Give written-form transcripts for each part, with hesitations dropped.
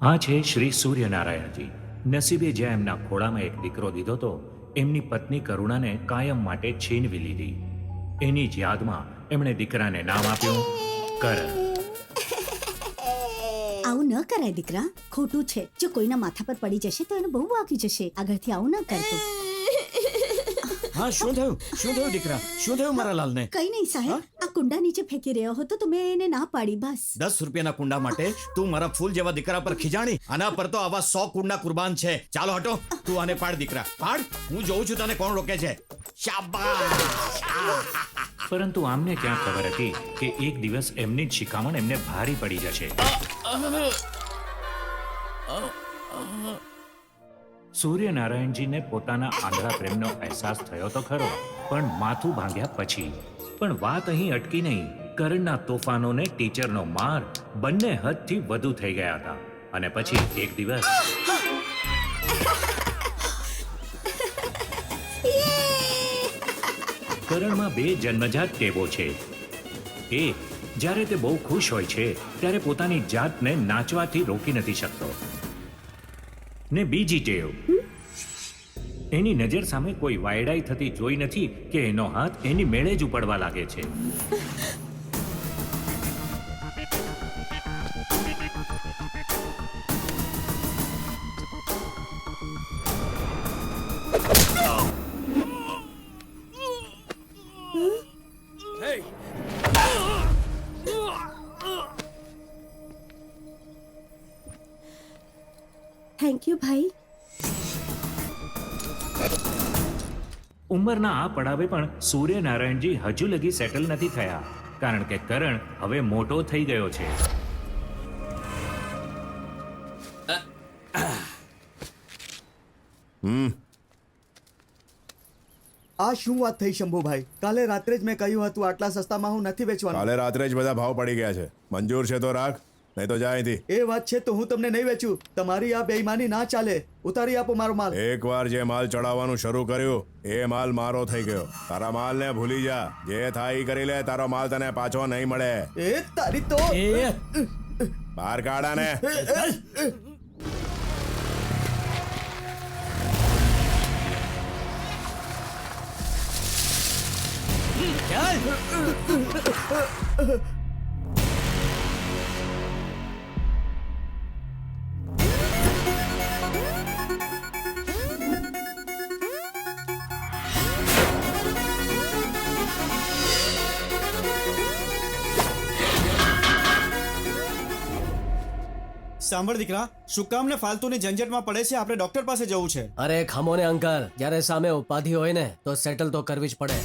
આ છે શ્રી સૂર્યનારાયણજી. નસીબે જ્યાં એમના ખોળામાં એક દીકરો દીધો તો એમની પત્ની કરુણાને કાયમ માટે છીનવી લીધી. એની જ યાદમાં એમણે દીકરાને નામ આપ્યું કરણ. આવું ન કરાય દીકરા, ખોટું છે. જો કોઈના માથા પર પડી જશે તો એને બહુ વાગી જશે. આગળથી આવું ન કરતો. હા, શું થયું દીકરા? શું થયું મારા લાલને? કઈ નહીં સાહેબ, આ કુંડા નીચે ફેંકી રહ્યો હતો તો મેં એને ના પાડી, બસ. 10 રૂપિયાના કુંડા માટે તું મારા ફૂલ જેવા દીકરા પર ખીજાણી? આના પર તો આવા 100 કુંડા કુરબાન છે. ચાલો હટો, તું આને પાડ દીકરા, પાડ. હું જોઉં છું તને કોણ રોકે છે. શાબાશ. પરંતુ આમને ક્યાં ખબર હતી કે એક દિવસ એમની જ શિખામણ એમને ભારી પડી જશે. સૂર્યનારાયણજીને પોતાના આંધળા પ્રેમનો અહેસાસ થયો તો ખરો, પણ માથું ભાંગ્યા પછી. પણ વાત અહીં અટકી નહીં. કરણના તોફાનોને, ટીચરનો માર, બંને હદથી વધુ થઈ ગયા હતા. અને પછી એક દિવસ કરણમાં 2 જન્મજાત ટેવો છે. એક, જ્યારે તે બહુ ખુશ હોય છે ત્યારે પોતાની જાતને નાચવાથી રોકી નથી શકતો. ને બીજી ટેવ, એની નજર સામે કોઈ વાયડાઈ થતી જોઈ નથી કે એનો હાથ એની મેળે જ ઉપડવા લાગે છે. થેન્ક યુ ભાઈ. ઉંમરના આ પડાવે પણ સૂર્યનારાયણજી હજુ લગી સેટલ નથી થયા, કારણ કે કરણ હવે મોટો થઈ ગયો છે. આ શું વાત થઈ શંભુભાઈ? કાલે રાત્રે જ મેં કહ્યું હતું આટલા સસ્તામાં હું નથી વેચવાનું. કાલે રાત્રે જ બધા ભાવ પડી ગયા છે. મંજૂર છે તો રાખ, નહીં તો જાય અહીંથી. એ વાત છે તો હું તમને નહીં વેચું. તમારી આ બેઈમાની ના ચાલે. ઉતારી આપો મારો માલ. એકવાર જે માલ ચડાવવાનું શરૂ કર્યું એ માલ મારો થઈ ગયો. તારા માલને ભૂલી જા. જે થાય ઈ કરી લે. તારો માલ તને પાછો નહીં મળે. એ તારી તો બહાર કાઢાને. સાંભળ દીકરા, શું કામ ને ફાલતુની ઝંઝટમાં પડે છે? આપણે ડોક્ટર પાસે જવું છે. અરે ખમો ને અંકલ, જ્યારે સામે ઉપાધિ હોય ને તો સેટલ તો કરવી જ પડે.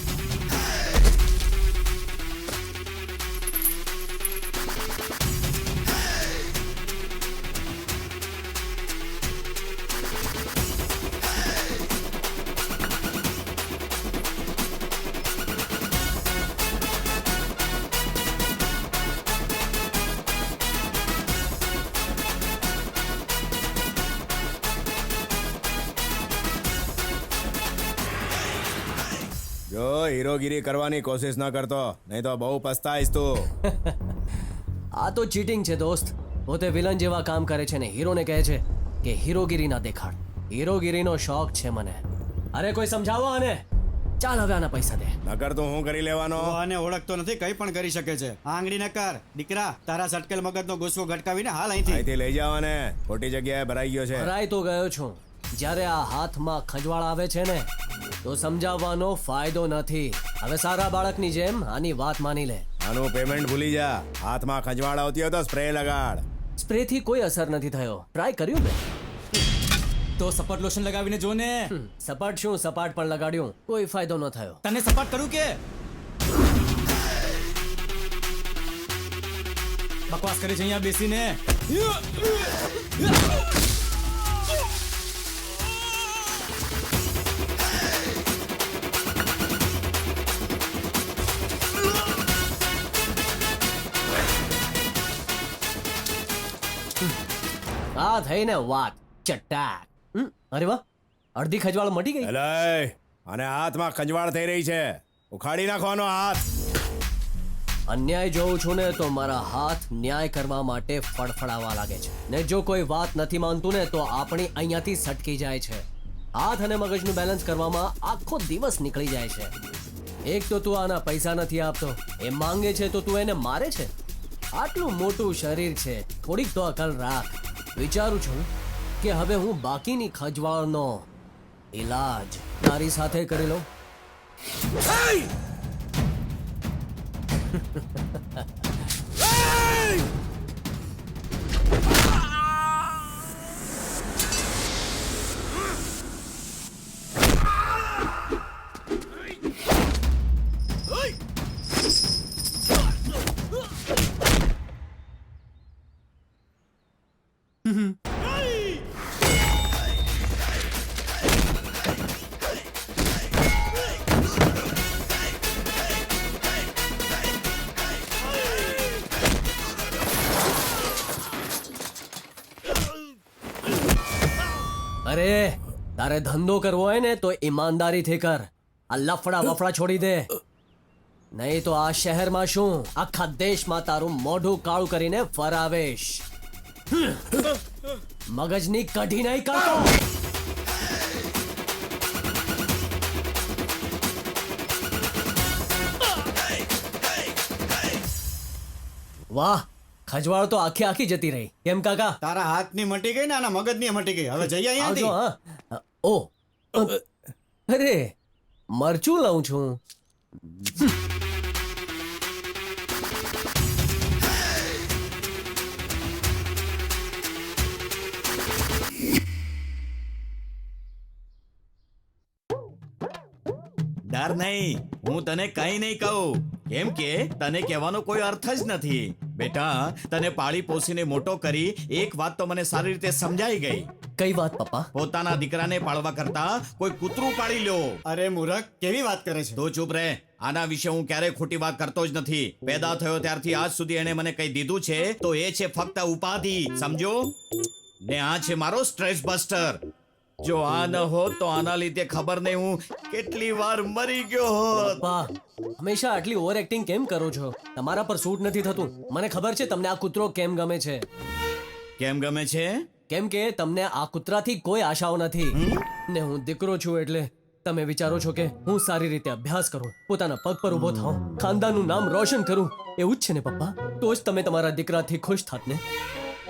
જો હીરોગીરી કરવાની કોશિશ ના કરતો, નહીં તો બહુ પસ્તાઈશ તું. આ તો ચીટિંગ છે દોસ્ત. પોતે વિલન જેવા કામ કરે છે ને હીરોને કહે છે કે હીરોગીરી ના દેખાડ. હીરોગીરીનો શોખ છે મને. અરે કોઈ સમજાવો આને. ચાલ હવે આના પૈસા દે. નકર તો હું કરી લેવાનો. તું આને ઓળખતો નથી, કંઈ પણ કરી શકે છે. આ આંગળી ન કર દીકરા. તારા સટકેલ મગજનો ગુસ્સો ઘટકાવીને હાલ અહીંથી. અહીંથી લઈ જવાને. ખોટી જગ્યાએ ભરાઈ ગયો છે. ભરાઈ તો ગયો છું. જ્યારે આ હાથમાં ખંજવાળ આવે છે ને તો સમજાવવાનો ફાયદો નથી. હવે સારા બાળકની જેમ આની વાત માની લે. આનું પેમેન્ટ ભૂલી જા. હાથમાં ખંજવાળ આવતી હોય તો સ્પ્રે લગાડ. સ્પ્રે થી કોઈ અસર નથી થયો. ટ્રાય કર્યું મેં. તો સપાટ લોશન લગાવીને જો ને. સપાટ શું, સપાટ પણ લગાડ્યું, કોઈ ફાયદો ન થયો. તને સપાટ કરું કે બકવાસ કરે છે અહીંયા બેસીને? આ થઈને વાત ચટાક. અરે વાહ, અડધી ખજવાળ મટી ગઈ. એલાય, અને હાથમાં ખંજવાળ થઈ રહી છે. ઉખાડી નાખવાનો હાથ. અન્યાય જોઉં છું ને તો મારા હાથ ન્યાય કરવા માટે ફડફડાવા લાગે છે ને જો કોઈ વાત નથી માનતું ને તો આપણી અહીંયાથી સટકી જાય છે. હાથ અને મગજનું બેલેન્સ કરવામાં આખો દિવસ નીકળી જાય છે. એક તો તું આના પૈસા નથી આપતો, એ માંગે છે તો તું એને મારે છે. આટલું મોટું શરીર છે, થોડીક તો અકલ રાખ. વિચારું છું કે હવે હું બાકીની ખજવાળનો ઈલાજ તારી સાથે કરી લઉં. અરે તારે ધંધો કરવો હોય ને તો ઈમાનદારીથી કર. આ લફડા વફડા છોડી દે, નહીં તો આ શહેરમાં શું આખા દેશમાં તારું મોઢું કાળું કરીને ફરાવેશ. મગજની કઢી નહીં કરતો. વાહ, ખજવાળ તો આખી આખી જતી રહી. કેમ કાકા? તારા હાથની મટી ગઈ ને આના મગજની મટી ગઈ. હવે જઈએ આવજો. અહીંયાથી. હા. ઓ અરે મરચું લઉં છું. ડર નહીં, હું તને કઈ નહીં કહું, કેમ કે તને કહેવાનો કોઈ અર્થ જ નથી. બેટા, તને પાળી પોસીને મોટો કરી એક વાત તો મને સારી રીતે સમજાઈ ગઈ. કઈ વાત પપ્પા? પોતાના દીકરાને પાળવા કરતા કોઈ કૂતરું પાળી લ્યો. અરે મૂર્ખ, કેવી વાત કરે છે? તો ચૂપ રહે. આના વિશે હું ક્યારેય ખોટી વાત કરતો જ નથી. પેદા થયો ત્યારથી આજ સુધી એને મને કઈ દીધું છે તો એ છે ફક્ત ઉપાધિ, સમજો ને? આ છે મારો સ્ટ્રેસ બસ્ટર. જો આ ન હોત તો આના લીધે ખબર નહીં હું કેટલી વાર મરી ગયો હોત. પપ્પા, હંમેશા આટલી ઓવર એક્ટિંગ કેમ કરો છો? તમારા પર સૂટ નથી થતું. મને ખબર છે તમને આ કૂતરો કેમ ગમે છે. કેમ ગમે છે? કેમ કે તમને આ કૂતરાથી કોઈ આશાઓ નથી ને હું દીકરો છું એટલે તમે વિચારો છો કે હું સારી રીતે અભ્યાસ કરું, પોતાના પગ પર ઊભો થાઉં, ખાનદાનનું નામ રોશન કરું. એવું જ છે ને પપ્પા? તો જ તમે તમારા દીકરાથી ખુશ થાત ને.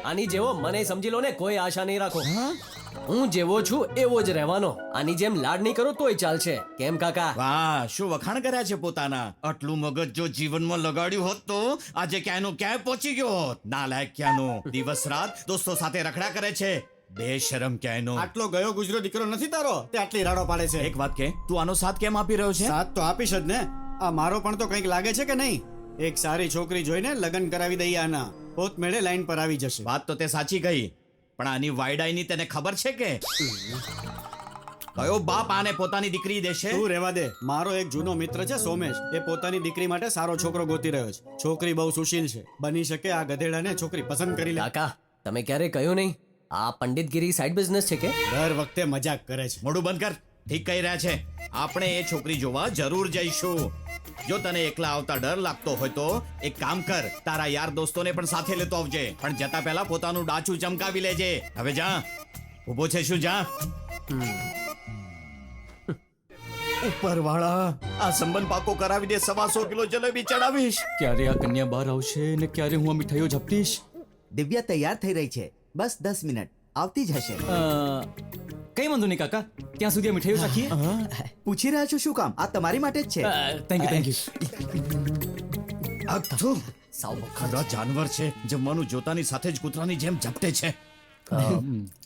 આની જેવો મને સમજી લો ને, કોઈ આશા નહીં રાખો. હું જેવો છું એવો જ રહેવાનો. આની જેમ લાડ નહીં કરો તોય ચાલશે. કેમ કાકા? વાહ, શું વખાણ કર્યા છે પોતાના. આટલું મગજ જો જીવનમાં લગાડ્યું હોત તો આજે ક્યાંયનો ક્યાંય પહોંચી ગયો હોત. નાલાયક ક્યાંનો, દિવસ રાત દોસ્તો સાથે રખડા કરે છે. બેશરમ ક્યાંયનો. આટલો ગયો ગુજરો દીકરો નથી તારો, તે આટલી રાડો પાડે છે. એક વાત કે, તું આનો સાથ કેમ આપી રહ્યો છે? સાથ તો આપીશ જ ને. આ મારો પણ તો કંઈક લાગે છે કે નહીં? એક સારી છોકરી જોઈને લગ્ન કરાવી દઈએ આના, પોત મેળે લાઈન પર આવી જશે. વાત તો તે સાચી કહી, પણ આની વાયડાઈની તને ખબર છે કે? કયો બાપ આને પોતાની દીકરી દેશે? તું રહેવા દે. મારો એક જૂનો મિત્ર છે સોમેશ, એ પોતાની દીકરી માટે સારો છોકરો ગોતી રહ્યો છે. છોકરી બહુ સુશીલ છે, બની શકે આ ગધેડાને છોકરી પસંદ કરી લે. કાકા, તમે ક્યારે કહ્યું નહીં આ પંડિતગીરી સાઈડ બિઝનેસ છે કે? દર વખતે મજાક કરે છે. મોઢું બંધ કર. ઠીક કહી રહ્યા છે. આપણે એ છોકરી જોવા જરૂર જઈશું. જો તને એકલા આવતા ડર લાગતો હોય તો એક કામ કર, તારા યાર દોસ્તોને પણ સાથે લેતો આવજે, પણ જતા પહેલા પોતાનું ડાચું ચમકાવી લેજે. હવે જા. ઉભો છે શું? જા. ઉપરવાળા, આ સંબંધ પાકો કરાવી દે. 125 કિલો જલેબી ચડાવીશ. ક્યારે આ કન્યા બહાર આવશે ને ક્યારે હું આ મીઠાઈઓ ઝપટીશ? દિવ્યા તૈયાર થઈ રહી છે, બસ 10 મિનિટ આવતી જ હશે. કઈ વાંધો નહીં કાકા, ત્યાં સુધી આ મીઠાઈઓ ચાખીએ. પૂછી રહ્યા છો શું કામ? આ તમારી માટે જ છે. Thank you. આ તો સાવ ખરા જાનવર છે, જમવાનું જોતાની સાથે જ કૂતરાની જેમ ઝપટે છે.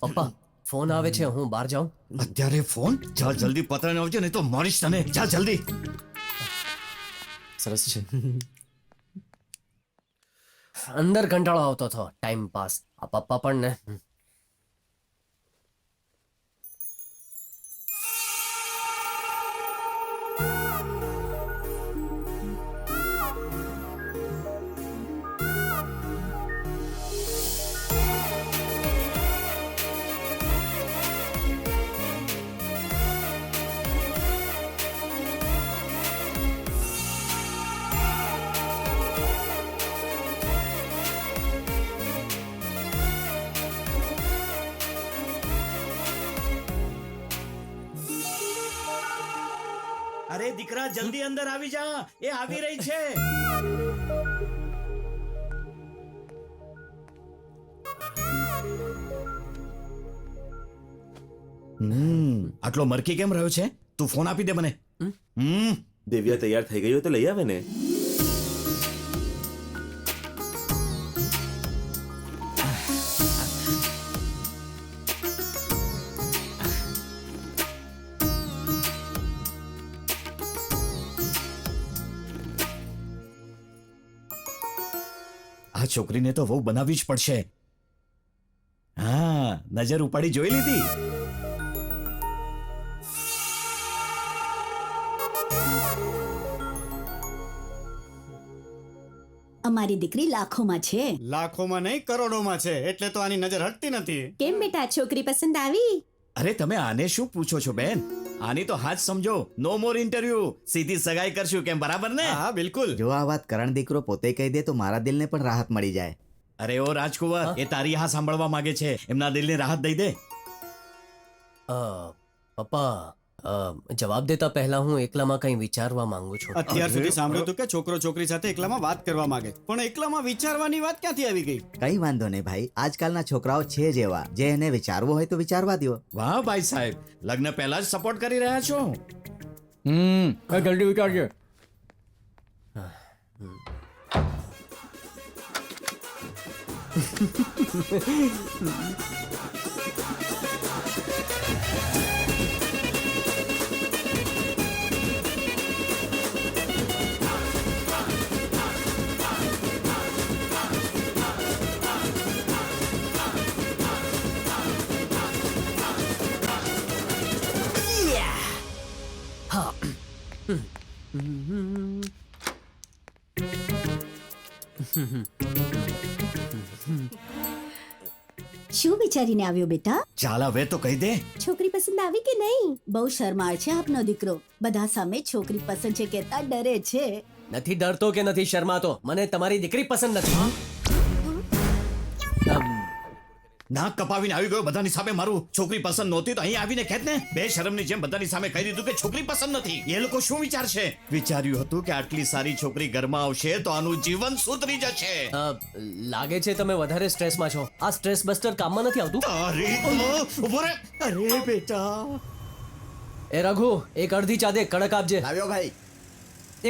પપ્પા, ફોન આવે છે, હું બહાર જાઉં. અત્યારે ફોન? જા જલ્દી પતરાને આવજે, નહીં તો મારીશ તને. જા જલ્દી. સરસ છે. અંદર કંટાળો આવતો હતો. Time pass. આ પપ્પા પણ ને. દીકરા જલ્દી અંદર આવી જા, એ આવી રહી છે. આટલો મરકી કેમ રહ્યો છે? તું ફોન આપી દે મને. દિવ્યા તૈયાર થઈ ગઈ હોય તો લઈ આવે ને. આ છોકરીને તો વહુ બનાવવી જ પડશે. હા, નજર ઉપાડી જોઈ લીધી. અમારી દીકરી લાખોમાં છે. લાખોમાં નહીં કરોડોમાં છે, એટલે તો આની નજર હટતી નથી. કેમ બેટા છોકરી પસંદ આવી? અરે તમે આને શું પૂછો છો બેન? આની તો હાથ સમજો. નો મોર ઇન્ટરવ્યુ, સીધી સગાઈ કરશું. કેમ, બરાબર ને? હા બિલકુલ. જો આ વાત કરણ દીકરો પોતે કહી દે તો મારા દિલને પણ રાહત મળી જાય. અરે ઓ રાજકુંવર, એ તારી હા સાંભળવા માંગે છે. એમના દિલને રાહત દઈ દે. પપ્પા, જવાબ દેતા પહેલા હું એકલામાં કંઈ વિચારવા માંગુ છું. અત્યાર સુધી સાંભળ્યું હતું કે છોકરો છોકરી સાથે એકલામાં વાત કરવા માંગે, પણ એકલામાં વિચારવાની વાત ક્યાંથી આવી ગઈ? કઈ વાંધો નહીં ભાઈ, આજકાલના છોકરાઓ છે જેવા, જે એને વિચારવું હોય તો વિચારવા દો. વાહ ભાઈ સાહેબ, લગ્ન પહેલા જ સપોર્ટ કરી રહ્યા છો. જલ્દી વિચારજે. શું વિચારીને આવ્યો બેટા? ચાલ હવે તો કહી દે. છોકરી પસંદ આવી કે નહીં? બહુ શરમાળ છે આપનો દીકરો. બધા સામે છોકરી પસંદ છે કહેતા ડરે છે. નથી ડરતો કે નથી શરમાતો, મને તમારી દીકરી પસંદ નથી. નાક કપાવીને આવી ગયો બધાની સામે મારું. છોકરી પસંદ નહોતી તો અહીં આવીને કહેત ને. બે શરમની જેમ બધાની સામે કહી દીધું કે છોકરી પસંદ નથી. એ લોકો શું વિચારશે? વિચાર્યું હતું કે આટલી સારી છોકરી ઘરમાં આવશે તો આનું જીવન સુધરી જશે. લાગે છે તમે વધારે સ્ટ્રેસમાં છો. આ સ્ટ્રેસ બસ્ટર કામમાં નથી આવતું. અરે ઉભો રે. અરે બેટા, એ રઘુ, એક અડધી ચા દે, કડક આપજે. આવ્યો ભાઈ.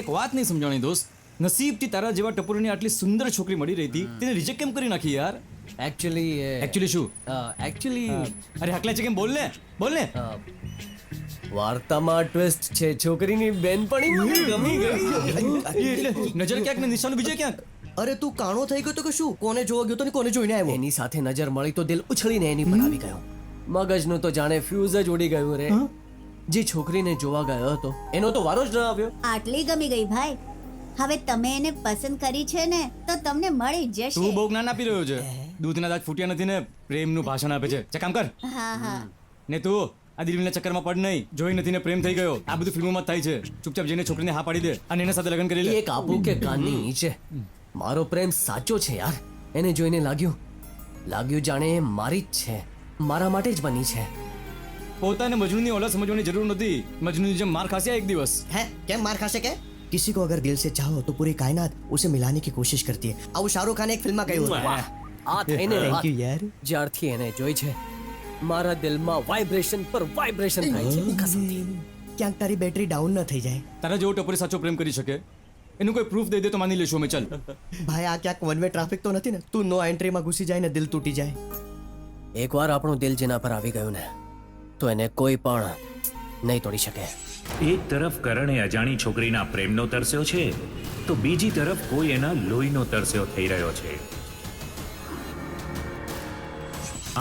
એક વાત નહીં સમજાણી દોસ્ત. નસીબથી તારા જેવા ટપુરની આટલી સુંદર છોકરી મળી રહી હતી, તેને રિજેક્ટ કેમ કરી નાખી યાર? એકચ્યુઅલી શું? અરે હકલા છે કેમ? બોલ ને, બોલ ને. વાર્તામાં ટ્વિસ્ટ છે. છોકરીની બેનપણી મને ગમી ગઈ. એટલે નજર ક્યાંક ને નિશાનું બીજે ક્યાંક. અરે તું કાણો થઈ ગયો તો કે શું? કોને જોવા ગયો તો ને કોને જોઈને આવ્યો? એની સાથે નજર મળી તો દિલ ઉછળીને એની પર આવી ગયો. મગજનું તો જાણે ફ્યુઝ જ ઉડી ગયું રે. જે છોકરીને જોવા ગયો હતો એનો તો વારો જ ન આવ્યો. આટલી ગમી ગઈ ભાઈ. હવે તમે એને પસંદ કરી છે ને તો તમને મળી જ તું જશે. બહુ જ્ઞાન આપી રહ્યો છે. દૂધના દાંત ફૂટ્યા નથી ને પ્રેમનું ભાષણ આપે છે. ચા કામ કર. હા હા. ને તું આ દિલના ચક્કરમાં પડ નહીં. જોઈ નથી ને પ્રેમ થઈ ગયો. આ બધું ફિલ્મોમાં જ થાય છે. ચૂપચાપ જઈને છોકરીને હા પાડી દે અને એના સાથે લગ્ન કરી લે. એક આપું કે કાનની નીચે. મારો પ્રેમ સાચો છે યાર. એને જોઈને લાગ્યું જાણે એ મારી જ છે, મારા માટે જ બની છે. પોતાને મજનૂની ઓલા સમજવાની જરૂર નથી. મજનૂની જેમ માર ખાશે એક દિવસ. है કેમ मार खा सके? किसी को अगर दिल से चाहो तो पूरी कायनात उसे मिलाने की कोशिश करती है. आવું શાહરુખ ખાને એક ફિલ્મમાં કહ્યું હતું. વાહ, આ થઈને Thank વાત. you યાર. જ્યારથી એને જોઈ છે મારા દિલમાં વાઇબ્રેશન પર વાઇબ્રેશન થાય છે. કસમથી. ક્યાંક તારી બેટરી ડાઉન ન થઈ જાય. તારા જેવો ટપરી સાચો પ્રેમ કરી શકે એનું કોઈ પ્રૂફ દઈ દે તો માની લેશું અમે. ચાલ. ભાઈ આ ક્યાંક વન વે ટ્રાફિક તો નથી ને? તું નો એન્ટ્રીમાં ઘૂસી જાય ને દિલ તૂટી જાય. એકવાર આપણું દિલ જેના પર આવી ગયું ને તો એને કોઈ પણ નહીં તોડી શકે. એક તરફ કરણે અજાણી છોકરીના પ્રેમનો તરસ્યો છે તો બીજી તરફ કોઈ એના લોહીનો તરસ્યો થઈ રહ્યો છે.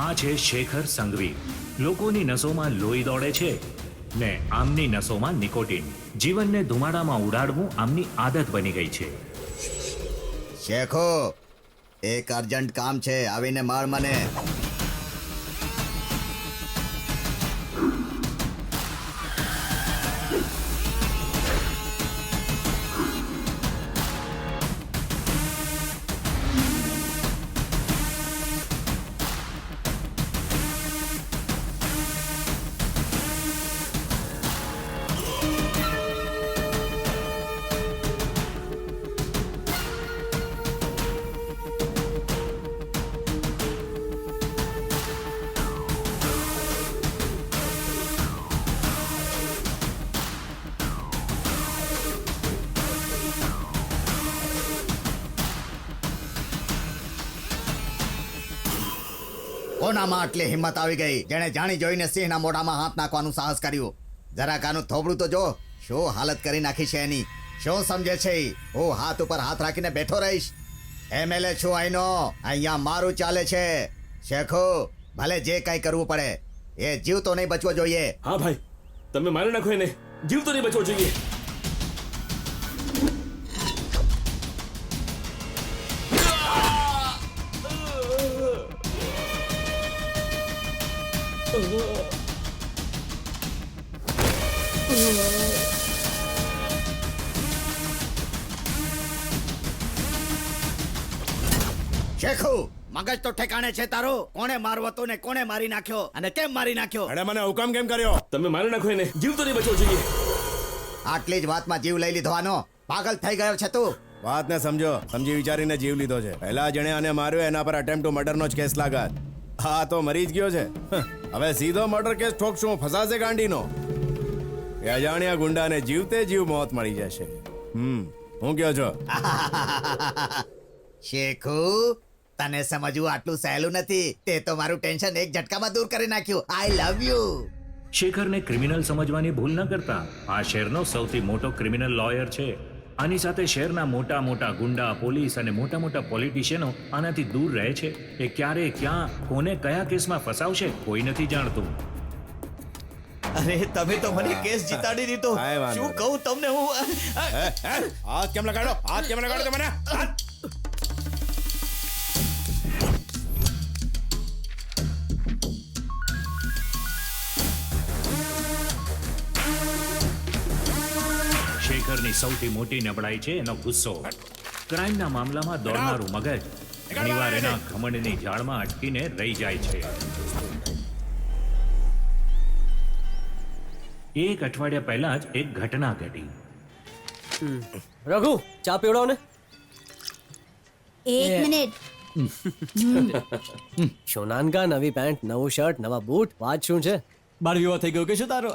આ છે શેખર સંઘવી. લોકોની નસોમાં લોહી દોડે છે ને આમની નસોમાં નિકોટીન. જીવનને ધુમાડામાં ઉડાડવું આમની આદત બની ગઈ છે. શેખો, એક અર્જન્ટ કામ છે, આવીને માર મને. કોનામાં આટલી હિંમત આવી ગઈ જેણે જાણી જોઈને સિંહના મોઢામાં હાથ નાખવાનું સાહસ કર્યું? જરાક આનું થોબડું તો જો, શું હાલત કરી નાખી છે એની. શું સમજે છે ઈ? હું હાથ ઉપર હાથ રાખીને બેઠો રહીશ? એમએલએ છું અહીંનો, અહીંયા મારું ચાલે છે. શેખો, ભલે જે કઈ કરવું પડે, એ જીવ તો નહીં બચવો જોઈએ. હા ભાઈ, તમે મારી નાખો એને, જીવ તો નહીં બચવો જોઈએ. શેખુ, મગજ તો ઠેકાણે છે તારો? કોણે મારવો હતો ને કોણે મારી નાખ્યો અને કેમ મારી નાખ્યો? એણે મને હુકમ કેમ કર્યો? તમે મારી નાખો એને, જીવ તો નહીં બચવો જોઈએ. આટલી જ વાતમાં જીવ લઈ લીધો આનો? પાગલ થઈ ગયો છે તું? વાતને સમજો, સમજી વિચારીને જીવ લીધો છે. પહેલા જેણે આને માર્યો એના પર અટેમ્પ્ટ ટુ મર્ડરનો જ કેસ લાગત. હા તો મરી જ ગયો છે. હવે સીધો મર્ડર કેસ ઠોકશું, ફસાશે ગાંડીનો. એ અજાણ્યા ગુંડાને જીવતે જીવ મોત મળી જશે. હું કયો છો? શેખુ, તને સમજવું આટલું સહેલું નથી. તે તો મારું ટેન્શન એક ઝટકામાં દૂર કરી નાખ્યું. આઈ લવ યુ. શેખરને ક્રિમિનલ સમજવાની ભૂલ ન કરતા. આ શહેરનો સૌથી મોટો ક્રિમિનલ લોયર છે. આની સાથે શહેરના મોટા મોટા ગુંડા, પોલીસ અને મોટા મોટા પોલિટિશિયનો આનાથી દૂર રહે છે. એ ક્યારે, ક્યાં, કોને કયા કેસમાં ફસાવશે કોઈ નથી જાણતું. અરે તમે તો મને કેસ જીતાડી દીધો. કાંઈ વાંધો શું કહું તમને હું? હાથ કેમ લગાડો? હાથ કેમ લગાડો તમે? હાથ! શેખરની સૌથી મોટી નબળાઈ છે એનો ગુસ્સો. ક્રાઇમના મામલામાં દોડનારું મગજ ઘણીવાર એના ઘમંડની જાળમાં અટકીને રહી જાય છે. એક અઠવાડિયા પહેલા જ એક ઘટના ઘટી. રઘુ, ચા પીવડાવો ને. એક મિનિટ. શોનાનકા, નવી પેન્ટ, નવું શર્ટ, નવા બૂટ. વાત શું છે? બાર વિવાહ થઈ ગયો કે શું તારો?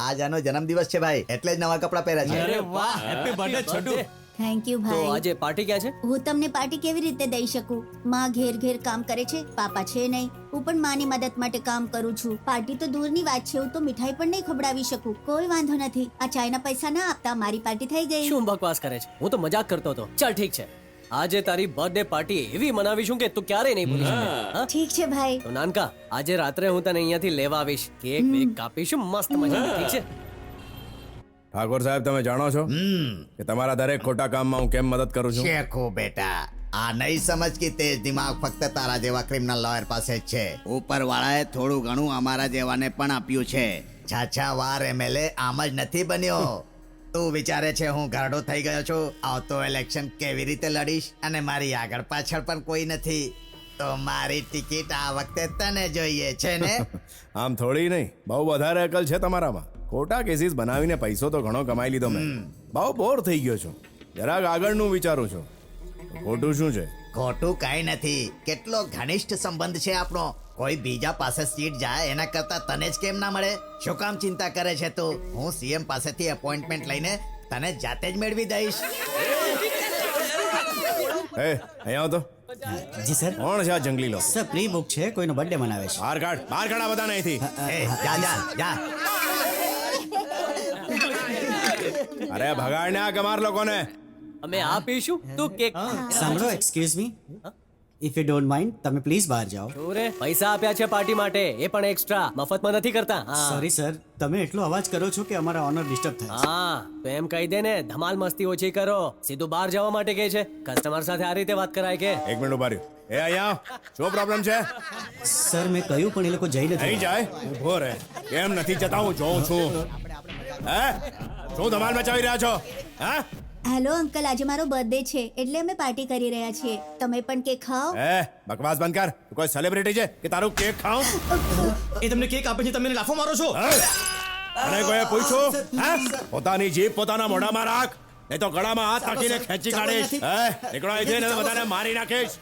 આજ આનો જન્મદિવસ છે ભાઈ, એટલે જ નવા કપડા પહેર્યા છે. અરે વાહ, happy birthday Chhotu. Thank you તો ભાઈ. આજે પાર્ટી ક્યાં છે? હું તમને પાર્ટી કેવી રીતે દઈ શકું? માં ઘેર ઘેર કામ કરે છે, પાપા છે નહીં. હું પણ માની મદદ માટે કામ કરું છું. પાર્ટી તો દૂરની વાત છે, હું તો મીઠાઈ પણ નહીં ખવડાવી શકું. કોઈ વાંધો નથી. આ ચાયના પૈસા ના આપતા મારી પાર્ટી થઈ ગઈ. શું બકવાસ કરે છે? હું તો મજાક કરતો હતો. ચાલ ઠીક છે, આજે તારી બર્થડે પાર્ટી એવી મનાવીશું કે તું ક્યારેય નહીં ભૂલી શકે. હા? ઠીક છે ભાઈ. તો નાનકા, આજે રાત્રે હું તને અહીંયાથી લેવા આવીશ. કેક વેક કાપીશું મસ્ત મજા. ઠીક છે? ઠાકોર સાહેબ, તમે જાણો છો કે તમારા દરેક ખોટા કામમાં હું કેમ મદદ કરું છું? શેખુ બેટા, આ નહીં સમજ કે તેજ દિમાગ ફક્ત તારા જેવા ક્રિમિનલ લોયર પાસે જ છે. ઉપરવાળાએ થોડું ઘણું અમારા જેવાને પણ આપ્યું છે. છાછા વાર એમએલએ આમ જ નથી બન્યો. તું વિચારે છે હું ઘરડો થઈ ગયો છું? આવતો ઇલેક્શન કેવી રીતે લડીશ? અને મારી આગળ પાછળ પણ કોઈ નથી. તો મારી ટિકિટ આ વખતે તને જોઈએ છે ને? આમ થોડી નહીં, બહુ વધારે અકલ છે તમારામાં. ખોટા કેસીસ બનાવીને પૈસો તો ઘણો કમાઈ લીધો મેં. બહુ બોર થઈ ગયો છું. જરાક આગળનું વિચારું છું. ખોટું શું છે? ખોટું કઈ નથી. કેટલો ઘનિષ્ઠ સંબંધ છે આપણો. કોઈ બીજા પાસે સીટ જાય એના કરતા તને જ કેમ ના મળે? શું કામ ચિંતા કરે છે તું? હું સીએમ પાસેથી એપોઇન્ટમેન્ટ લઈને તને જાતે જ મેળવી દઈશ. એ અહીંયા આવો તો. જી સર. કોણ છે આ જંગલી લોકો? સર પ્રી બુક છે, કોઈનો બર્થડે મનાવે છે. બહાર કાઢ, બહાર કાઢ આ બધા અહીંથી. એ જા જા જા. અરે ભગાડને આ ગમાર લોકોને. અમે આપીશું, તું કેક. સાંભળો, excuse me, if you don't mind, તમે પ્લીઝ બહાર જાઓ. શું રે, પૈસા આપ્યા છે પાર્ટી માટે, એ પણ એક્સ્ટ્રા, મફતમાં નથી કરતા. હા. સોરી સર, તમે એટલો અવાજ કરો છો કે અમારા ઓનર ડિસ્ટર્બ થાય છે. હા, તો એમ કહી દે ને, ધમાલ મસ્તી ઓછી કરો. સીધું બહાર જવા માટે કહે છે. કસ્ટમર સાથે આ રીતે વાત કરાય કે? એક મિનિટ ઉભા રહ્યો. એ અહીંયા આવ. શું પ્રોબ્લેમ છે? સર મેં કહ્યું પણ એ લોકો જઈ નથી. નહીં જાય, ઉભો રહે. કેમ નથી જતા? હું જોઉં છું. હે, શું ધમાલ મચાવી રહ્યા છો? હા, હેલો અંકલ, આજે મારો બર્થડે છે એટલે અમે પાર્ટી કરી રહ્યા છીએ. તમે પણ કેક ખાઓ. એ બકવાસ બંધ કર. તું કોઈ સેલિબ્રિટી છે કે તારું કેક ખાઉં? એ તમને કેક આપે છે, તમે લાફો મારો છો? અને કોઈ પૂછ્યું? હે, પોતાની જીભ પોતાના મોઢામાં રાખ, નહીં તો ગળામાં હાથ નાખીને ખેંચી કાઢીશ. હે, નીકળો અહીંથી, નહીં તો બધાને મારી નાખીશ.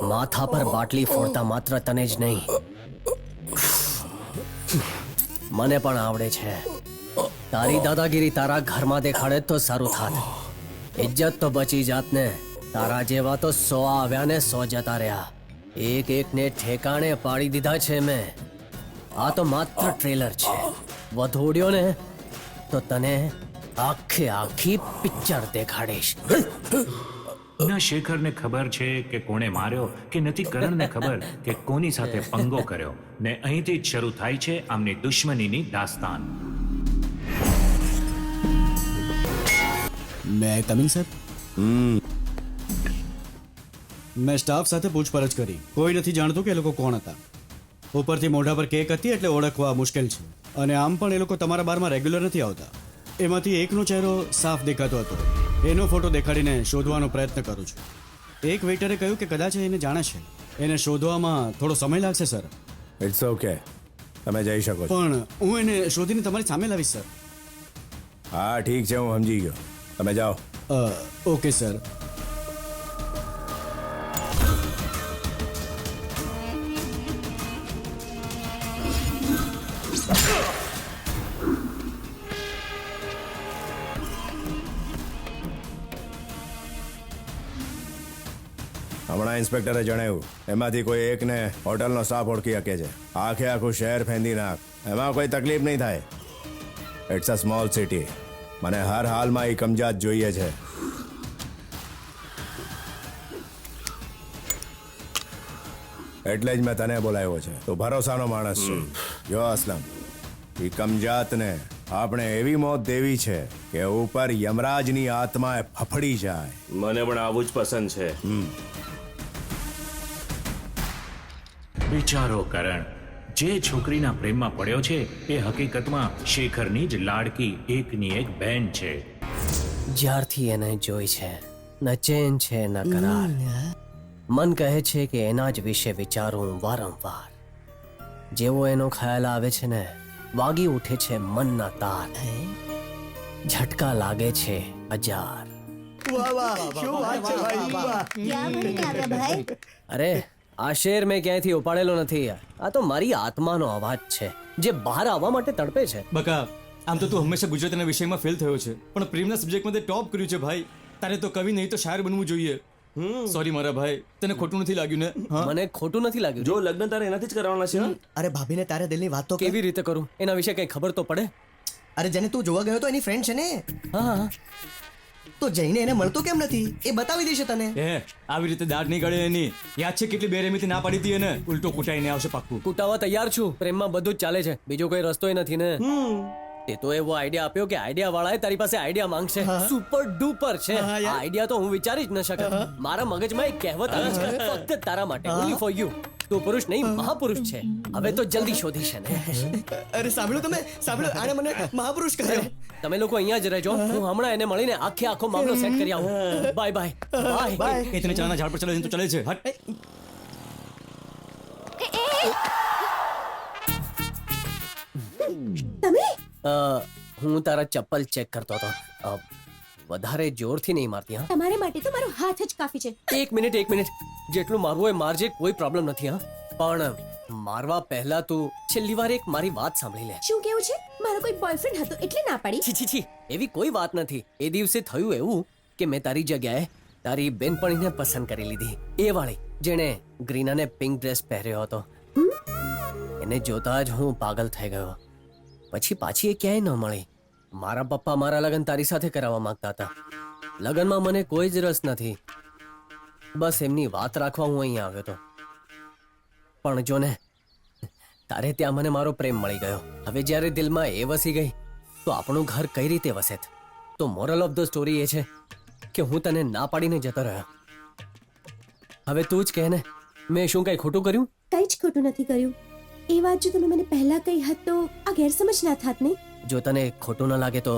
માથા પર બાટલી ફોડતા માત્ર તને જ નહીં, મને પણ આવડે છે. તારી દાદાગીરી તારા ઘરમાં દેખાડે તો સારું થાત. ઇજ્જત તો બચી જાત ને. તારા જેવા તો 100 આવ્યા ને 100 જતા રહ્યા. એક એકને ઠેકાણે પાડી દીધા છે મેં. આ તો માત્ર ટ્રેલર છે. વધોડ્યો ને તો તને આખી પિક્ચર દેખાડીશ. ના શેખરને ખબર છે કે કોણે માર્યો કે નથી કરણને ખબર કે કોની સાથે પંગો કર્યો. ને અહીંથી જ શરૂ થાય છે આમની દુશ્મનીની દાસ્તાન. મેં કમિંગ સર? મેં સ્ટાફ સાથે પૂછપરછ કરી. કોઈ નથી જાણતું કે એ લોકો કોણ હતા. ઉપરથી મોઢા પર કેક હતી એટલે ઓળખવા મુશ્કેલ છે. અને આમ પણ એ લોકો તમારા બારમાં રેગ્યુલર નથી આવતા. એમાંથી એકનો ચહેરો સાફ દેખાતો હતો. એનો ફોટો દેખાડીને શોધવાનો પ્રયત્ન કરું છું. એક વેઇટરે કહ્યું કે કદાચ એને જાણે છે. એને શોધવામાં થોડો સમય લાગશે સર. ઇટ્સ ઓકે, તમે જઈ શકો છો. પણ હું એને શોધીને તમારી સામે લાવીશ સર. હા ઠીક છે, હું સમજી ગયો. તમે જાઓ. Okay sir. હમણાં ઇન્સ્પેક્ટરે જણાવ્યું એમાંથી કોઈ એકને હોટલનો સ્ટાફ ઓળખી શકે છે. આખું શહેર ફેંદી નાખ, એમાં કોઈ તકલીફ નહીં થાય. It's a small city. મને હર હાલમાં એ કમજાત જોઈએ છે. એટલે જ મેં તને બોલાવ્યો છે. તું ભરોસાનો માણસ છે. જો અસલમ, એ કમજાતને આપણે એવી મોત દેવી છે કે ઉપર યમરાજની આત્માએ ફફડી જાય. મને પણ આવું જ પસંદ છે. વિચારો કરણ, જે છોકરીના પ્રેમમાં પડ્યો છે એ હકીકતમાં શેખરની જ લાડકી એકની એક બહેન છે. જ્યારથી એને જોઈ છે ન ચેન છે ન કરાર. મન કહે છે કે એના જ વિશે વિચારું વારંવાર. જેવો એનો ખ્યાલ આવે છે ને વાગી ઉઠે છે મનના તાર. ઝટકા લાગે છે 1000. ક્યાં ભણીને આવ્યા ભાઈ? અરે આ શેર મેં ક્યાંયથી ઉપાડેલો નથી યાર. આ તો મારી આત્માનો અવાજ છે જે બહાર આવવા માટે તડપે છે. બકા, આમ તો તું હંમેશા ગુજરાતીના વિષયમાં ફેલ થયો છે, પણ પ્રેમના સબ્જેક્ટમાં તે ટોપ કર્યું છે ભાઈ. તારે તો કવિ નહીં તો શાયર બનવું જોઈએ. સોરી મારા ભાઈ, તને ખોટું નથી લાગ્યું ને? મને ખોટું નથી લાગ્યું. જો લગ્ન તારે એનાથી જ કરવાના છે. અરે ભાભીને તારે દિલની વાત તો કર. કેવી રીતે કરું એના વિશે કઈ ખબર તો પડે. અરે જેને તું જોવા ગયો તો એની ફ્રેન્ડ છે ને. હા, તો જઈને એને મળતો કેમ નથી? એ બતાવી દેશે તને. આવી રીતે દાઢ નહીં ગળે એની. યાદ છે કેટલી બેરેમીથી ના પાડી હતી એને? ઉલટો કૂટાઈને આવશે પાક્કું. કૂટાવા તૈયાર છું. પ્રેમમાં બધું જ ચાલે છે, બીજો કોઈ રસ્તો નથી ને. તે તો એવો આઈડિયા આપ્યો કે આઈડિયા વાળાએ તારી પાસે આઈડિયા માંગશે. સુપર ડુપર છે આ આઈડિયા તો હું વિચારી જ ન શકત. મારા મગજમાં એક કહેવત આવે છે, ફક્ત તારા માટે, only for you. તું પુરુષ નહીં મહાપુરુષ છે. હવે તો જલ્દી શોધીશ ને. અરે સાંભળ્યું તમે? સાંભળ્યું? આને મને મહાપુરુષ કહ્યો. તમે લોકો અહીંયા જ રહેજો. હું હમણાં એને મળીને આખો મામલો સેટ કરી આવું. Bye bye bye. એ તને ચાના ઝાડ પર ચડે તો ચલે છે. હટ. તમે હું તારા ચપ્પલ ચેક કરતો હતો. વધારે જોરથી નહીં મારતી. હા, તમારા માટે તો મારો હાથ જ કાફી છે. એક મિનિટ જેટલું મારવું હોય મારજે, કોઈ પ્રોબ્લેમ નથી. હા, પણ મારવા પહેલા તું છેલ્લી વાર એક મારી વાત સાંભળી લે. શું કેવું છે? મારો કોઈ બોયફ્રેન્ડ હતો એટલે ના પાડી. છી એવી કોઈ વાત નથી. એ દિવસે થયું એવું કે મેં તારી જગ્યાએ તારી બેનપણીને પસંદ કરી લીધી. એ વાળી જેણે ગ્રીન અને પિંક ડ્રેસ પહેર્યો હતો. એને જોતા જ હું પાગલ થઈ ગયો. પછી પાછી એ ક્યાંય ન મળી. મારા પપ્પા મારા લગ્ન તારી સાથે કરાવવા માંગતા હતા. લગ્નમાં મને કોઈ જ રસ નથી. બસ એમની વાત રાખવા હું અહીંયા આવ્યો હતો. પણ જો ને, તારે ત્યાં મને મારો પ્રેમ મળી ગયો. હવે જ્યારે દિલમાં એ વસી ગઈ તો આપણું ઘર કઈ રીતે વસે? તો મોરલ ઓફ ધ સ્ટોરી એ છે કે હું તને ના પાડીને જતો રહ્યો. હવે તું જ કહે ને, મેં શું કઈ ખોટું કર્યું? કઈ જ ખોટું નથી કર્યું. એ વાત જો તમે મને પહેલા કહી હોત તો આ ગેરસમજ ના થાત ને. જો તને ખોટું ન લાગે તો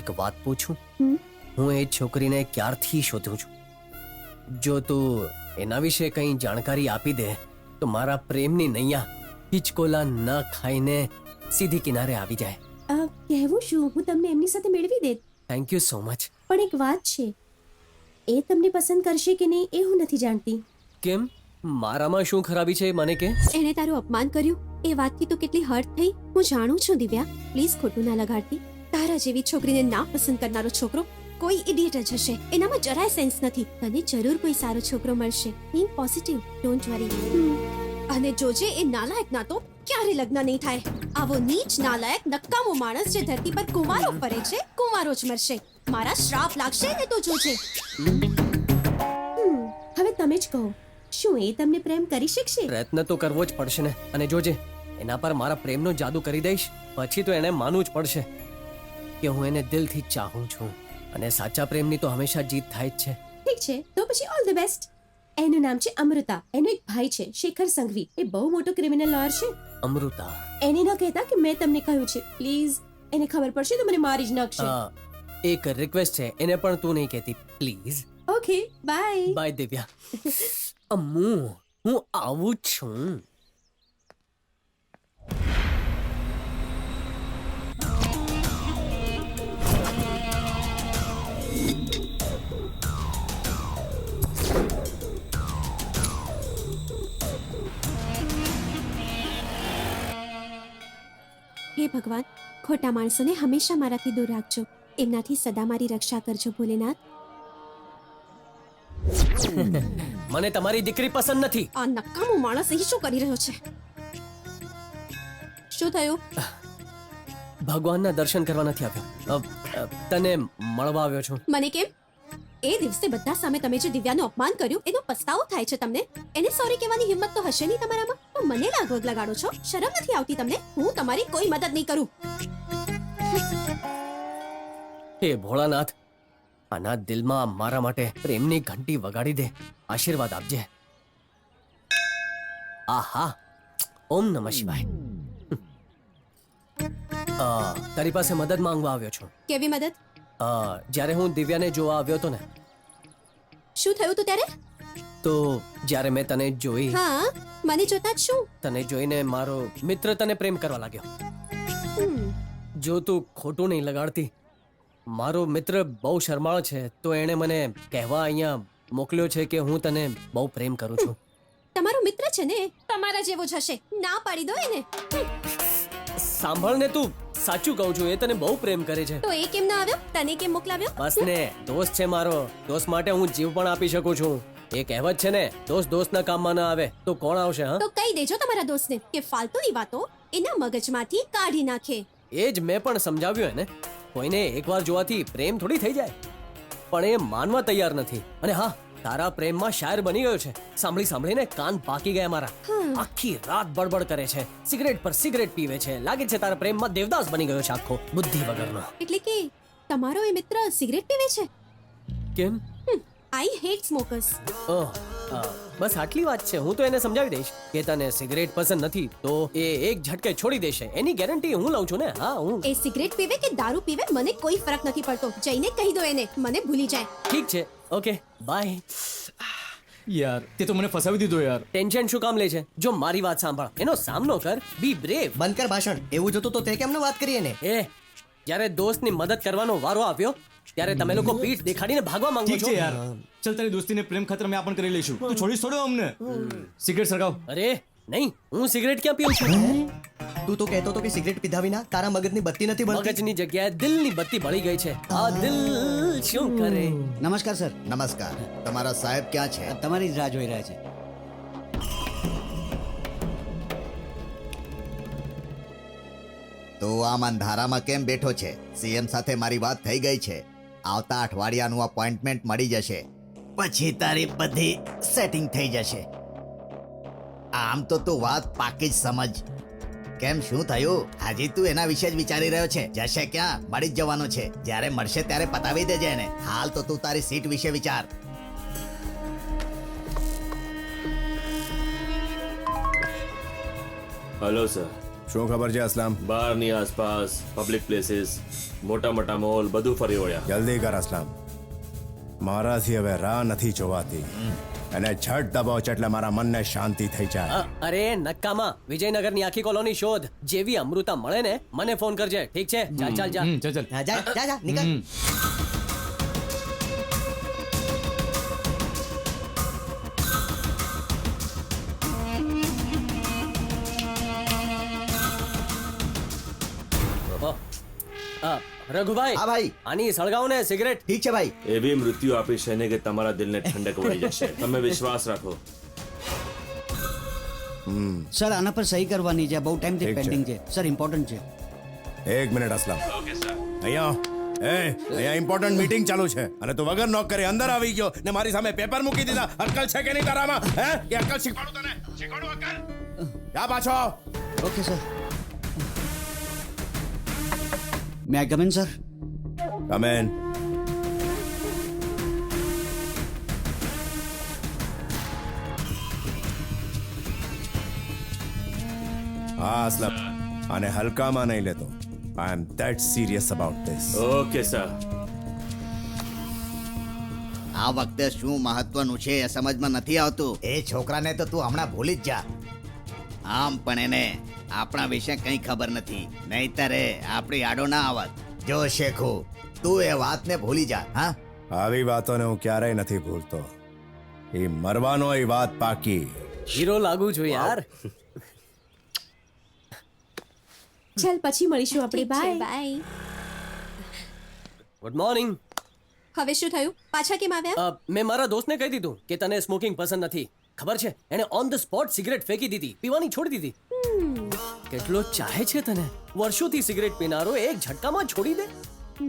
એક વાત પૂછું? હમ? હું એ છોકરીને ક્યારથી શોધું છું. જો તું એના વિશે કંઈ જાણકારી આપી દે તો મારા પ્રેમની નૈયા હિચકોલા ન ખાઈને સીધી કિનારે આવી જાય. કહેવું શું, હું તમને એમની સાથે મેળવી દેત. Thank you so much. પણ એક વાત છે, એ તમને પસંદ કરશે કે નહીં એ હું નથી જાણતી. કેમ? મારામાં શું ખરાબી છે મને કે? એણે તારું અપમાન કર્યું એ વાતથી તો કેટલી હર્ટ થઈ હું જાણું છું દિવ્યા. પ્લીઝ ખોટું ના લગાડતી. તારા જેવી છોકરીને ના પસંદ કરનારો છોકરો કોઈ ઇડિયટ જ હશે. એનામાં જરાય સેન્સ નથી. તને જરૂર કોઈ સારો છોકરો મળશે. Think positive, don't worry. અને જોજે એ નાલાયક ના તો ક્યારે લગ્ન નહીં થાય. આવો નીચ નાલાયક નકામો માણસ જે ધરતી પર કુંવારો ફરે છે, કુંવારો જ મરશે. મારા શ્રાપ લાગશે ને તો જોજે. હવે તમે જ કહો, શું એ તમને પ્રેમ કરી શકશે? પ્રયત્ન તો કરવો જ પડશે ને. અને જોજે, એના પર મારા પ્રેમનો જાદુ કરી દઈશ પછી તો એને માનવું જ પડશે કે હું એને દિલથી ચાહું છું. અને સાચા પ્રેમની તો હંમેશા જીત થાય જ છે. ઠીક છે, તો પછી ઓલ ધ બેસ્ટ. એનું નામ છે અમૃતા. એનો એક ભાઈ છે શેખર સંઘવી. એ બહુ મોટો ક્રિમિનલ લોયર છે. અમૃતા? એને ન કહેતા કે મેં તમને કહ્યું છે. પ્લીઝ, એને ખબર પડશે તો મને મારી જ નાખશે. એક રિક્વેસ્ટ છે, એને પણ તું નહીં કહેતી please. Okay, bye. Bye Divya. Ammu, હું આવું જ છું. હે ભગવાન, ખોટા માણસોને હંમેશા મારાથી દૂર રાખજો. એમનાથી સદા મારી રક્ષા કરજો ભોલેનાથ. મને તમારી દીકરી પસંદ નથી. આ નકામો માણસ અહીં શું કરી રહ્યો છે? શું થયું? ભગવાનના દર્શન કરવા નથી આવ્યો. તને મળવા આવ્યો છું. મને કેમ? એ દિવસે બધા સામે તમે જે દિવ્યાનું અપમાન કર્યું એનો પસ્તાવો થાય છે તમને? એને સોરી કહેવાની હિંમત તો હશે નહીં તમારામાં. તો મને લાગવગ લગાડો છો? શરમ નથી આવતી તમને? હું તમારી કોઈ મદદ નહીં કરું. હે ભોળાનાથ, આના દિલમાં મારા માટે પ્રેમની ઘંટી વગાડી દે. આશીર્વાદ આપજે. આહા, ઓમ નમઃ શિવાય. તારી પાસે મદદ માંગવા આવ્યો છું. કેવી મદદ? જ્યારે હું દિવ્યાને જોવા આવ્યો હતો ને, શું થયું તું ત્યારે? તો જ્યારે મેં તને જોઈ, હા, મને જોતા જ શું? તને જોઈને મારો મિત્ર તને પ્રેમ કરવા લાગ્યો. જો તું ખોટું નહીં લગાડતી, મારો મિત્ર બહુ શરમાળ છે તો એણે મને કહેવા અહીંયા મોકલ્યો છે કે હું તને બહુ પ્રેમ કરું છું. તમારો મિત્ર છે ને, તમારા જેવો જ હશે. ના પાડી દો એને. સાંભળ ને, તું સાચું કહું છું, એ તને બહુ પ્રેમ કરે છે. તો એ કેમ ના આવ્યો? તને કેમ મોકલાવ્યો? બસ ને, દોસ્ત છે મારો. દોસ્ત માટે હું જીવ પણ આપી શકું છું. એ કહેવત છે ને, દોસ્ત દોસ્તના કામમાં ના આવે તો કોણ આવશે? હા, તો કહી દેજો તમારા દોસ્તને કે ફાલતુની વાતો એના મગજમાંથી કાઢી નાખે. એ જ મેં પણ સમજાવ્યું એને. કોઈને એકવાર જોવાથી પ્રેમ થોડી થઈ જાય. પણ એ માનવા તૈયાર નથી. અને હા, તારા પ્રેમમાં શાયર બની ગયો છે. સાંભળી સાંભળીને કાન પાકી ગયા મારા. આખી રાત બડબડ કરે છે, સિગરેટ પર સિગરેટ પીવે છે. લાગે છે તારા પ્રેમમાં દેવદાસ બની ગયો છે આખો, બુદ્ધિ વગરનો. એટલે કે તમારો એ મિત્ર સિગરેટ પીવે છે? કેમ? I hate smokers. ઓહ, બસ આટલી વાત છે. હું તો એને સમજાવી દઈશ કે તને સિગરેટ પસંદ નથી તો એ એક ઝટકે છોડી દેશે. એની ગેરંટી હું લઉં છું ને. હા, હું. એ સિગરેટ પીવે કે દારૂ પીવે મને કોઈ ફરક નથી પડતો. જઈને કહી દો એને, મને ભૂલી જાય. ઠીક છે, ઓકે, બાય. યાર, તે તો મને ફસાવી દીધો યાર. ટેન્શન શું કામ લે છે? જો મારી વાત સાંભળ, એનો સામનો કર. બી બ્રેવ. બંધ કર ભાષણ. એવું જોતું તો તે કેમ ન વાત કરી એને? જ્યારે દોસ્તની મદદ કરવાનો વારો આવ્યો ત્યારે તમે લોકો પીઠ દેખાડીને ભાગવા માંગો ઠીક છો. છે યાર, ચલ તારી દોસ્તીને પ્રેમ ખાતર અમે આપણ કરી લઈશું. તું છોડીશ થોડો અમને? સિગરેટ સળગાવ. અરે નહીં, હું સિગરેટ ક્યાં પીઉં છું? તું તો કહેતો હતો કે સિગરેટ પીધા વિના તારા મગજની બત્તી નથી બળતી. મગજની જગ્યાએ દિલની બત્તી બળી ગઈ છે. આ દિલ શું કરે? નમસ્કાર સર. નમસ્કાર. તમારા સાહેબ ક્યાં છે? તમારી જ રાહ જોઈ રહ્યા છે. તો આમ અંધારામાં કેમ બેઠો છે? સીએમ સાથે મારી વાત થઈ ગઈ છે. આવતા અઠવાડિયાનું અપોઇન્ટમેન્ટ મળી જશે. પછી તારી બધી સેટિંગ થઈ જશે. આમ તો તું વાત પાકી જ સમજ. કેમ, શું થયું? હજી તું એના વિશે જ વિચારી રહ્યો છે? જશે ક્યાં? મળી જ જવાનો છે. જ્યારે મળશે ત્યારે પતાવી દેજે એને. હાલ તો તું તારી સીટ વિશે વિચાર. Hello sir. શું ખબર છે અસલમ? બારની આસપાસ પબ્લિક પ્લેસીસ, મોટા મોટા મોલ બધું ફરી વળ્યા. જલ્દી કર અસલમ, મારાથી હવે રાહ નથી જોવાતી. અને ઝટ દબાવ છે એટલે મારા મનને શાંતિ થઈ જાય. અરે નક્કામાં વિજયનગરની આખી કોલોની શોધ. જેવી અમૃતા મળે ને મને ફોન કરજે, ઠીક છે? ચાલ ચાલ જા. ચાલ ચાલ. જા જા જા જા નીકળ. રઘુભાઈ, હા ભાઈ. આની સળગાવો ને સિગરેટ. ઠીક છે ભાઈ. એવી મૃત્યુ આપી છે ને કે તમારા દિલને ઠંડક વળી જશે. તમે વિશ્વાસ રાખો. સર આના પર સહી કરવાની છે, બહુ ટાઈમથી ઠીક છે. પેન્ડિંગ છે સર, ઇમ્પોર્ટન્ટ છે. એક મિનિટ અસલમ. અહીંયા ઇમ્પોર્ટન્ટ મીટિંગ ચાલુ છે અને તું વગર નોક કરે અંદર આવી ગયો ને મારી સામે પેપર મૂકી દીધા. અક્કલ છે કે નહીં તારામાં? હે, એ અક્કલ શીખવાડું તને? શીખવાડું અક્કલ? જા પાછો. Okay sir. May I come in sir? Come in. હા અસલમ, આને હલકામાં નહીં લેતો. I am that serious about this. Okay sir. આ વખતે શું મહત્વનું છે એ સમજમાં નથી આવતું. એ છોકરાને તો તું હમણાં ભૂલી જ જા. આમ પણ એને આપણા વિશે કંઈ ખબર નથી, નહીંતર એ આપણી આડો ના આવત. જો શેખુ, તું એ વાતને ભૂલી જા. હા, આવી વાતોને હું ક્યારેય નથી ભૂલતો. એ મરવાનો એ વાત પાકી. હીરો લાગુ છું યાર. ચાલ પછી મળીશું આપણે. બાય. બાય. Good morning. હવે શું થયું? પાછા કેમ આવ્યા? મેં મારા દોસ્તને કહી દીધું કે તને સ્મોકિંગ પસંદ નથી. ખબર છે, એને ઓન ધ સ્પોટ સિગરેટ ફેંકી દીધી, પીવાની છોડી દીધી. કેટલો ચાહે છે તને. વર્ષોથી સિગરેટ પીનારો એક ઝટકામાં છોડી દે.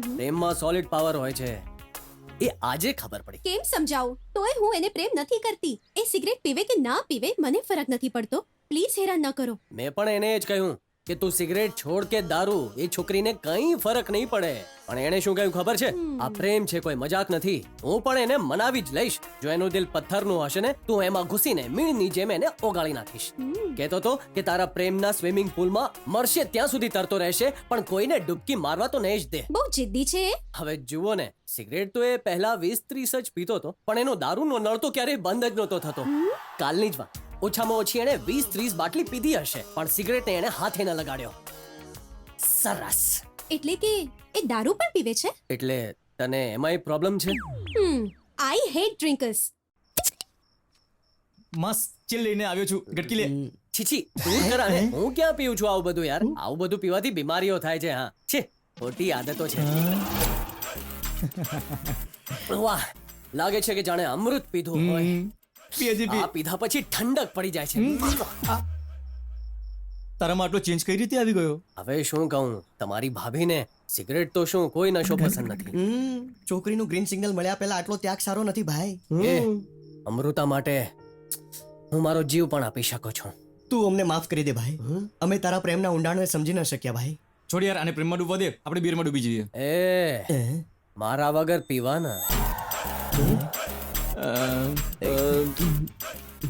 પ્રેમમાં સોલિડ પાવર હોય છે, એ આજે ખબર પડી. કેમ સમજાવું? તોય હું એને પ્રેમ નથી કરતી. એ સિગરેટ પીવે કે ના પીવે મને ફરક નથી પડતો. પ્લીઝ હેરાન ન કરો. મેં પણ એને જ કહ્યું કે તું સિગરેટ છોડ કે દારૂ, એ છોકરીને કંઈ ફરક નહીં પડે. પણ એણે શું કહ્યું ખબર છે? આ પ્રેમ છે, કોઈ મજાક નથી. હું પણ એને મનાવી જ લઈશ. જો એનું દિલ પથ્થરનું હશે ને, તું એમાં ઘૂસીને મીણની જેમ એને ઓગાળી નાખીશ. કહેતો તો કે તારા પ્રેમના સ્વિમિંગ પુલમાં મરશે ત્યાં સુધી તરતો રહેશે, પણ કોઈને ડૂબકી મારવા તો નહીં જ દે. બહુ જિદ્દી છે એ. હવે જુઓ ને, સિગરેટ તો એ પહેલા 20-30 જ પીતો હતો, પણ એનો દારૂનો નળ તો ક્યારેય બંધ જ નહોતો થતો. કાલની જ વાત, ઓછામાં ઓછી એણે 20-30 બાટલી પીધી હશે, પણ સિગરેટને એણે હાથે ન લગાડ્યો. સરસ. એટલે કે એ દારૂ પણ પીવે છે? એટલે તને એમાંય પ્રોબ્લેમ છે? I hate drinkers. મસ્ત ચીલ લઈને આવ્યો છું, ગટકી લે. છીછી, તું કરા ને. હું ક્યાં પીઉં છું આવું બધું યાર? આવું બધું પીવાથી બીમારીઓ થાય છે. હા છે, ખોટી આદતો છે. વાહ, લાગે છે કે જાણે અમૃત પીધું હોય. આ પીધા પછી ઠંડક પડી જાય છે. તારામાં આટલો ચેન્જ કઈ રીતે આવી ગયો? હવે શું કહું, તમારી ભાભીને સિગરેટ તો શું કોઈ નશો પસંદ નથી. છોકરીનું ગ્રીન સિગ્નલ મળ્યા પહેલા આટલો ત્યાગ સારો નથી ભાઈ. એ અમૃતા માટે હું મારો જીવ પણ આપી શકું છું. તું અમને માફ કરી દે ભાઈ. અમે તારા પ્રેમના ઊંડાણને સમજી ન શક્યા ભાઈ. છોડ યાર, આને પ્રેમમાં ડૂબવા દે, આપણે બીરમાં ડૂબી જઈએ. એ મારા વગર પીવાના.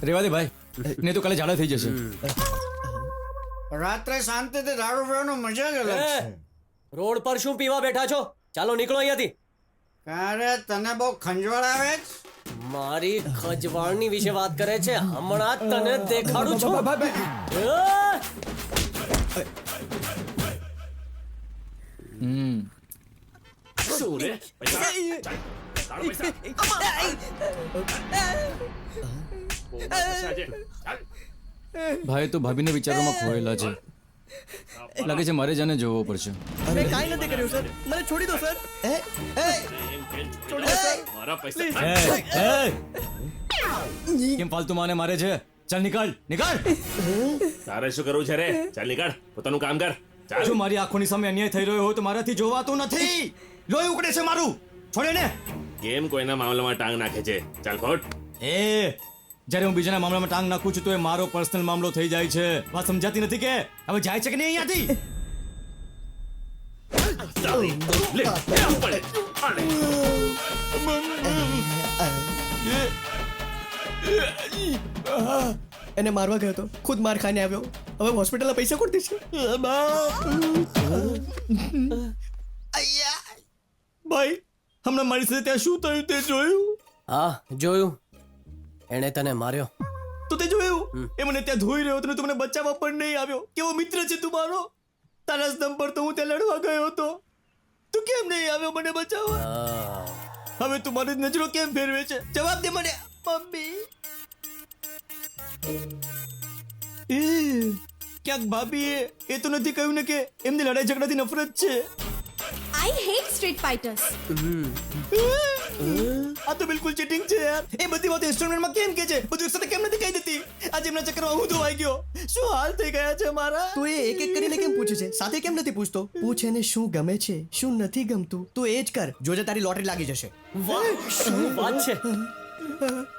રેવા દે ભાઈ, નહીં તો કાલે ઝાડા થઈ જશે. રાત્રે શાંતિથી દારૂ પીવાનો મજા જ અલગ છે. રોડ પર શું પીવા બેઠા છો? ચાલો નીકળો અહીંયાથી. અરે તને બહુ ખંજવાળ આવે છે. મારી ખજવાળની વિશે વાત કરે છે. હમણાં તને દેખાડું છું. શું રે? પૈસા? ચાલ, પૈસા. ભાઈ તો ભાભીને વિચારોમાં ખોયેલા છે. લાગે છે મારે જાને જોવો પડશે. અરે કાંઈ નથી કર્યું સર, મને છોડી દો સર. મારા પૈસા. કેમ ફાલતુ માને મારે છે? ચાલ નીકળ, નીકળ. તારે શું કરવું છે રે? ચાલ નીકળ, પોતાનું કામ કર. ચાલ. જો મારી આંખોની સામે અન્યાય થઈ રહ્યો હોય તો મારાથી જોવાતું નથી. લોહી ઉકળે છે મારું. છોડે ને. કેમ કોઈના મામલામાં ટાંગ નાખે છે? ચાલ ખોટ. એ જ્યારે હું બીજાના મામલામાં ટાંગ નાખું છું તો એ મારો પર્સનલ મામલો થઈ જાય છે. વાત સમજાતી નથી કે? હવે જાય છે કે નહીં અહીંયાથી? લે, આમ પડે. આને. એને મારવા ગયો તો ખુદ માર ખાઈને આવ્યો. હવે હોસ્પિટલના પૈસા કોણ દેશે? ભાઈ હમણાં મારી સાથે ત્યાં શું થયું તે જોયું? હા જોયું, એણે તને માર્યો. તો તે જોયું? એ મને ત્યાં ધોઈ રહ્યો હતો ને તું મને બચાવવા પણ નહીં આવ્યો. કેવો મિત્ર છે તું મારો. તારા સ્તંભ પર તો હું ત્યાં લડવા ગયો હતો. તું કેમ નહીં આવ્યો મને બચાવવા? હવે તું મારી નજરો કેમ ફેરવે છે? જવાબ દે મને મમ્મી. ક્યાંક ભાભીએ એ તો નથી કહ્યું ને કે એમની લડાઈ ઝઘડાથી નફરત છે? I hat street fighters. આ તો બિલકુલ ચીટિંગ છે યાર. એ બધી વાતો ઇન્સ્ટ્રુમેન્ટમાં કેમ કે છે? બધું એક સાથે કેમ નથી કહી દેતી? આજે એમના ચક્કરમાં હું ધોવાઈ ગયો. શું હાલ થઈ ગયા છે મારા? તું એ એક એક કરીને કેમ પૂછે છે? સાથે કેમ નથી પૂછતો? પૂછ એને શું ગમે છે, શું નથી ગમતું. તું એ જ કર. જોજે તારી લોટરી લાગી જશે. વાહ શું વાત છે.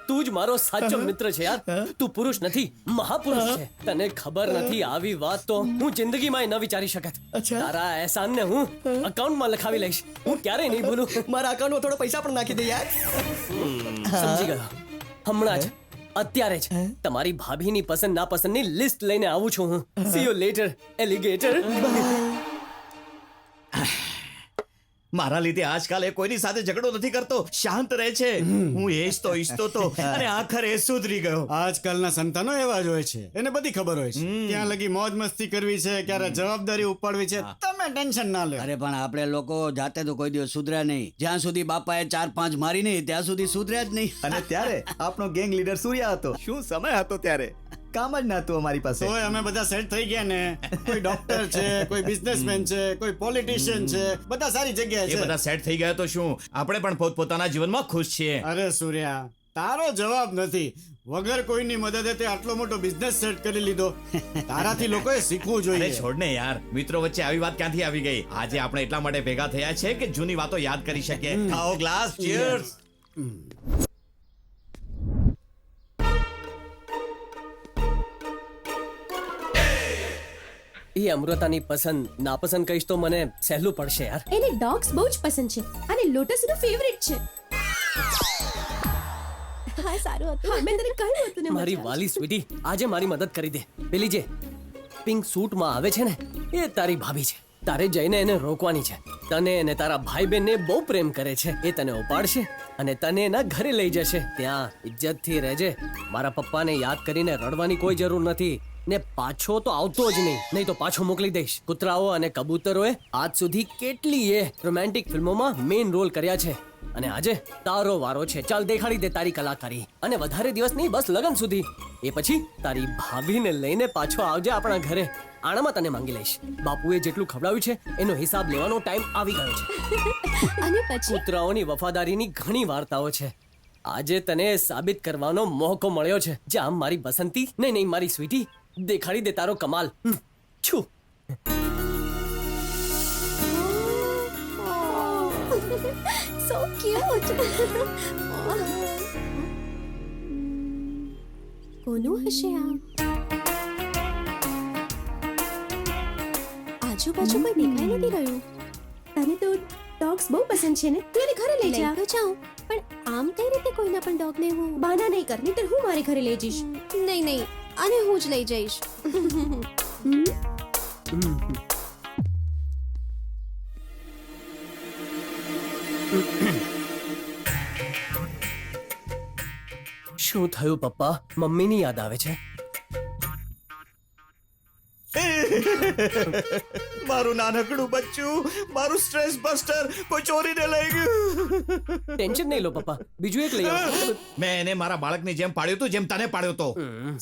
તું જ મારો સાચો મિત્ર છે યાર. તું પુરુષ નથી, મહાપુરુષ છે. તને ખબર નથી આવી વાત તો હું જિંદગીમાં ન વિચારી શકત. અચ્છા. તારા અહેસાનને હું અકાઉન્ટમાં લખાવી લઈશ. હું ક્યારેય નહીં ભૂલું. મારા અકાઉન્ટમાં થોડો પૈસા પણ નાખી દે યાર. સમજી ગયો. હમણાં જ અત્યારે જ તમારી ભાભીની પસંદ નાપસંદની લિસ્ટ લઈને આવું છું હું. See you later alligator. મારા લીધે આજકાલ એ કોઈની સાથે ઝઘડો નથી કરતો, શાંત રહે છે. હું એ જ તો ઈચ્છતો તો અને આખરે એ સુધરી ગયો. આજકાલના સંતાનો એવા જ હોય છે. એને બધી ખબર હોય છે ક્યાં લગી મોજ મસ્તી કરવી છે, ક્યારે જવાબદારી ઉપાડવી છે. તમે ટેન્શન ના લો. અરે પણ આપણે લોકો જાતે તો કોઈ દિવસ સુધર્યા નહીં. જ્યાં સુધી બાપાએ 4-5 મારી નહીં ત્યાં સુધી સુધર્યા જ નહીં. અને ત્યારે આપણો ગેંગ લીડર સૂર્યા હતો. શું સમય હતો ત્યારે. કામ જ નતું અમારી પાસે. તોય અમે બધા સેટ થઈ ગયા ને. કોઈ ડોક્ટર છે, કોઈ બિઝનેસમેન છે, કોઈ પોલિટિશિયન છે, બધા સારી જગ્યાએ એ છે. બધા સેટ થઈ ગયા તો શું, આપણે પણ પોતપોતાના જીવનમાં ખુશ છીએ. અરે સૂર્યા, તારો જવાબ નથી. વગર કોઈની મદદે તે આટલો મોટો બિઝનેસ સેટ કરી લીધો. તારાથી લોકોએ શીખવું અરે જોઈએ. છોડ ને યાર, મિત્રો વચ્ચે આવી વાત ક્યાંથી આવી ગઈ? આજે આપણે એટલા માટે ભેગા થયા છે કે જૂની વાતો યાદ કરી શકીએ. ખાઓ ગ્લાસ, ચીયર્સ. એ અમૃતાની પસંદ નાપસંદ કહીશ તો મને સહેલું પડશે યાર. એને ડોગ્સ બહુ જ પસંદ છે અને લોટસ એનો ફેવરિટ છે. હા સારું હતું. હા મેં તને કહ્યું હતું ને. મારી વાલી સ્વીટી, આજે મારી મદદ કરી દે. પેલી જે પિંક સૂટમાં આવે છે ને એ તારી ભાભી છે. તારે જઈને એને રોકવાની છે. તને અને તારા ભાઈ બહેનને બહુ પ્રેમ કરે છે. એ તને ઉપાડશે અને તને એના ઘરે લઈ જશે. ત્યાં ઇજ્જતથી રહેજે. મારા પપ્પાને યાદ કરીને રડવાની કોઈ જરૂર નથી. ને પાછો તો આવતો જ નહીં તો પાછો મોકલી દઈશ. કૂતરાઓ અને કબૂતરોએ આજ સુધી કેટલી એ રોમેન્ટિક ફિલ્મોમાં મેઇન રોલ કર્યા છે અને આજે તારો વારો છે. ચાલ દેખાડી દે તારી કલાકારી. અને વધારે દિવસ નહીં, બસ લગન સુધી. એ પછી તારી ભાભીને લઈને પાછો આવજે આપણા ઘરે. આણામાં તને માંગી લઈશ. બાપુએ જેટલું ખવડાવ્યું છે એનો હિસાબ લેવાનો ટાઈમ આવી ગયો છે. અને પછી કૂતરાઓની વફાદારીની ઘણી વાર્તાઓ છે. આજે તને સાબિત કરવાનો મોકો મળ્યો છે. જામ મારી બસંતી. નહીં મારી સ્વીટી, દેખાડી દે તારો કમાલ. છું સો ક્યુટ. કોનું હશે આ? આજુબાજુ કોઈ દેખાઈ નથી રહ્યું. તને તો ડોગ્સ બહુ પસંદ છે ને, તું એને ઘરે લઈ જા. જાઉં પણ આમ કઈ રીતે કોઈના પણ ડોગને હું બહાના નહીં કર, નહીંતર હું મારે ઘરે લઈ જઈશ. નહીં અને હું જ લઈ જઈશ. શું થયું પપ્પા? મમ્મીની યાદ આવે છે? મારું નાનકડું બચ્ચું, મારું સ્ટ્રેસ બસ્ટર કોઈ ચોરીને લઈ ગયું. ટેન્શન નહીં લો પપ્પા, બીજું એક લઈ આવો. મેં એને મારા બાળકની જેમ પાડ્યો હતો, જેમ તને પાડ્યો હતો.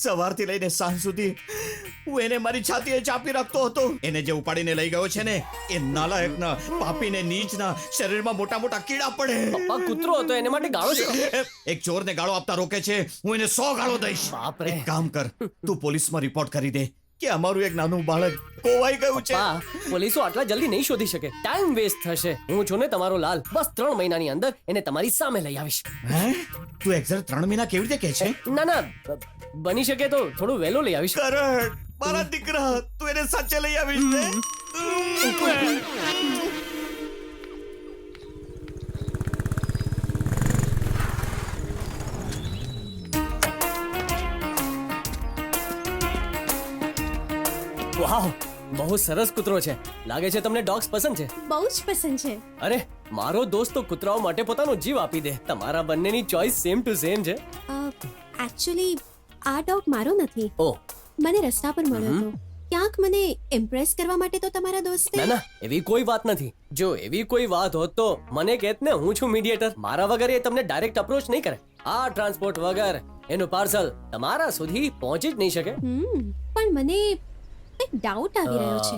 સવારથી લઈને સાંજ સુધી હું એને મારી છાતીએ ચાપી રાખતો હતો. એને જે ઉપાડીને લઈ ગયો છે ને, એ નાલાયકના, પાપીને, નીચના શરીરમાં મોટા મોટા કીડા પડે. પપ્પા કૂતરો હતો એને માટે ગાળો છે. એક ચોરને ગાળો આપતા રોકે છે, હું એને 100 ગાળો દઈશ. બાપ રે. એક કામ કર, તું પોલીસમાં રિપોર્ટ કરી દે કે અમારું એક નાનું બાળક ખોવાઈ ગયું છે. પપ્પા પોલીસો આટલા જલ્દી નહીં શોધી શકે. ટાઈમ વેસ્ટ થશે. હું છું ને તમારો લાલ. બસ 3 મહિનાની અંદર એને તમારી સામે લઈ આવીશ. હે તું એક્ઝેક્ટ 3 મહિના કેવી રીતે કહે છે? ના ના બની શકે તો થોડું વહેલો લઈ આવીશ. કરણ મારા દીકરા તું એને સાચે લઈ આવીશ ને? વાવ બહુ સરસ કૂતરો છે. લાગે છે તમને ડોગ્સ પસંદ છે. બહુ જ પસંદ છે. અરે મારો દોસ્ત તો કૂતરાઓ માટે પોતાનો જીવ આપી દે. તમારા બંનેની ચોઇસ સેમ ટુ સેમ છે. એકચ્યુઅલી આ ડોગ મારો નથી. ઓ મને રસ્તા પર મળ્યો હતો. ક્યાંક મને ઇમ્પ્રેસ કરવા માટે તો તમારા દોસ્તે ના ના એવી કોઈ વાત નથી. જો એવી કોઈ વાત હોત તો મને કહેત ને. હું છું મીડિયેટર. મારા વગર એ તમને ડાયરેક્ટ અપ્રોચ નહીં કરે. આ ટ્રાન્સપોર્ટ વગર એનું પાર્સલ તમારા સુધી પહોંચી જ નહીં શકે. પણ મને એક ડાઉટ આવી રહ્યો છે.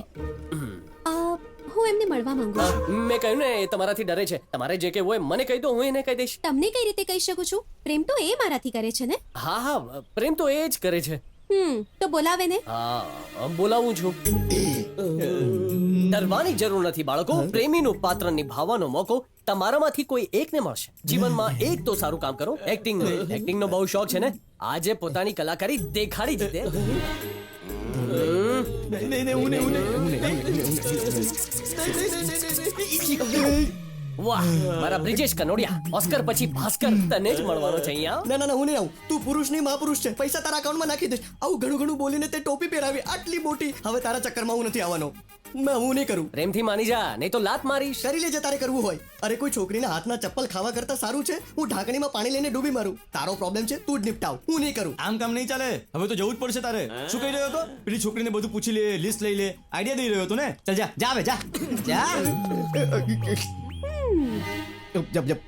હું એમને મળવા માંગુ છું. મેં કહ્યું ને એ તમારાથી ડરે છે. તમારે જે કહેવું હોય મને કહી દો. હું એને કહી દઈશ. તમને કઈ રીતે કહી શકું છું? પ્રેમ તો એ મારાથી કરે છે ને. હા હા પ્રેમ તો એ જ કરે છે. તો બોલાવે ને. હા બોલાવું છું. ડરવાની જરૂર નથી બાળકો. પ્રેમીનું પાત્ર નિભાવવાનો મોકો તમારામાંથી કોઈ એકને મળશે. જીવનમાં એક તો સારું કામ કરો. એક્ટિંગનો બહુ શોખ છે ને. આજે પોતાની કલાકારી દેખાડી જ દે. વાહ મારા બ્રિજેશ કનોડિયા. ઓસ્કર પછી ભાસ્કર તને જ મળવાનો છે અહીંયા. ના ના ના હું નહીં આવું. તું પુરુષ નહીં મહાપુરુષ છે. પૈસા તારા અકાઉન્ટમાં નાખી દઈશ. આવું ઘણું ઘણું બોલીને તે ટોપી પહેરાવી આટલી મોટી. હવે તારા ચક્કરમાં હું નથી આવવાનો. હું નહીં કરું. પ્રેમથી માની જા નહીં તો લાત મારીશ. કરી લેજે તારે કરવું હોય. અરે કોઈ છોકરીના હાથના ચપ્પલ ખાવા કરતા સારું છે હું ઢાંકણીમાં પાણી લઈને ડૂબી મારું. તારો પ્રોબ્લેમ છે તું જ નિપટાવ. હું નહીં કરું. આમ કામ નહીં ચાલે. હવે તો જવું જ પડશે તારે. શું કહી રહ્યો હતો? પેલી છોકરીને બધું પૂછી લે, લિસ્ટ લઈ લે. આઈડિયા દઈ રહ્યો હતો ને. ચાલ જા જા હવે જા જા. જબ જબ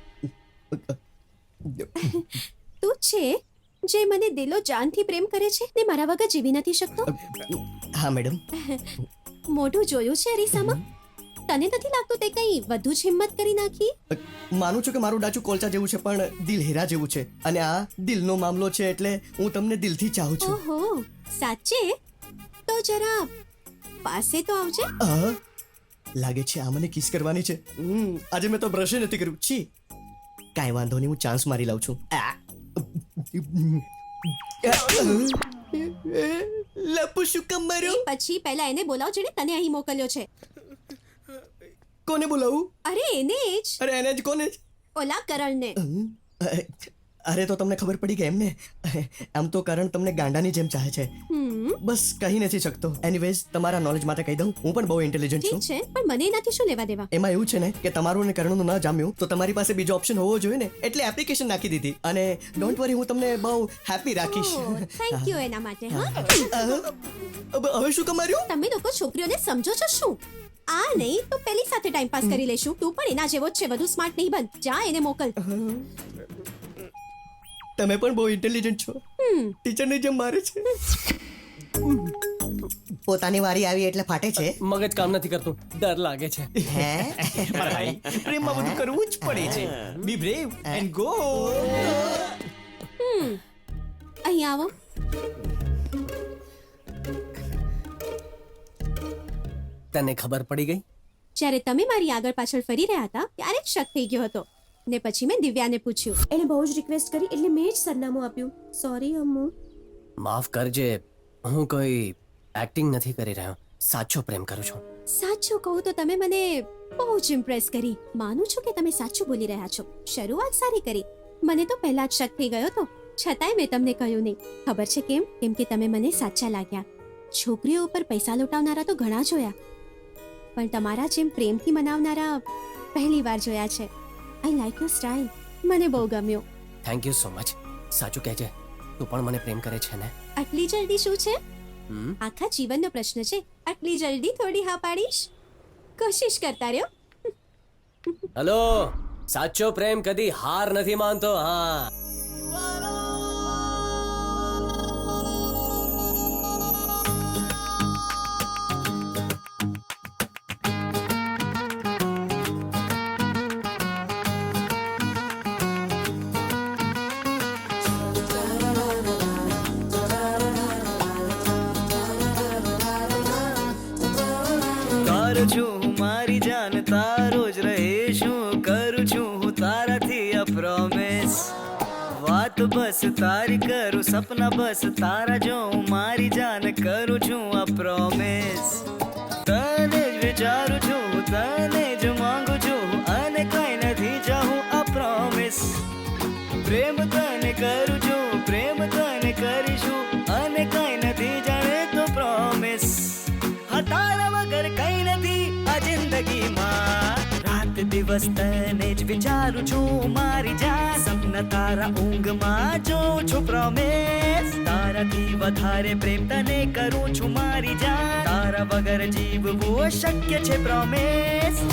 તું છે જે મને દિલો જાનથી પ્રેમ કરે છે ને મારા વગર જીવી નથી શકતો. હા મેડમ. મોઢું જોયું છે અરીસામાં? તને નથી લાગતું તે કઈ વધુ જ હિંમત કરી નાખી? માનું છું કે મારું ડાચું કોલચા જેવું છે પણ દિલ હીરા જેવું છે. અને આ દિલનો મામલો છે એટલે હું તમને દિલથી ચાહું છું. ઓહો સાચે? તો જરા પાસે તો આવજે. લાગે છે આ મને કિસ કરવાની છે. આજે મેં તો બ્રશ નથી કર્યું. છી કાંઈ વાંધો નહીં હું ચાન્સ મારી લઉં છું. લપુ શું કામ માર્યો? પછી પહેલા એને બોલાવ જેને તને અહીં મોકલ્યો છે. કોને બોલાવું? અરે એને જ. અરે એને જ કોને જ? ઓલા કરણને. અરે તો તમને ખબર પડી કે એમને આમ તો કરણ તમને ગાંડાની જેમ ચાહે છે. બસ કહી નથી શકતો. એનીવેઝ તમારા નોલેજ માટે કહી દઉં હું પણ બહુ ઇન્ટેલિજન્ટ છું. ઠીક છે પણ મને એનાથી શું લેવા દેવા? એમાં એવું છે ને કે તમારું અને કરણનું ન જામ્યું તો તમારી પાસે બીજો ઓપ્શન હોવો જોઈએ ને. એટલે એપ્લિકેશન નાખી દીધી. અને ડોન્ટ વરી હું તમને બહુ હેપી રાખીશ. થેન્ક યુ એના માટે. હા હવે શું કમાર્યું? તમે લોકો છોકરીઓને સમજો છો શું? આ નહીં તો પેલી સાથે ટાઈમ પાસ કરી લેશું. તું પણ એના જેવો જ છે. વધુ સ્માર્ટ નહીં બન. જા એને મોકલ. તમે પણ બહુ ઇન્ટેલિજન્ટ છો. ટીચરની જેમ મારે છે. પોતાની વારી આવી એટલે ફાટે છે. મગજ કામ નથી કરતું. ડર લાગે છે. હે ભાઈ પ્રેમમાં બધું કરવું જ પડે છે. બી બ્રેવ એન્ડ ગો. અહીં આવો. તને ખબર પડી ગઈ? જ્યારે તમે મારી આગળ પાછળ ફરી રહ્યા હતા ત્યારે જ શક થઈ ગયો હતો. ને પછી મેં દિવ્યાને પૂછ્યું. એણે બહુ જ રિક્વેસ્ટ કરી એટલે મેં જ સરનામું આપ્યું. સોરી અમ્મુ. માફ કરજે. હું કોઈ એક્ટિંગ નથી કરી રહ્યો. સાચો પ્રેમ કરું છું. સાચું કહું તો તમે મને બહુ જ ઇમ્પ્રેસ કરી. માનું છું કે તમે સાચું બોલી રહ્યા છો. શરૂઆત સારી કરી. મને તો પહેલા જ શક થઈ ગયો હતો. છતાંય મેં તમને કહ્યું નહીં. ખબર છે કેમ? કેમ કે તમે મને સાચા લાગ્યા. છોકરીઓ ઉપર પૈસા લૂંટાવનારા તો ઘણા જોયા પણ તમારા જેમ પ્રેમથી મનાવનારા પહેલી વાર જોયા છે. I like your style. મને બહુ ગમ્યો. Thank you so much. સાચું કહેજે તું પણ મને પ્રેમ કરે છે ને? આટલી જલ્દી શું છે? આખા જીવનનો પ્રશ્ન છે. આટલી જલ્દી થોડી હા પાડીશ? કોશિશ કરતા રહ્યો. હલો સાચો પ્રેમ કદી હાર નથી માનતો. હા કરું છું હું મારી જાન તારો જ રહીશું કરું છું હું તારાથી આ પ્રોમિસ વાત બસ તારી કરું સપના બસ તારા જો હું મારી જાન કરું છું આ પ્રોમિસ તને જ વિચારું છું તને જ માંગુ છું અને કઈ નથી ચાહું આ પ્રોમિસ પ્રેમ તને કરું છું પ્રેમ તને કરીશું અને કઈ નથી જાણે તો પ્રોમિસ હા તારા વગર કઈ નથી આ જિંદગીમાં રાત દિવસ તને જ વિચારું છું મારી જાન સપના તારા ઊંઘમાં જોઉં છું પ્રોમિસ તારાથી વધારે પ્રેમ તને કરું છું મારી જાન તારા વગર જીવવું અશક્ય છે પ્રોમિસ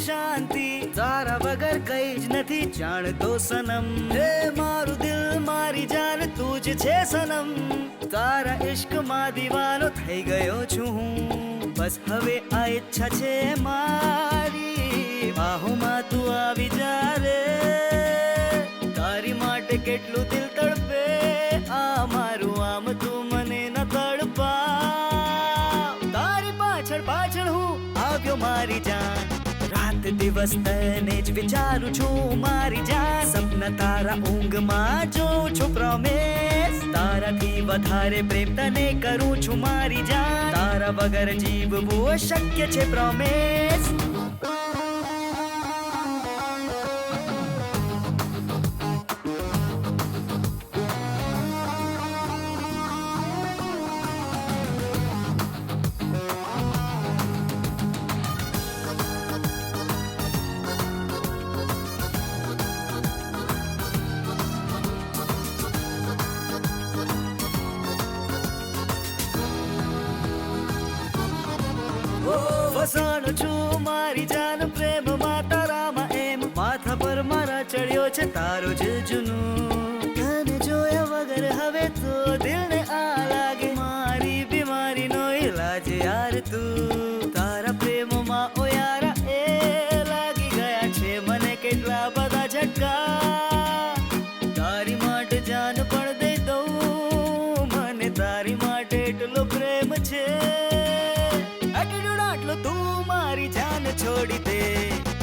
શાંતિ તારા વગર કઈ જ નથી જાણતો સનમ હે મારું દિલ મારી જાન તું જ છે સનમ તારા ઇશ્કમાં દીવાનો થઈ ગયો છું હું બસ હવે આ ઈચ્છા છે મારી બાહોમાં તું આવી જા રે તારી માટે કેટલું દિલ તડપે આ મારું આમ તું મને ન તડપા તારી પાછળ પાછળ હું આવ્યો મારી જાન રાત દિવસ તને જ વિચારું છું મારી જાન સપના તારા ઊંઘમાં જોઉં છું પ્રોમિસ તારાથી વધારે પ્રેમ તને કરું છું મારી જાન તારા વગર જીવવું અશક્ય છે પ્રોમિસ ફસાણો છું મારી જાન પ્રેમમાં તારામાં એમ માથા પર મારા ચડ્યો છે તારો જ જુનૂન તને જોયા વગર હવે તો દિલને આ લાગે મારી બીમારીનો ઈલાજ યાર તું તારા પ્રેમમાં ઓ યારા એ લાગી ગયા છે મને કેટલા બધા ઝટકા તારી માટે જાન પણ દઈ દઉં મને તારી માટે એટલો પ્રેમ છે તું મારી જાન છોડી દે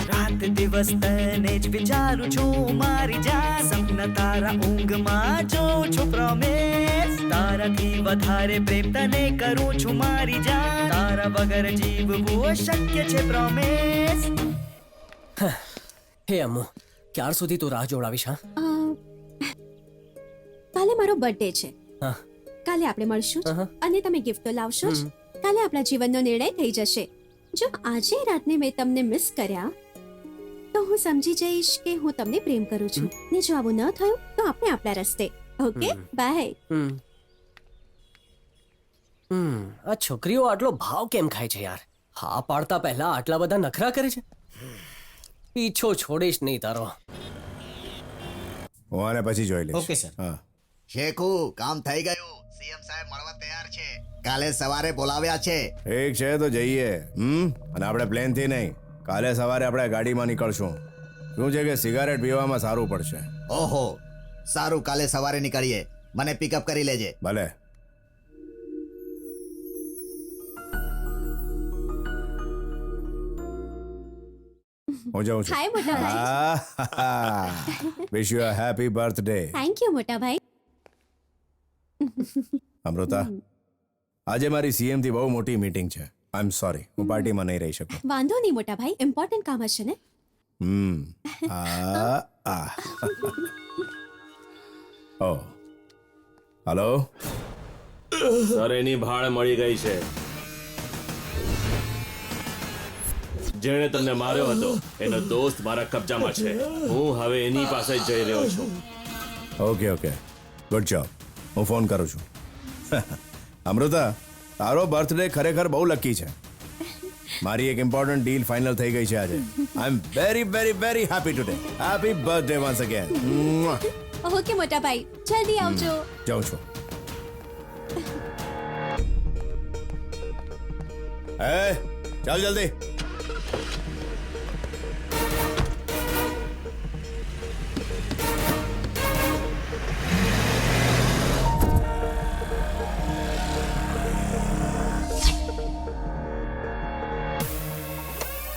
રાત દિવસ તને જ વિચારું છું મારી જાન સપના તારા ઊંઘમાં જોઉં છું પ્રોમિસ તારાથી વધારે પ્રેમ તને કરું છું મારી જાન તારા વગર જીવવું અશક્ય છે પ્રોમિસ હે અમ્મુ ક્યાર સુધી તું રાહ જોડાવીશ હા કાલે મારો બર્થડે છે હા કાલે આપણે મળશું જ અને તમે ગિફ્ટ તો લાવશો જ કાલે આપણા જીવનનો નિર્ણય થઈ જશે જો આજે રાતને મેં તમને મિસ કર્યા તો હું સમજી જઈશ કે હું તમને પ્રેમ કરું છું ને જો આવું ન થયું તો આપણે આપણા રસ્તે ઓકે બાય આ છોકરીઓ આટલો ભાવ કેમ ખાય છે યાર હા પાડતા પહેલા આટલા બધા નખરા કરે છે પીછો છોડીશ નહીં તારો હું આને પછી જોઈ લઈશ ઓકે સર હા શેખુ કામ થઈ ગયું સીએમ સાહેબ મળવા તૈયાર છે કાલે સવારે બોલાવ્યા છે ઠીક છે તો જઈએ અને આપણે પ્લેન થી નહીં કાલે સવારે આપણે ગાડીમાં નીકળશું શું છે કે સિગારેટ પીવામાં સારું પડશે ઓહો સારું કાલે સવારે નીકળીએ મને પિકઅપ કરી લેજે ભલે હું જાઉં છું હાય મોટા ભાઈ wish you a happy birthday thank you મોટા ભાઈ અમૃતા આજે મારી સીએમ થી બહુ મોટી મીટિંગ છે આઈ એમ સોરી હું પાર્ટીમાં નહીં રહી શકું વાંધો નહીં મોટા ભાઈ ઇમ્પોર્ટન્ટ કામ હશે ને ઓ હલો સર એની ભાળ મળી ગઈ છે જેણે તમને માર્યો હતો એનો દોસ્ત મારા કબજામાં છે હું હવે એની પાસે જ જઈ રહ્યો છું ઓકે ઓકે ગુડ જોબ હું ફોન કરું છું અમૃતા તારો બર્થડે ખરેખર બહુ લકી છે મારી એક ઇમ્પોર્ટન્ટ ડીલ ફાઇનલ થઈ ગઈ છે આજે. I am very very very happy today. Happy birthday once again. Okay મોટા ભાઈ જલ્દી આવજો. જાઉં છું. એ ચાલ જલ્દી.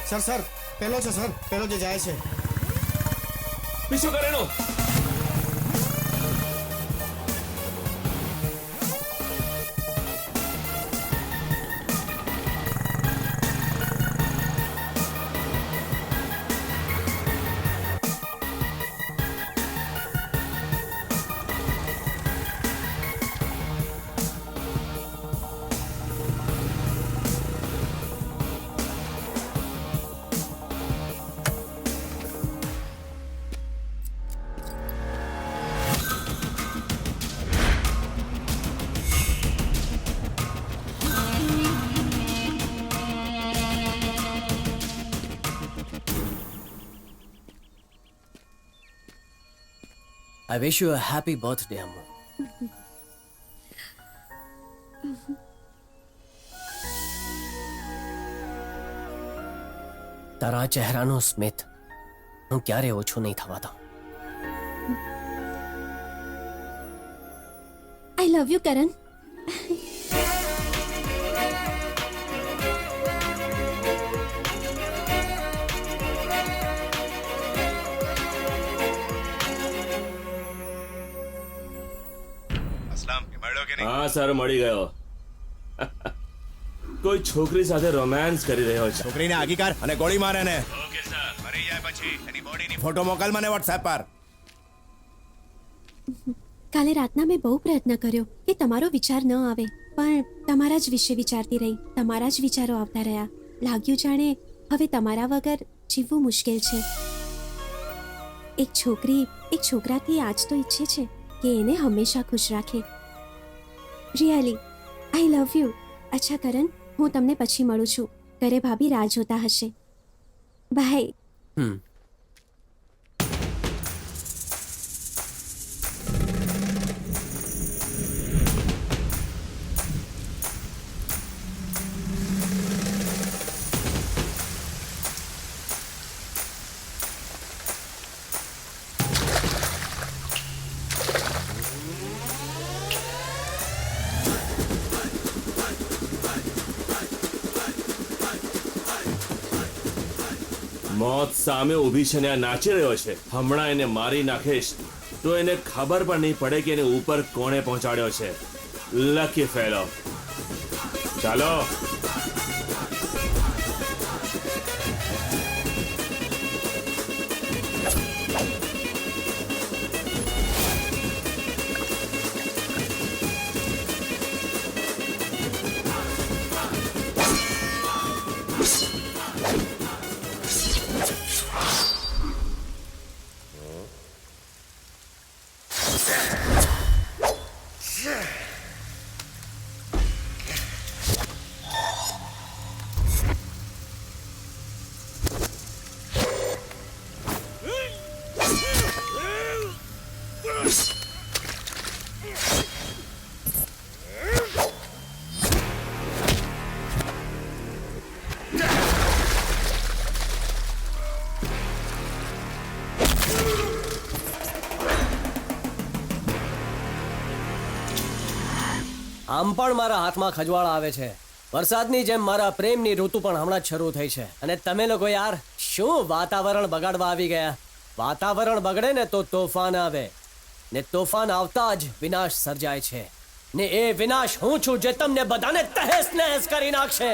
સર સર પેલો છે સર, પેલો જે જાય છે. પીછો કરે એનો. I wish you a happy birthday, Ammu. તારા ચહેરાનો સ્મિત હું ક્યારે ઓછું નહીં થવા દઉં. આઈ લવ યુ કરણ. હા સર, મળી ગયો. કોઈ છોકરી સાથે રોમાન્સ કરી રહ્યો છે. છોકરીને આગી કર અને ગોળી મારે ને. Okay sir. મરી જાય પછી એની બોડીની ફોટો મોકલ મને WhatsApp પર. કાલે રાતના મેં બહુ પ્રયત્ન કર્યો કે તમારો વિચાર ન આવે, પણ તમારા જ વિશે વિચારતી રહી. તમારા જ વિચારો આવતા રહ્યા. લાગ્યું જાણે હવે તમારા વગર જીવવું મુશ્કેલ છે. એક છોકરી એક છોકરાથી આજ તો ઈચ્છે છે કે એને હંમેશા ખુશ રાખે. Really I love you. અચ્છા કરણ, હું તમને પછી મળું છું. ઘરે ભાભી રાહ જોતા હશે. બાય. મોત સામે ઊભી છે ને આ નાચી રહ્યો છે. હમણાં એને મારી નાખીશ તો એને ખબર પણ નહીં પડે કે એને ઉપર કોણે પહોંચાડ્યો છે. Lucky fellow. ચાલો. આમ પણ મારા હાથમાં ખજવાળ આવે છે. વરસાદની જેમ મારા પ્રેમની ઋતુ પણ હમણાં જ શરૂ થઈ છે. અને તમે લોકો યાર શું વાતાવરણ બગાડવા આવી ગયા. વાતાવરણ બગડે ને તો તોફાન આવે, ને તોફાન આવતા જ વિનાશ સર્જાય છે. ને એ વિનાશ હું છું જે તમને બધાને તહેસ નહેસ કરી નાખશે.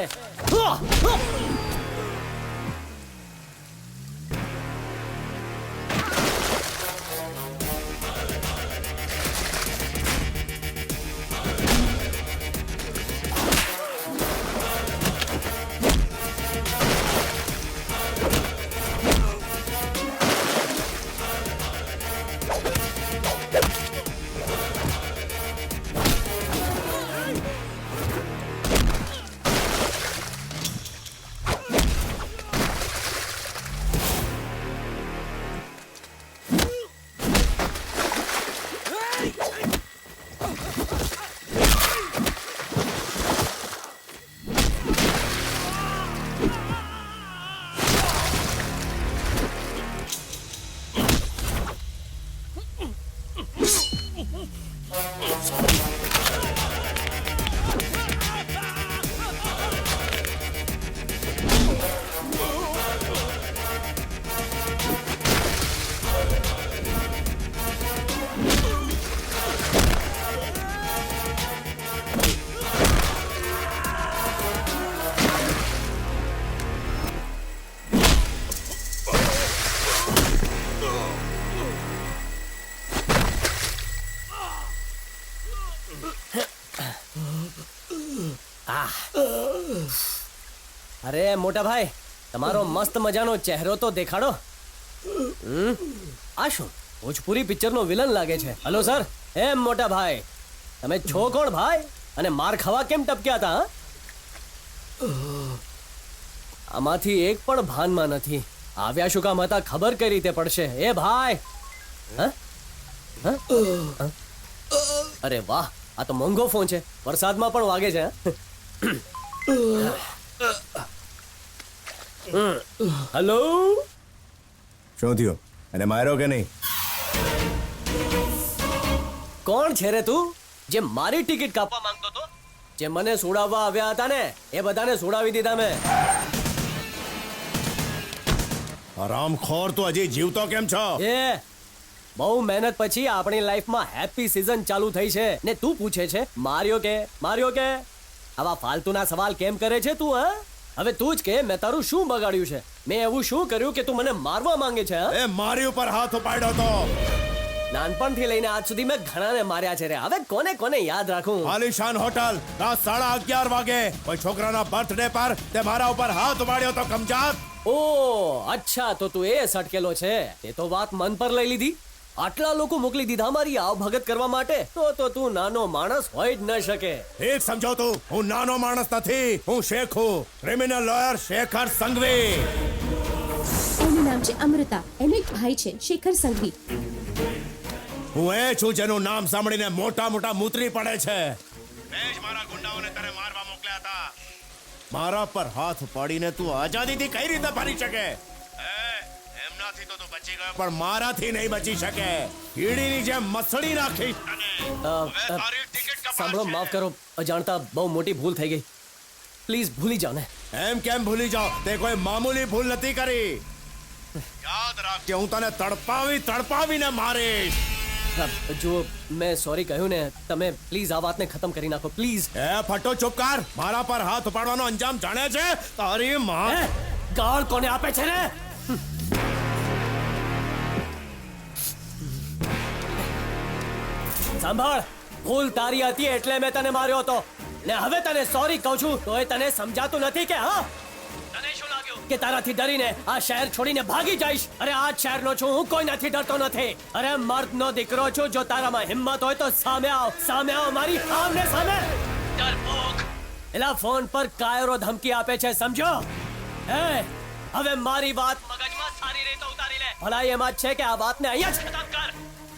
અરે મોટા ભાઈ તમારો મસ્ત મજાનો ચહેરો તો દેખાડો. આ શું ભોજપુરી પિક્ચરનો વિલન લાગે છે. Hello sir. એમ મોટા ભાઈ તમે છો કોણ ભાઈ અને માર ખાવા કેમ ટપક્યા હતા? આમાંથી એક પણ ભાનમાં નથી. આવ્યા શું કામ હતા ખબર કઈ રીતે પડશે? એ ભાઈ હ? અરે વાહ આ તો મોંઘો ફોન છે. વરસાદમાં પણ વાગે છે. હેલો. શું થયું? અને માર્યો કે નહીં? કોણ છે રે તું જે મારી ટિકિટ કાપવા માંગતો હતો? જે મને સુડાવવા આવ્યા હતા ને એ બધાને સુડાવી દીધા મેં. હરામખોર, તું હજી જીવતો કેમ છો? એ બહુ મહેનત પછી આપણી લાઈફમાં હેપી સીઝન ચાલુ થઈ છે ને તું પૂછે છે માર્યો કે માર્યો કે? આવા ફાલતુના સવાલ કેમ કરે છે તું? હા હવે તું જ કે મેં તારું શું બગાડ્યું છે? મેં એવું શું કર્યું કે તું મને મારવા માંગે છે? એ મારી ઉપર હાથ ઉપાડ્યો તો. નાનપણથી લઈને આજ સુધી મેં ઘણાને માર્યા છે રે. હવે કોને કોને યાદ રાખું? આલિશાન હોટલ રાત 11:30 વાગે કોઈ છોકરાના બર્થડે પર તે મારા ઉપર હાથ ઉપાડ્યો તો કમજાત. ઓ અચ્છા તો તું એ સટકેલો છે. તે તો વાત મન પર લઈ લીધી. આટલા લોકો મોકલી દીધા મારી આવભગત કરવા માટે તો તું નાનો માણસ હોય જ ન શકે. એક સમજો તું, હું નાનો માણસ નથી. હું શેખ હું, ક્રિમિનલ લોયર શેખર સંઘવી. એનું નામ છે અમૃતા. એનો એક ભાઈ છે શેખર સંઘવી. હું એ છું જેનું નામ સાંભળીને મોટા મોટા મૂતરી પડે છે. મેં જ મારા ગુંડાઓને તને મારવા મોકલ્યા હતા. મારા પર હાથ પાડીને તું આઝાદીથી કઈ રીતે ફરી શકે? એમનાથી તો તું બચી ગયો પણ મારાથી નહીં બચી શકે. કીડીની જેમ મસળી નાખી તને. હવે તારી ટિકિટ કપાશે. સાંભળો માફ કરો અજાણતા બહુ મોટી ભૂલ થઈ ગઈ. પ્લીઝ ભૂલી જાઓ ને. એમ કેમ ભૂલી જાઓ? તે કોઈ મામૂલી ભૂલ નથી કરી. યાદ રાખજે, હું તને તડપાવીને મારીશ. જો મેં સોરી કહ્યું ને તમે પ્લીઝ આ વાતને ખતમ કરી નાખો પ્લીઝ. એ ફટો ચૂપ કર. મારા પર હાથ ઉપાડવાનો અંજામ જાણે છે તારી માં. ગાળ કોને આપે છે ને? સાંભળ ભૂલ તારી હતી એટલે મેં તને માર્યો હતો ને હવે તને સોરી કહું છું તોય તને સમજાતું નથી કે હા? તને શું લાગ્યું કે તારાથી ડરીને આ શહેર છોડીને ભાગી જઈશ? અરે આ શહેરનો છું હું, કોઈ નથી ડરતો નથી. અરે મર્દનો દીકરો છું. જો તારામાં હિંમત હોય તો સામે આવ મારી આમને સામે. ડરપોક એલા ફોન પર કાયરો ધમકી આપે છે સમજો? હે હવે મારી વાત મગજમાં સારી રીતે ઉતારી લે. ભલાઈ એમાં જ છે કે આ વાતને અહીંયા જ ખતમ કર.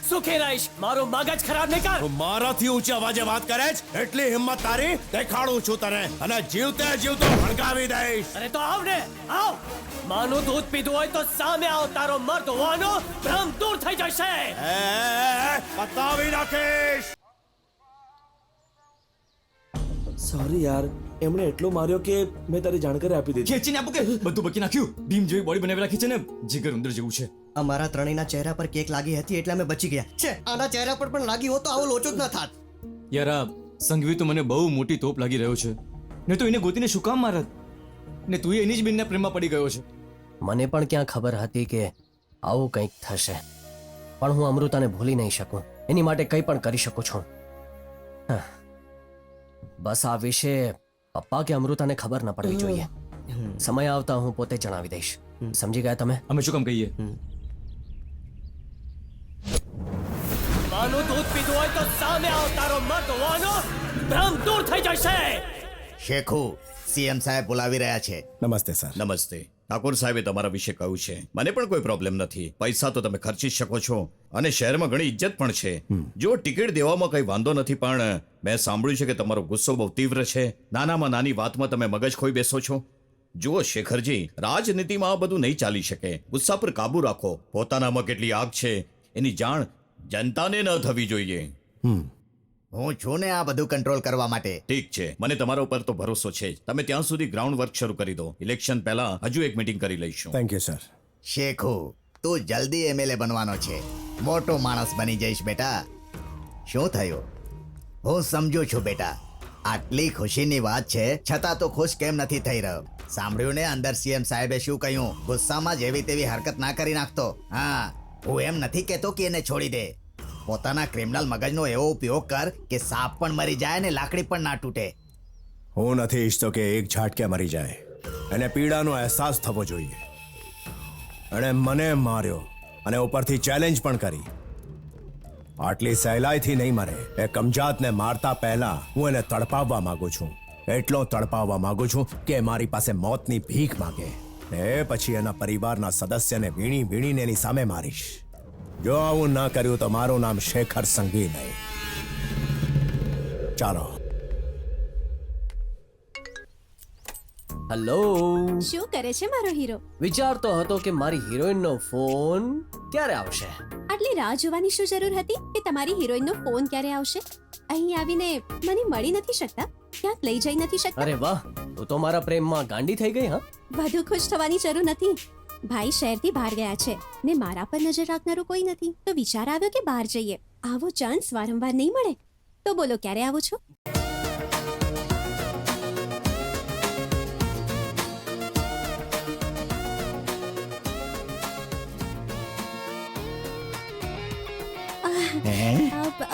સુખી રહીશ. મારું મગજ ખરાબ નહીં કર. તું મારાથી ઊંચા અવાજે વાત કરે છે? એટલી હિંમત તારી? દેખાડું છું તને અને જીવતે જીવતો ભડકાવી દઈશ. અરે તો આવ ને આવ. માનું દૂધ પીધું હોય તો સામે આવ. તારો મર્દ હોવાનો ભ્રમ દૂર થઈ જશે. બતાવી નાખીશ. સોરી યાર, એમણે એટલો માર્યો કે મેં તારી જાણકારી આપી દીધી. ખેંચીને આપું કે બધું બકી નાખ્યું. ભીમ જેવી બોડી બનાવી રાખી છે ને, જીગર ઉંદર જેવું છે. અમારા ત્રણેયના ચહેરા પર કેક લાગી હતી એટલે અમે બચી ગયા છે. આના ચહેરા પર પણ લાગી હોત તો આવો લોચો જ ન થાત. યાર આ સંઘવી તો મને બહુ મોટી તોપ લાગી રહ્યો છે. ને તો એને ગોતીને શું કામ મારત? ને તું એની જ બેનના પ્રેમમાં પડી ગયો છે. મને પણ ક્યાં ખબર હતી કે આવું કંઈક થશે. પણ હું અમૃતાને ભૂલી નહીં શકું. એની માટે કંઈ પણ કરી શકું છું. બસ આ વિશે પપ્પા કે અમૃતાને ખબર ન પડવી જોઈએ. સમય આવતા હું પોતે જણાવી દઈશ. સમજી ગયા તમે? અમે શું કામ કહીએ? માનું દૂધ પીધું હોય તો સામે આવ. તારો મત હોવાનો ભ્રમ દૂર થઈ જશે. શેખુ, સીએમ સાહેબ બોલાવી રહ્યા છે. નમસ્તે સર. નમસ્તે. ઠાકોર સાહેબે તમારા વિશે કહ્યું છે. મને પણ કોઈ પ્રોબ્લેમ નથી. પૈસા તો તમે ખર્ચી શકો છો અને શહેરમાં ઘણી ઇજ્જત પણ છે. જો ટિકિટ દેવામાં કઈ વાંધો નથી, પણ મેં સાંભળ્યું છે કે તમારો ગુસ્સો બહુ તીવ્ર છે. નાનામાં નાની વાતમાં તમે મગજ ખોઈ બેસો છો. જુઓ શેખરજી, રાજનીતિમાં આ બધું નહીં ચાલી શકે. ગુસ્સા પર કાબુ રાખો. પોતાનામાં કેટલી આગ છે એની જાણ જનતાને ન થવી જોઈએ. હું છું ને આ બધું કંટ્રોલ કરવા માટે. ઠીક છે, મને તમારા ઉપર તો ભરોસો છે જ. તમે ત્યાં સુધી ગ્રાઉન્ડ વર્ક શરૂ કરી દો. ઇલેક્શન પહેલા હજુ એક મીટિંગ કરી લઈશું. Thank you sir. શેખુ, તું જલ્દી એમએલએ બનવાનો છે. મોટો માણસ બની જઈશ બેટા. શું થયું? હું સમજુ છું બેટા. આટલી ખુશીની વાત છે છતાં તો ખુશ કેમ નથી થઈ રહ્યો? સાંભળ્યું ને અંદર સીએમ સાહેબે શું કહ્યું? ગુસ્સામાં જેવી તેવી હરકત ના કરી નાખતો. હા, હું એમ નથી કહેતો કે એને છોડી દે. પોતાના ક્રિમિનલ મગજનો એવો ઉપયોગ કર કે સાપ પણ મરી જાય ને લાકડી પણ ના તૂટે. હું નથી ઈચ્છતો કે એક ઝાટકે મરી જાય. એને પીડાનો અહેસાસ થવો જોઈએ. એણે મને માર્યો અને ઉપરથી ચેલેન્જ પણ કરી. આટલી સહેલાઈથી નહીં મરે. એ કમજાતને મારતા પહેલા હું એને તડપાવવા માંગુ છું. એટલો તડપાવવા માંગુ છું કે મારી પાસે મોતની ભીખ માંગે. એ પછી એના પરિવારના સદસ્યને વીણી વીણીને એની સામે મારીશ. જો આવું ના કર્યું તો મારું નામ શેખર સંઘવી નહીં. ચાલો. હેલો. શું કરે છે મારો હીરો? વિચારતો હતો કે મારી હિરોઈનનો ફોન ક્યારે આવશે. આટલી રાહ જોવાની શું જરૂર હતી કે તમારી હિરોઈનનો ફોન ક્યારે આવશે? અહીં આવીને મને મળી નથી શકતા? ક્યાંક લઈ જઈ નથી શકતા? અરે વાહ, તું તો મારા પ્રેમમાં ગાંડી થઈ ગઈ. હા, વધુ ખુશ થવાની જરૂર નથી. ભાઈ શહેરથી બહાર ગયા છે ને મારા પર નજર રાખનારું કોઈ નથી, તો વિચાર આવ્યો કે બહાર જઈએ. આવો ચાન્સ વારંવાર નહીં મળે. તો બોલો ક્યારે આવો છો?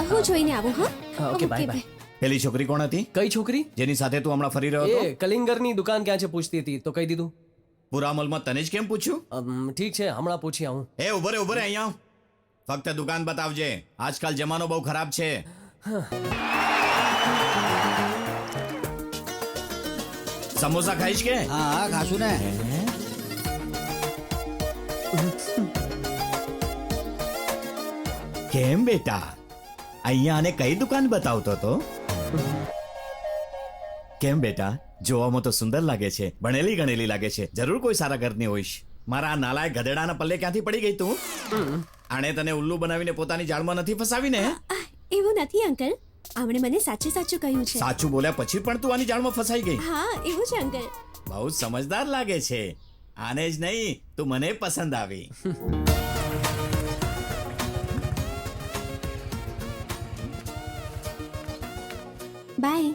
હું જોઈને આવું. હા, ઓકે, બાય બાય. પેલી છોકરી કોણ હતી કઈ છોકરી? જેની સાથે તું હમણાં ફરી રહ્યો હતો? એ કલિંગરની દુકાન ક્યાં છે પૂછતી હતી તો કહી દીધું. પૂરા મોલમાં તને જ કેમ પૂછ્યું? ઠીક છે, હમણાં પૂછી આવું. એ ઉભો રે અહીંયા આવ. ફક્ત દુકાન બતાવજે. આજકાલ જમાનો બહુ ખરાબ છે. સમોસા ખાઈશ કે? હા હા ખાશું ને. કેમ બેટા, અહીંયા આને કઈ દુકાન બતાવતો તો? કેમ બેટા, જોવામાં તો સુંદર લાગે છે, ભણેલી ગણેલી લાગે છે, જરૂર કોઈ સારા ઘરની હોઈશ. મારા આ નાલાયક ગધેડાના પલ્લે ક્યાંથી પડી ગઈ તું? આણે તને ઉલ્લુ બનાવીને પોતાની જાળમાં નથી ફસાવીને? એવું નથી અંકલ, આમણે મને સાચે સાચું કહ્યું છે. સાચું બોલ્યા પછી પણ તું આની જાળમાં ફસાઈ ગઈ? હા, એવું છે અંકલ. બહુ સમજદાર લાગે છે. આને જ નહીં, તું મને પસંદ આવી. બાય.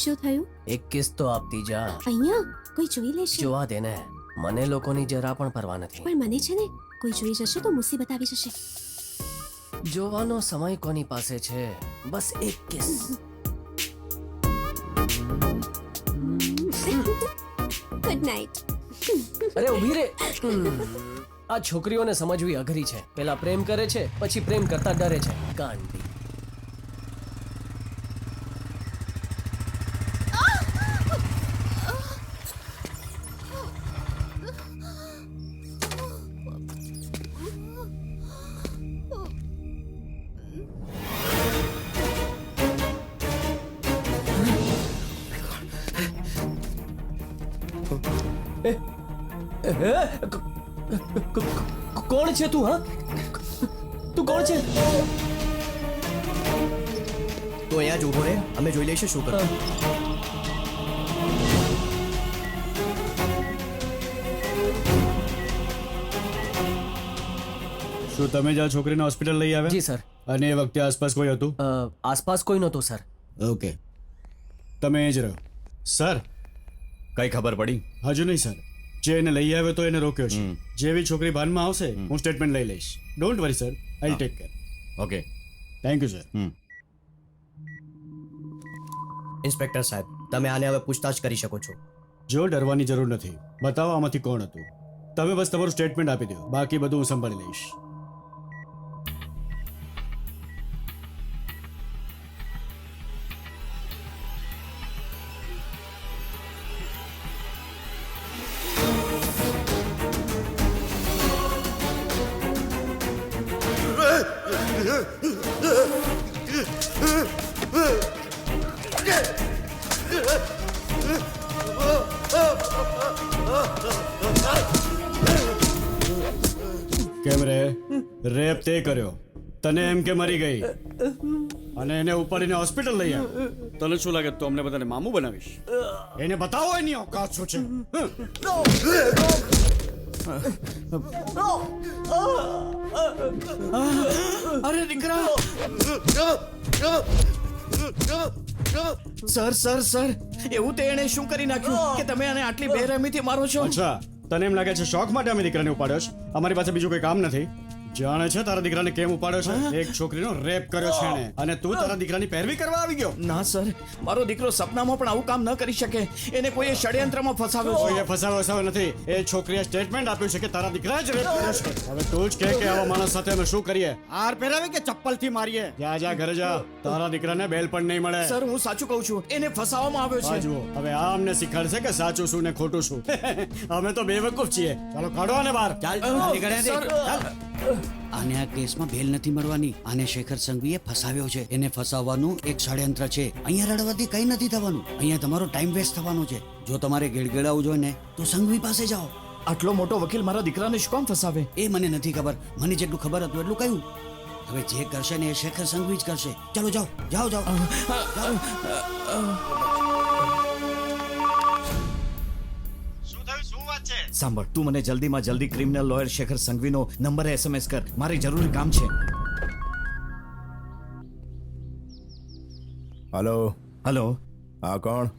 શું થયું? એક કિસ તો આપતી જા. અહીંયા કોઈ જોઈ લેશે? જોવા દે ને, મને લોકોની જરા પણ પરવા નથી. પણ મને છે ને, કોઈ જોઈ જશે તો મુસીબત આવી જશે. જોવાનો સમય કોની પાસે છે? બસ એક કિસ. Good night. અરે ઉભી રે. આ છોકરીઓને સમજવી અઘરી છે. પેલા પ્રેમ કરે છે, પછી પ્રેમ કરતા ડરે છે. ગાંડી. કોણ છે તું? હા, તું કોણ છે? તો અહીંયા જ ઊભો રહે, અમે જોઈ લઈશું શું કરે. શું તમે જ આ છોકરીને હોસ્પિટલ લઈ આવ્યા? જી સર. અને એ વખતે આસપાસ કોઈ હતું? આસપાસ કોઈ નહોતું સર. ઓકે, તમે એ જ રહો. સર, કઈ ખબર પડી? હજુ નહીં સર. જે એને લઈ આવ્યો તો એને રોક્યો છે. જેવી છોકરી ભાનમાં આવશે હું સ્ટેટમેન્ટ લઈ લઈશ. Don't worry sir, I take care. Okay, thank you sir. Inspector સાહેબ, તમે આને હવે પૂછતાછ કરી શકો છો. જો ડરવાની જરૂર નથી. બતાવો આમાંથી કોણ હતું. તમે બસ તમારું સ્ટેટમેન્ટ આપી દો, બાકી બધું હું સંભાળી લઈશ. કેમ રે? રેપ તે કર્યો, તને એમ કે મરી ગઈ, અને એને ઉપાડીને હોસ્પિટલ લઈ આવ્યો. તને શું લાગે તું અમને બધાને મામું બનાવીશ? એને બતાવો એની ઓકાત શું છે. અરે દીકરા! સર સર સર, એવું તે એણે શું કરી નાખ્યું કે તમે આને આટલી બેરહેમીથી મારો છો? અચ્છા, તને એમ લાગે છે શોખ માટે અમે દીકરાને ઉપાડ્યો છે? અમારી પાસે બીજું કોઈ કામ નથી. જાણે છે તારા દીકરાને કેમ ઉપાડ્યો છે? એક છોકરીનો રેપ કર્યો છે એણે, અને તું તારા દીકરાની પેરવી કરવા આવી ગયો. ના સર, મારો દીકરો સપનામાં પણ આવું કામ ન કરી શકે. એને કોઈએ ષડયંત્રમાં ફસાવ્યો છે. કોઈએ ફસાવ્યો નથી. એ છોકરીએ સ્ટેટમેન્ટ આપ્યું છે કે તારા દીકરાએ જ રેપ કર્યો છે. હવે તું જ કહે કે આવા માણસ સાથે અમે શું કરીએ? હાર પહેરાવી કે ચપ્પલથી મારીએ? જા ઘરે જા. તારા દીકરાને બેલ પણ નહીં મળે. સર, હું સાચું કહું છું, એને ફસાવવામાં આવ્યો આ છે. જુઓ, હવે આ અમને શીખવાડશે કે સાચું શું ને ખોટું શું. અમે તો બેવકૂફ છીએ. ચાલો કાઢો આને બહાર. ચાલ નીકળ્યા દે. ચાલ. આને આ કેસમાં બેલ નથી મળવાની. આને શેખર સંઘવીએ ફસાવ્યો છે. એને ફસાવવાનું એક ષડયંત્ર છે. અહીંયા રડવાથી કઈ નથી થવાનું. અહીંયા તમારો ટાઈમ વેસ્ટ થવાનો છે. જો તમારે ગેડગેડાવું જોઈએ ને તો સંઘવી પાસે જાઓ. આટલો મોટો વકીલ મારા દીકરાને શું કામ ફસાવે? એ મને નથી ખબર. મને જેટલું ખબર હતું એટલું કહ્યું. હવે જે કરશે ને એ શેખર સંઘવી જ કરશે. ચાલો જાઓ જાઓ જાઓ. સાંભળ, તું મને જલ્દીમાં જલ્દી ક્રિમિનલ લોયર શેખર સંઘવીનો નંબર SMS કર. મારે જરૂરી કામ છે. Hello, hello. હા કોણ?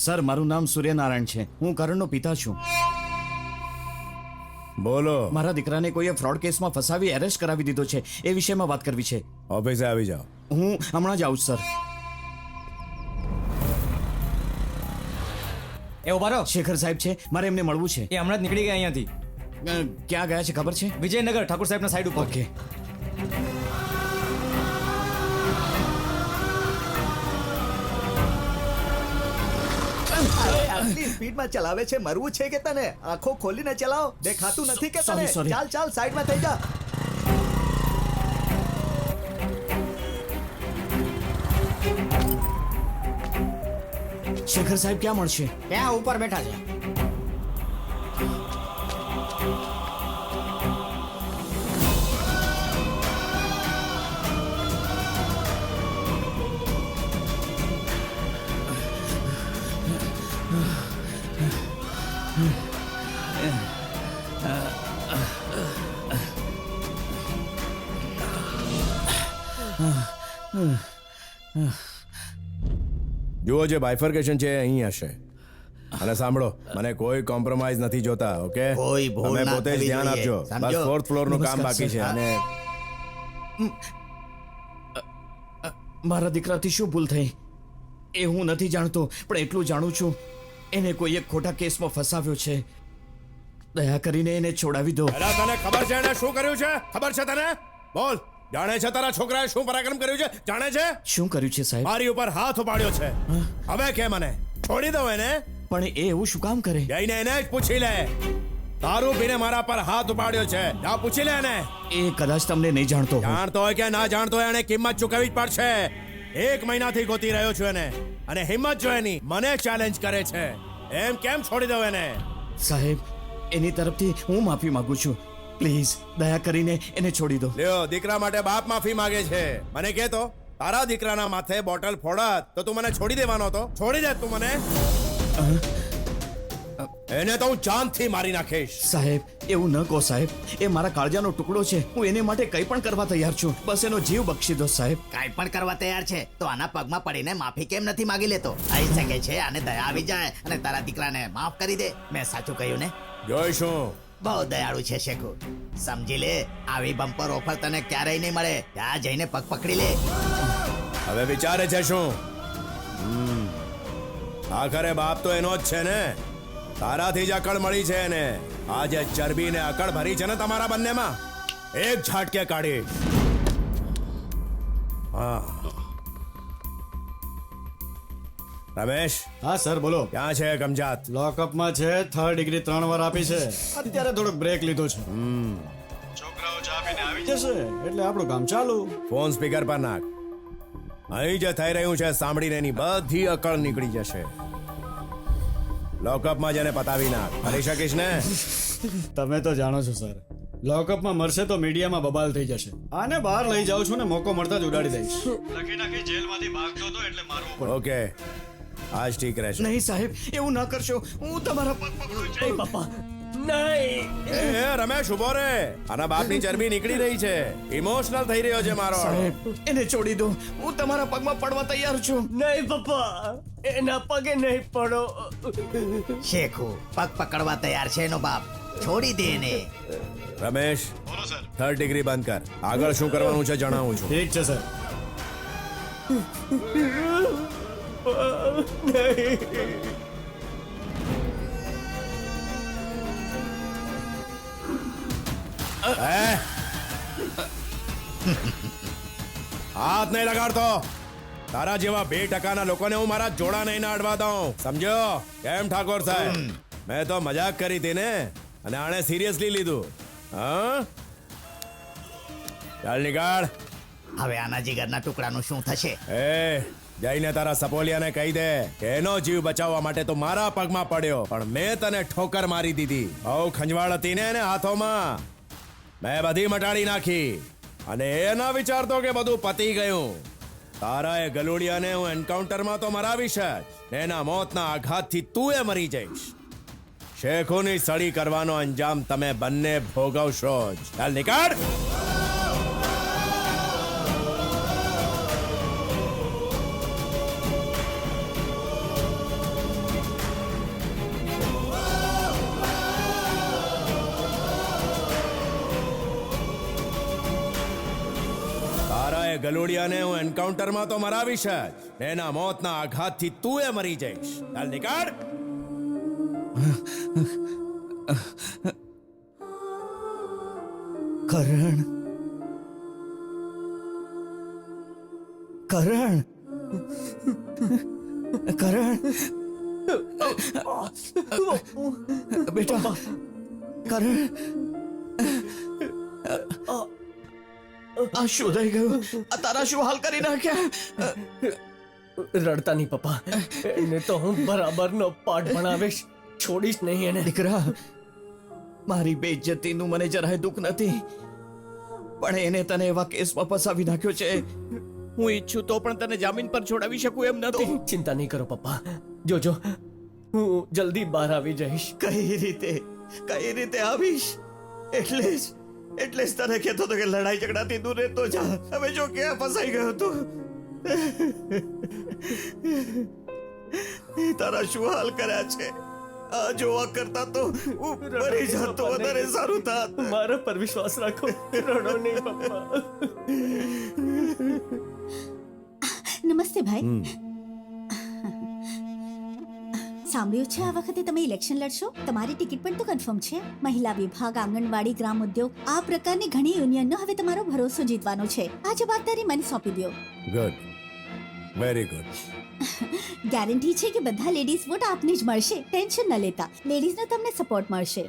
સર, મારું નામ સૂર્યનારાયણ છે. હું કરણનો પિતા છું. બોલો. મારા દીકરાને કોઈએ ફ્રોડ કેસમાં ફસાવી એરેસ્ટ કરાવી દીધો છે. એ વિષયમાં વાત કરવી છે. ઓફિસે આવી જાઓ. હું હમણાં જ આવું સર. એ ઉભા રહો. શેખર સાહેબ છે, મારે એમને મળવું છે. એ હમણાં જ નીકળી ગયા અહીંયાથી. ક્યાં ગયા છે ખબર છે? વિજયનગર ઠાકોર સાહેબના સાઈડ ઉપર. ઓકે. આટલી સ્પીડમાં ચલાવે છે, મરવું છે કે તને? આંખો ખોલીને ચલાવ. દેખાતું નથી કે તને? Sorry. ચાલ ચાલ સાઈડમાં થઈ જા. શેખર સાહેબ ક્યાં મળશે? ત્યાં ઉપર બેઠા છે. જુઓ, જે બાયફર્કેશન છે એ અહીં હશે. અને સાંભળો, મને કોઈ કોમ્પ્રોમાઇઝ નથી જોતા. ઓકે, કોઈ ભૂલ તમે ના પોતે જ થવી ધ્યાન જોઈએ. આપજો. બસ સમજો? 4th ફ્લોર નું કામ નમસ્કાર, બાકી છે. સર. અને મારા દીકરાથી શું ભૂલ થઈ એ હું નથી જાણતો, પણ એટલું જાણું છું, એને કોઈ એક ખોટા કેસમાં ફસાવ્યો છે. દયા કરીને એને છોડાવી દો. પેલા તને ખબર છે એને શું કર્યું છે? ખબર છે તને? બોલ. જાણે છે તારા છોકરાએ શું પરાક્રમ કર્યું છે? જાણે છે? શું કર્યું છે સાહેબ? મારી ઉપર હાથ ઉપાડ્યો છે. હવે કે મને છોડી દઉં એને? પણ એ એવું શું કામ કરે? જઈને એને જ પૂછી લે. દારૂ પીને મારા પર હાથ ઉપાડ્યો છે. જા પૂછી લે એને. એ કદાચ તમને નહીં જાણતો હોય. જાણતો હોય કે ના જાણતો હોય, એને કિંમત ચૂકવવી જ પડશે. 1 મહિનાથી ગોતી રહ્યો છું એને, અને હિંમત જો એની મને ચેલેન્જ કરે છે. એમ કેમ છોડી દઉં એને? સાહેબ, એની તરફથી હું માફી માંગુ છું. પ્લીઝ દયા કરીને એને છોડી દો. લ્યો, દીકરા માટે બાપ માફી માંગે છે. મને કે તો તારા દીકરાના માથે બોટલ ફોડત તો તું મને છોડી દેવાનો હતો? છોડી દે તું મને. એને તો હું જાનથી મારી નાખીશ. સાહેબ, એવું ન કહો સાહેબ. એ મારા કાળજાનો ટુકડો છે. હું એને માટે કંઈ પણ કરવા તૈયાર છું. બસ એનો જીવ બક્ષી દો સાહેબ. કાંઈ પણ કરવા તૈયાર છે તો આના પગમાં પડીને માફી કેમ નથી માંગી લેતો? આવી શકે છે આને દયા આવી જાય અને તારા દીકરાને માફ કરી દે. મેં સાચું કહ્યું ને? જોઈશું. બહુ દયાળુ છે શેખુ. સમજી લે, આવી બમ્પર ઓફર તને ક્યારેય નહીં મળે. ત્યાં જઈને પગ પકડી લે. હવે વિચારે છે શું? આખરે બાપ તો એનો જ છે ને. તારાથી જ અકળ મળી છે એને. આજે ચરબી ને અકળ ભરી છે ને તમારા બંનેમાં. એક ઝાટકે કાઢી. હા, રમેશ. હા સર, બોલો. ક્યાં છે ગમજાત? લોકઅપમાં છે. 3rd ડિગ્રી 3 વાર આપી છે. અત્યારે થોડોક બ્રેક લીધો છે. છોકરાઓ ચા પીને આવી જશે એટલે આપણું કામ ચાલુ. ફોન સ્પીકર પર નાખ. અહીં જે થઈ રહ્યું છે સાંભળીને એની બધી અકળ નીકળી જશે. લોકઅપમાં જેને પતાવી નાખ. કરી શકીશ ને? તમે તો જાણો છો સર, લોકઅપમાં મરશે તો મીડિયામાં બબાલ થઈ જશે. આને બહાર લઈ જાઉં છું ને મોકો મળતા જ ઉડાડી દઈશ. લખી નાખી જેલમાંથી ભાગતો હતો એટલે મારવો પડે. ઓકે, આજ ઠીક રહેશે. નહીં સાહેબ, એવું ન કરશો. હું તમારા પગ પકડું છું. પપ્પા નહીં. એ રમેશ, ઉભો રે. આના બાપની ચરબી નીકળી રહી છે. ઇમોશનલ થઈ રહ્યો છે મારો. સાહેબ, એને છોડી દો. હું તમારા પગમાં પડવા તૈયાર છું. નહીં પપ્પા, એના પગે નહીં પડો. શેખુ પગ પકડવા તૈયાર છે એનો બાપ. છોડી દે ને. રમેશ 3rd ડિગ્રી બંધ કર. આગળ શું કરવાનું છે જણાવું છું. ઠીક છે સર. હાથ નહીં લગાડતો. તારા જેવા 2% લોકોને હું મારા જોડા નહીં ના અડવા દઉં. સમજ્યો? કેમ ઠાકોર સાહેબ? મેં તો મજાક કરી હતી ને, અને આણે સિરિયસલી લીધું. હા, ચાલ નીકાળ. હવે આના જીગરના ટુકડાનું શું થશે? એ જઈને તારા સપોલિયાને કહી દે કે એનો જીવ બચાવવા માટે તો મારા પગમાં પડ્યો, પણ મેં તને ઠોકર મારી દીધી. બહુ ખંજવાળ હતી ને એને હાથોમાં, મેં બધી મટાડી નાખી. અને એ ના વિચારતો કે બધું પતી ગયું. તારા એ ગલુડિયાને હું એન્કાઉન્ટરમાં તો મરાવીશ જ. એના મોતના આઘાતથી તું એ મરી જઈશ. શેખોની સળી કરવાનો અંજામ તમે બંને ભોગવશો જ. ચાલ નીકાળ. ગલુડિયાને હું એન્કાઉન્ટરમાં તો મરાવીશ જ. એના મોતના આઘાતથી તું એ મરી જઈશ. ચાલ નીકાળ. કરણ કરણ કરણ બેટા કરણ આ શું થઈ ગયું? આ તારા શું હાલ કરી નાખ્યા? રડતા નહીં પપ્પા, એને તો હું બરાબરનો પાઠ ભણાવીશ, છોડીશ નહીં એને. દીકરા, મારી બેઇજ્જતીનું મને જરાય દુઃખ નથી, પણ એને તને એવા કેસમાં ફસાવી નાખ્યો છે. હું ઈચ્છું તો પણ તને જામીન પર છોડાવી શકું એમ નથી. ચિંતા નહીં કરો પપ્પા, જોજો હું જલ્દી બહાર આવી જઈશ. કઈ રીતે આવીશ? એટલે જ તને કહેતો હતો કે લડાઈ ઝઘડાથી દૂર રહેતો જા. હવે જો ક્યાં ફસાઈ ગયો તો તારા શું હાલ કર્યા છે? આ જોવા કરતા તો મરી જાત તો વધારે સારું થાત. મારા પર વિશ્વાસ રાખો, રડો નહીં પપ્પા. નમસ્તે ભાઈ. સાંભળ્યું છે આ વખતે તમે ઇલેક્શન લડશો? તમારી ટિકિટ પણ તો કન્ફર્મ છે. મહિલા વિભાગ, આંગણવાડી, ગ્રામ ઉદ્યોગ, આ પ્રકારની ઘણી યુનિયનનો હવે તમારો ભરોસો જીતવાનો છે. આ જવાબદારી મને સોંપી દો. Good, very good. ગેરંટી છે કે બધા લેડીઝ વોટ આપને જ મળશે. ટેન્શન ન લેતા, લેડીઝનો તમને સપોર્ટ મળશે.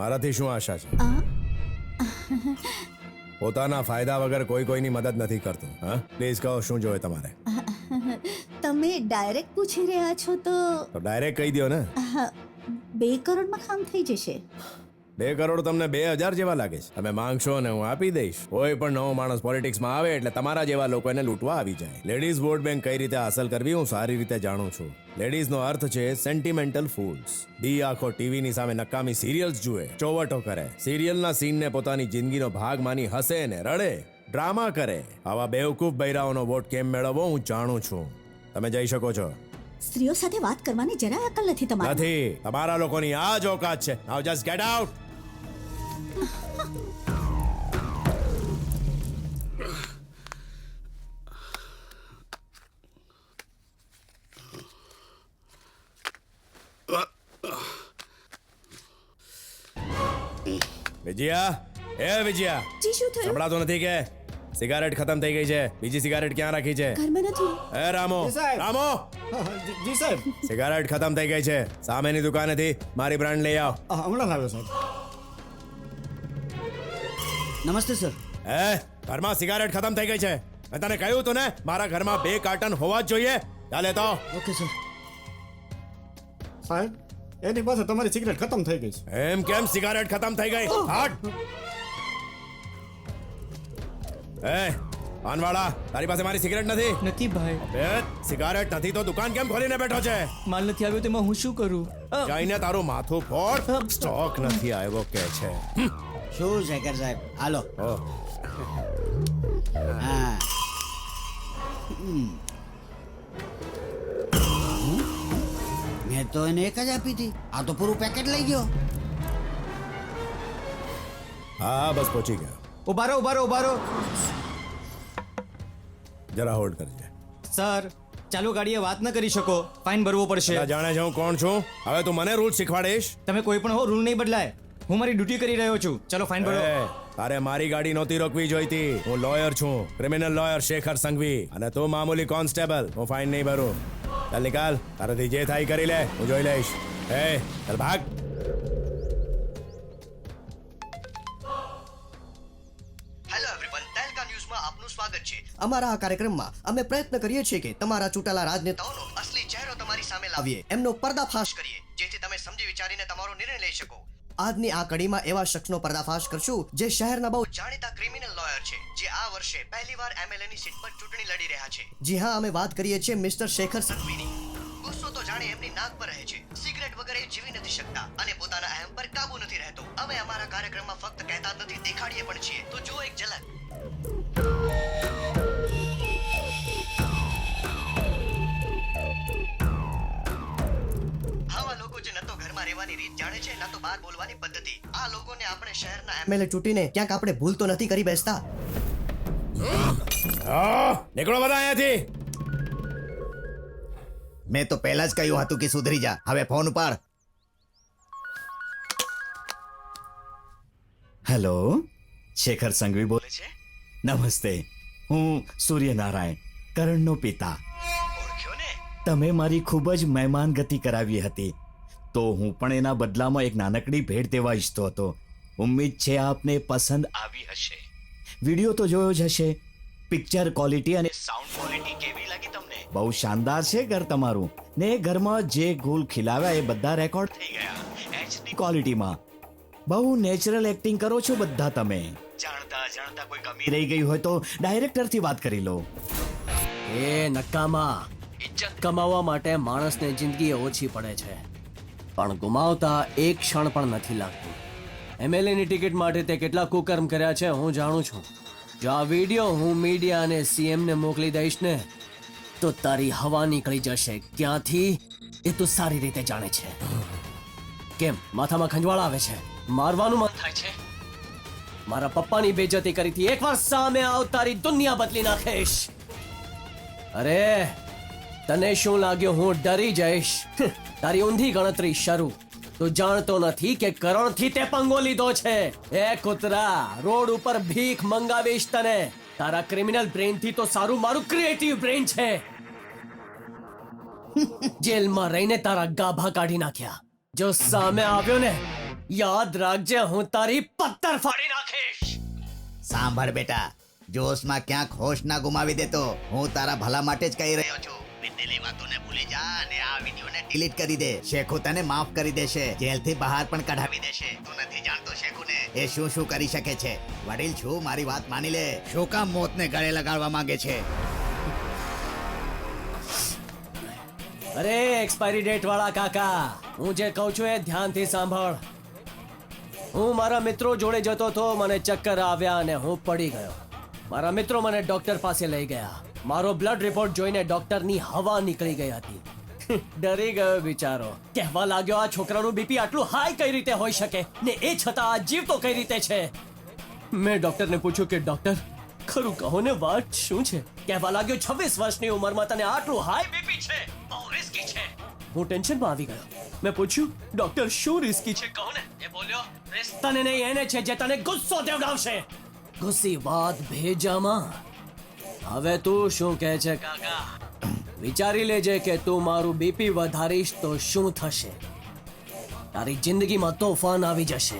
મારાથી શું આશા છે? પોતાના ફાયદા વગર કોઈની મદદ નથી કરતો. હા, પ્લીઝ કહો શું જોઈએ તમારે? તમે ડાયરેક્ટ પૂછી રહ્યા છો તો ડાયરેક્ટ કહી દો ને. 2 કરોડમાં કામ થઈ જશે. 2 કરોડ તમને 2000 જેવા લાગે છે? તમે માંગશો ને હું આપી દઈશ. કોઈ પણ નવો માણસ પોલિટિક્સમાં આવે એટલે તમારા જેવા લોકો એને લૂંટવા આવી જાય. લેડીઝ વોટ બેંક કઈ રીતે હાંસલ કરવી હું સારી રીતે જાણું છું. લેડીઝનો અર્થ છે સેન્ટિમેન્ટલ ફૂલ્સ. દી આખો ટીવીની સામે નકામી સિરિયલ્સ જુએ, ચોવટો કરે, સિરિયલના સીનને પોતાની જિંદગીનો ભાગ માની હસે ને રડે, ડ્રામા કરે. આવા બેવકૂફ બૈરાઓનો વોટ કેમ મેળવવો હું જાણું છું. તમે જઈ શકો છો. સ્ત્રીઓ સાથે વાત કરવાની જરા અકલ નથી તમારી. નથી. તમારા લોકોની આ જ ઓકાત છે. નાઉ જસ્ટ ગેટ આઉટ. વિજયા, એ વિજયા, જી શું થયું? સંભળાતું નથી કે સિગારેટ ખતમ થઈ ગઈ છે? બીજી સિગારેટ ક્યાં રાખી છે? ઘરમાં નથી. એ રામો, રામો, જી સાહેબ. સિગારેટ ખતમ થઈ ગઈ છે. સામેની દુકાનેથી મારી બ્રાન્ડ લઈ આવ. હમણાં આવ્યો સાહેબ. નમસ્તે સર. એ ઘરમાં સિગારેટ ખતમ થઈ ગઈ છે. મેં તને કહ્યું તું ને મારા ઘરમાં 2 કાર્ટન હોવા જ જોઈએ. ચાલે તો. Okay sir. સાહેબ, એની પાસે તમારી સિગરેટ ખતમ થઈ ગઈ છે. એમ કેમ સિગારેટ ખતમ થઈ ગઈ? હટ. એ પાનવાળા, તારી પાસે મારી સિગરેટ નથી? નથી ભાઈ. બે સિગારેટ નથી તો દુકાન કેમ ખોલીને બેઠો છે? માલ નથી આવ્યો તેમાં હું શું કરું? જઈને તારું માથું ફોડ. સ્ટોક નથી આવ્યો કે છે. શું શેખર સાહેબ, હાલો. ઓહ, હા. મેં તો એને 1 જ આપી હતી. આ તો પૂરું પેકેટ લઈ ગયો. હા બસ પહોંચી ગયા. ઉભા રહો જરા હોલ્ડ કરજે. સર ચાલુ ગાડીએ વાત ન કરી શકો, ફાઇન ભરવો પડશે. પેલા જાણે છે હું કોણ છું? હવે તું મને રૂટ શીખવાડીશ? તમે કોઈ પણ હો, રૂલ નહીં બદલાય. હું મારી ડ્યુટી કરી રહ્યો છું. ચલો ફાઇન ભરો. એ, તારે મારી ગાડી નહોતી રોકવી જોઈતી. હું લોયર છું, ક્રિમિનલ લોયર શેખર સંઘવી, અને તું મામૂલી કોન્સ્ટેબલ. હું ફાઇન નહીં ભરું. ચાલ નિકાલ, તારાથી જે થાય કરી લે, હું જોઈ લઈશ. એ ચાલ ભાગ. હેલો એવરીવન, તહેલકા ન્યૂઝમાં આપનું સ્વાગત છે. અમારા આ કાર્યક્રમમાં અમે પ્રયત્ન કરીએ છીએ કે તમારા ચૂંટાયેલા રાજનેતાઓનો અસલી ચહેરો તમારી સામે લાવીએ, એમનો પર્દાફાશ કરીએ, જેથી તમે સમજી વિચારીને તમારો નિર્ણય લઈ શકો. આજની આ કડીમાં એવા શખ્સનો પર્દાફાશ કરશું જે શહેરના બહુ જાણીતા ક્રિમિનલ લોયર છે, જે આ વર્ષે પહેલીવાર MLA ની સીટ પર ચૂંટણી લડી રહ્યા છે. જી હા, અમે વાત કરીએ છીએ મિસ્ટર શેખર સંઘવીની. ગુસ્સો તો જાણે એમની નાક પર રહે છે. સિગરેટ વગર એ જીવી નથી શકતા અને પોતાના અહમ પર કાબુ નથી રહેતો. અમે અમારા કાર્યક્રમમાં ફક્ત કહેતા જ નથી, દેખાડીએ પણ છીએ. તો જુઓ એક ઝલક. આવા લોકો જે ન તો ઘરમાં રહેવાની રીત જાણે છે, ન તો બહાર બોલવાની પદ્ધતિ. આ લોકોને આપણે શહેરના MLA ચૂંટીને ક્યાંક આપણે ભૂલ તો નથી કરી બેસતા. નીકળો બધા અહીંયાથી. મેં તો પહેલા જ કહ્યું હતું કે સુધરી જા. હવે ફોન ઉપાડ. હેલો, શેખર સંઘવી બોલે છે? નમસ્તે, હું સૂર્યનારાયણ, કરણનો પિતા. ઓળખ્યો ને? તમે મારી ખૂબ જ મહેમાન ગતિ કરાવી હતી, તો હું પણ એના બદલામાં એક નાનકડી ભેટ દેવા ઈચ્છતો હતો. ઉમ્મીદ છે આપને પસંદ આવી હશે. વિડીયો તો જોયો જ હશે. પિક્ચર ક્વોલિટી અને સાઉન્ડ ક્વોલિટી કેવી લાગી તમને? બહુ શાનદાર છે ઘર તમારું, ને ઘરમાં જે ગુલ ખીલાવ્યા એ બધા રેકોર્ડ થઈ ગયા HD ક્વોલિટીમાં. બહુ નેચરલ એક્ટિંગ કરો છો બધા તમે. જાણતા કોઈ કમી રહી ગઈ હોય તો ડાયરેક્ટરથી વાત કરી લો. એ નકામા, ઇજ્જત કમાવવા માટે માણસને જિંદગી ઓછી પડે છે, પણ ગુમાવતા એક ક્ષણ પણ નથી લાગતું. MLA ની ટિકિટ માટે તે કેટલા કુકર્મ કર્યા છે હું જાણું છું. જો આ વિડીયો હું મીડિયા અને CM ને મોકલી દઈશ ને, તો તારી હવા નીકળી જશે. ક્યાંથી એ તું સારી રીતે જાણે છે. કેમ માથામાં ખંજવાળ આવે છે? મારવાનું મન થાય છે? મારા પપ્પાની બેઇજ્જતી કરીથી એકવાર સામે આવ, તારી દુનિયા બદલી નાખીશ. અરે તને શું લાગ્યું હું ડરી જઈશ? તારી ઊંધી ગણતરી શરૂ. તું જાણતો નથી કે કરણથી તે પંગો લીધો છે. એ કૂતરા, રોડ ઉપર ભીખ મંગાવીશ તને. તારા ક્રિમિનલ બ્રેન થી તો સારું મારું ક્રિએટિવ બ્રેન છે. જેલમાં રહીને તારા ગાભા કાઢી નાખ્યા. જો સામે આવ્યો ને, યાદ રાખજે હું તારી પત્તર ફાડી નાખીશ. સાંભળ બેટા, જોશમાં ક્યાંક હોશ ના ગુમાવી દેતો. હું તારા ભલા માટે જ કહી રહ્યો છું. વિતેલી વાતોને ભૂલી જા અને આ વિડીયોને ડિલીટ કરી દે. શેખુ તને માફ કરી દેશે, જેલથી બહાર પણ કઢાવી દેશે. તું નથી જાણતો શેખુને એ શું શું કરી શકે છે. વડીલ છું, મારી વાત માની લે. શું કામ મોતને ગળે લગાડવા માંગે છે? અરે એક્સપાયરી ડેટ વાળા કાકા, હું જે કહું છું એ ધ્યાનથી સાંભળ. હું મારા મિત્રો જોડે જતો હતો, મને ચક્કર આવ્યા અને હું પડી ગયો. મારા મિત્રો મને ડોક્ટર પાસે લઈ ગયા. મારો બ્લડ રિપોર્ટ જોઈને ડોક્ટરની હવા નીકળી ગઈ હતી. ડરી ગયો બિચારો. કહેવા લાગ્યો આ છોકરાનું બીપી આટલું હાઈ કઈ રીતે હોઈ શકે, ને એ છતાં આ જીવતો કઈ રીતે છે. મેં ડોક્ટરને પૂછ્યું કે ડોક્ટર, ખરું કહો ને વાત શું છે? કહેવા લાગ્યો 26 વર્ષની ઉંમરમાં તને આટલું હાઈ બીપી છે, બહુ રિસ્કી છે. હું ટેન્શનમાં આવી ગયો. મેં પૂછ્યું ડોક્ટર શું રિસ્કી છે કહો ને. એ બોલ્યો રિસ્ક તને નહીં એને છે જે તને ગુસ્સો દેવડાવશે. ગુસ્સી વાત ભેજામાં. હવે તું શું કહે છે કાકા? વિચારી લેજે કે તું મારું બીપી વધારીશ તો શું થશે. તારી જિંદગીમાં તોફાન આવી જશે.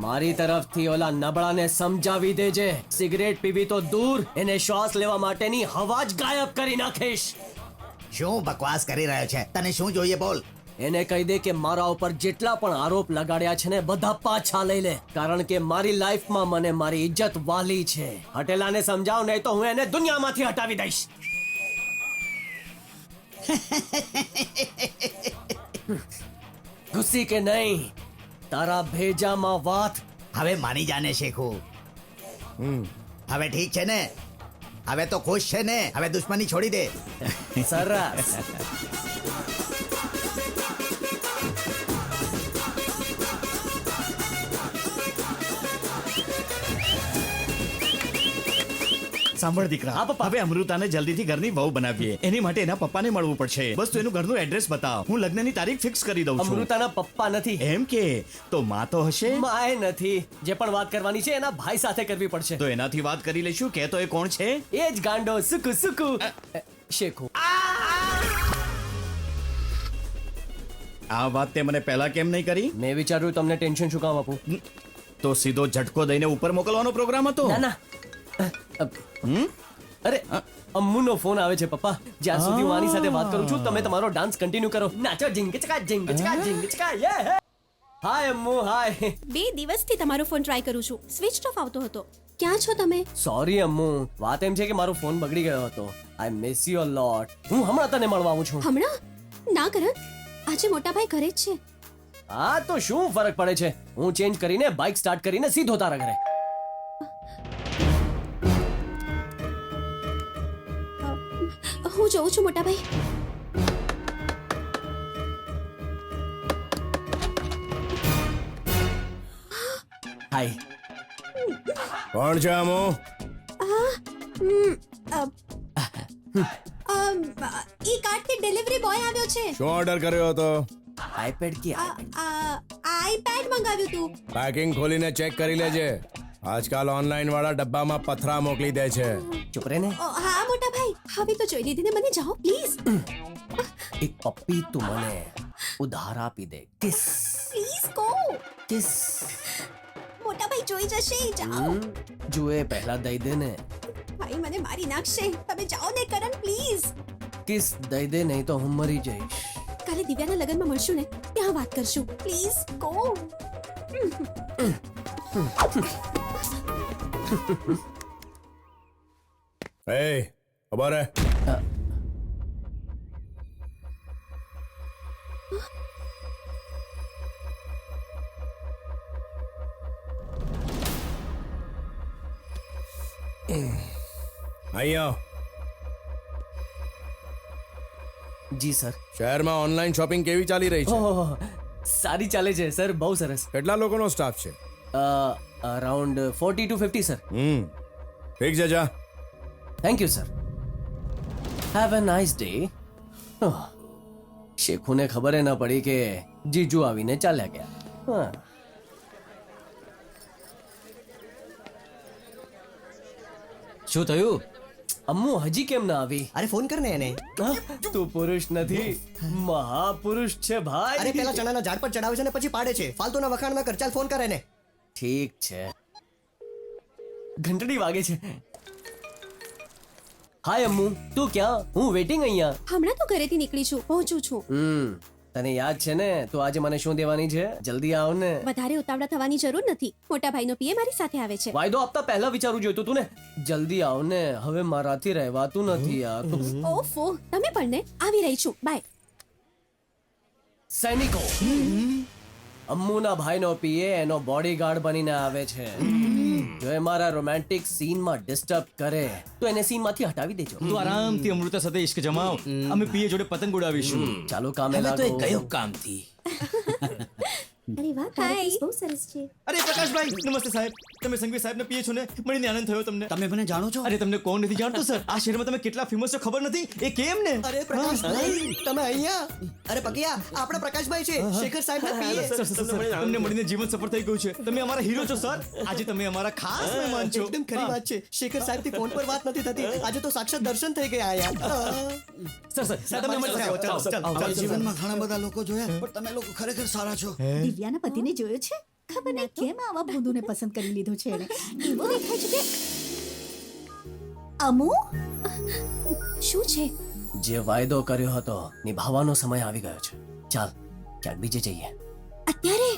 મારી તરફથી ઓલા નબળાને સમજાવી દેજે, સિગરેટ પીવી તો દૂર, એને શ્વાસ લેવા માટેની હવા જ ગાયબ કરી નાખીશ. શું બકવાસ કરી રહ્યો છે? તને શું જોઈએ બોલ? એને કહી દે કે મારા ઉપર જેટલા પણ આરોપ લગાડ્યા છે ને બધા પાછા લઈ લે, કારણ કે મારી લાઈફમાં મને મારી ઇજ્જત વાલી છે. હટેલાને સમજાવ, નહીં તો હું એને દુનિયામાંથી હટાવી દઈશ. ગુસ્સી કે નહીં? તારા ભેજામાં વાત. હવે માની જાને શેખુ. હવે ઠીક છે ને? હવે તો ખુશ છે ને? હવે દુશ્મની છોડી દે. સરસ. સાંભળ દીકરા, હા, પપ્પા. હવે અમૃતાને જલ્દીથી ઘરની વહુ બનાવીએ. એની માટે એના પપ્પાને મળવું પડશે. બસ તું એનું ઘરનું એડ્રેસ બતાવ, હું લગ્નની તારીખ ફિક્સ કરી દઉં છું. અમૃતાના પપ્પા નથી, એમ કે તો માં તો હશે. માય નથી. જે પણ વાત કરવાની છે એના ભાઈ સાથે કરવી પડશે. તો એનાથી વાત કરી લઈશું. કે તો એ કોણ છે? એ જ ગાંડો સુકુ સુકુ શેખુ. આ વાત તે મને પહેલા કેમ નહીં કરી? મેં વિચાર્યું તમને ટેન્શન શું કામ આપું. તો સીધો ઝટકો દઈને ઉપર મોકલવાનો પ્રોગ્રામ હતો. ના અરે અમ્મુનો ફોન આવે છે પપ્પા. જ્યાં સુધી હું આની સાથે વાત કરું છું તમે તમારો ડાન્સ કન્ટિન્યુ કરો. નાચો ઝીંગચકા ઝીંગચકા ઝીંગચકા યે. હાય અમ્મુ હાય. 2 દિવસથી તમારો ફોન ટ્રાય કરું છું, સ્વિચ ઓફ આવતો હતો. ક્યાં છો તમે? સોરી અમ્મુ, વાત એમ છે કે મારો ફોન બગડી ગયો હતો. આઈ મિસ યુ અ લોટ. હું હમણાં તને મળવા આવું છું. હમણાં? ના કરણ, આજે મોટાભાઈ ઘરે જ છે. હા તો શું ફરક પડે છે? હું ચેન્જ કરીને બાઇક સ્ટાર્ટ કરીને સીધો તારા ઘરે. હું જોઉં છું મોટાભાઈ. હાય. કોણ છે આમો? ઈ કાર્ડથી ડિલિવરી બોય આવ્યો છે. શું ઓર્ડર કર્યો હતો? આઈપેડ કે આઈપેડ મંગાવ્યું તું. પેકિંગ ખોલીને ચેક કરી લેજે. આજકાલ ઓનલાઈન વાળા ડબ્બામાં પથરા મોકલી દે છે. ચૂપ રહે ને. હા મોટાભાઈ, હવે તો જોઈ લીધી ને, મને જાઓ પ્લીઝ. એક પપ્પી તું મને ઉધાર આપી દે. Kiss please go. કિસ. મોટાભાઈ જોઈ જશે, જાઓ. જુએ પહેલા દઈ દે ને. ભાઈ મને મારી નાખશે. તમે જાઓ ને કરણ, પ્લીઝ. કિસ દઈ દે, નહીં તો હું મરી જઈશ. કાલે દિવ્યાના લગ્નમાં મળશું ને, ત્યાં વાત કરશું. Please go. એ ખબર હે? અહીંયા જી સર. શહેરમાં ઓનલાઈન શોપિંગ કેવી ચાલી રહી છે? સારી ચાલે છે સર, બહુ સરસ. કેટલા લોકોનો સ્ટાફ છે? Around 40 to 50 sir. ઠીક છે, જા. Thank you sir. Have a nice day. શેખુને ખબર ન પડી કે જીજુ આવીને ચાલ્યા ગયા. શું થયું? અમ્મુ હજી કેમ ના આવી? અરે ફોન કરને એને. તું પુરુષ નથી, મહાપુરુષ છે ભાઈ. અરે પેલા ચણાના ઝાડ પર ચડાવે છે ને પછી પાડે છે. ફાલતુના વખાણ ન કર. ચાલ ફોન કર એને. ઠીક છે. ઘંટડી વાગે છે. હાય અમ્મુ, તું ક્યાં? હું વેટિંગ અહીંયા. હમણાં તો ઘરેથી નીકળી છું, પહોંચું છું. તને યાદ છે ને તું આજે મને શું દેવાની છે? જલ્દી આવ ને. વધારે ઉતાવળા થવાની જરૂર નથી. મોટાભાઈનો પીએ મારી સાથે આવે છે. વાયદો આપતા પહેલા વિચારવું જોઈતું તું ને. જલ્દી આવ ને, હવે મારાથી રહેવાતું નથી યાર. ઓફો, તમે પણ ને. આવી રહી છું, બાય. સૈનિકો, અમ્મુના ભાઈનો પીએ એનો બોડીગાર્ડ બનીને આવે છે. જો એ મારા રોમેન્ટિક સીનમાં ડિસ્ટર્બ કરે તો એને સીનમાંથી હટાવી દેજો. તું આરામથી અમૃતા સાથે ઇશ્ક જમાવ. અમે પીએ જોડે પતંગ ઉડાવીશું. ચાલો કામે લાગો. કામથી? અરે વાહ, તારી બહુ સરસ છે. અરે પ્રકાશભાઈ, નમસ્તે સાહેબ. તમે સંઘવી સાહેબને પીએ છો ને, મળીને આનંદ થયો તમને. તમે મને જાણો છો? અરે તમને કોણ નથી જાણતો સર? આ શહેરમાં તમે કેટલા ફેમસ છો ખબર નથી? એ કેમ ને? અરે પ્રકાશભાઈ, તમે અહીંયા? અરે પકિયા, આપણા પ્રકાશભાઈ છે, શેખર સાહેબના પીએ. તમને મળીને જીવન સફળ થઈ ગયું છે. તમે અમારા હીરો છો સર. આજે તમે અમારા ખાસ મહેમાન છો. એકદમ ખરી વાત છે. શેખર સાહેબથી ફોન પર વાત નથી થતી. આજે તો સાક્ષાત દર્શન થઈ ગયા આયા. સર તમે અમારી સાથે આવો. ચાલો, ચાલો, મારા ચાલો. જીવનમાં ઘણા બધા લોકો જોયા, પણ તમે લોકો ખરેખર સારા છો. દિવ્યાના પતિને જોયો છે? ખબર નહીં કેમ આવા ભૂંદુને પસંદ કરી લીધો છે એને. એવો દેખાય છે કે અમુ. શું છે? જે વાયદો કર્યો હતો નિભાવવાનો સમય આવી ગયો છે. ચાલ ક્યાંક બીજે જઈએ. અત્યારે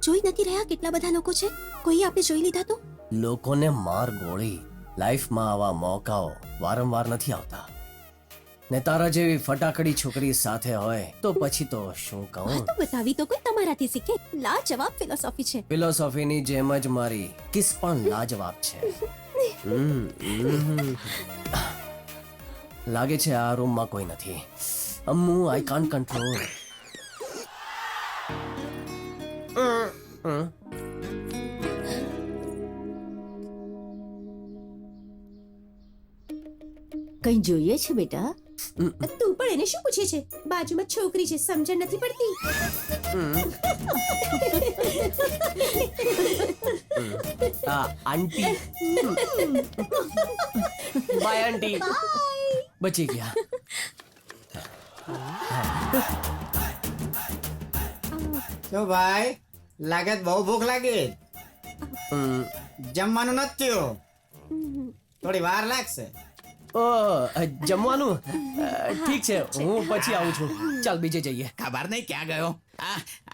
જોઈ નથી રહ્યા કેટલા બધા લોકો છે? કોઈ આપણે જોઈ લીધા તો? લોકોને માર ગોળી. લાઈફમાં આવા મોકાઓ વારંવાર નથી આવતા. ને તારા જેવી ફટાકડી છોકરી સાથે હોય તો પછી તો શું કહું. તો બતાવી તો કોઈ તમારાથી શીખે. લાજવાબ ફિલોસોફી છે. ફિલોસોફીની જેમ જ મારી કિસ પણ લાજવાબ છે. લાગે છે આ રૂમમાં કોઈ નથી. અમ્મુ, આઈ કાન્ટ કંટ્રોલ. કઈ જોઈએ છે બેટા? તું પણ એને શું પૂછે છે? બાજુમાં છોકરી છે, સમજણ નથી પડતી. આંટી બાય આંટી બચી ગયા. તો ભાઈ લાગે છે બહુ ભૂખ લાગી. જમવાનું નથી થયું, થોડી વાર લાગશે. જમવાનું ઠીક છે, હું પછી આવું છું. ચાલ બીજે જઈએ. ખબર નહીં ક્યાં ગયો.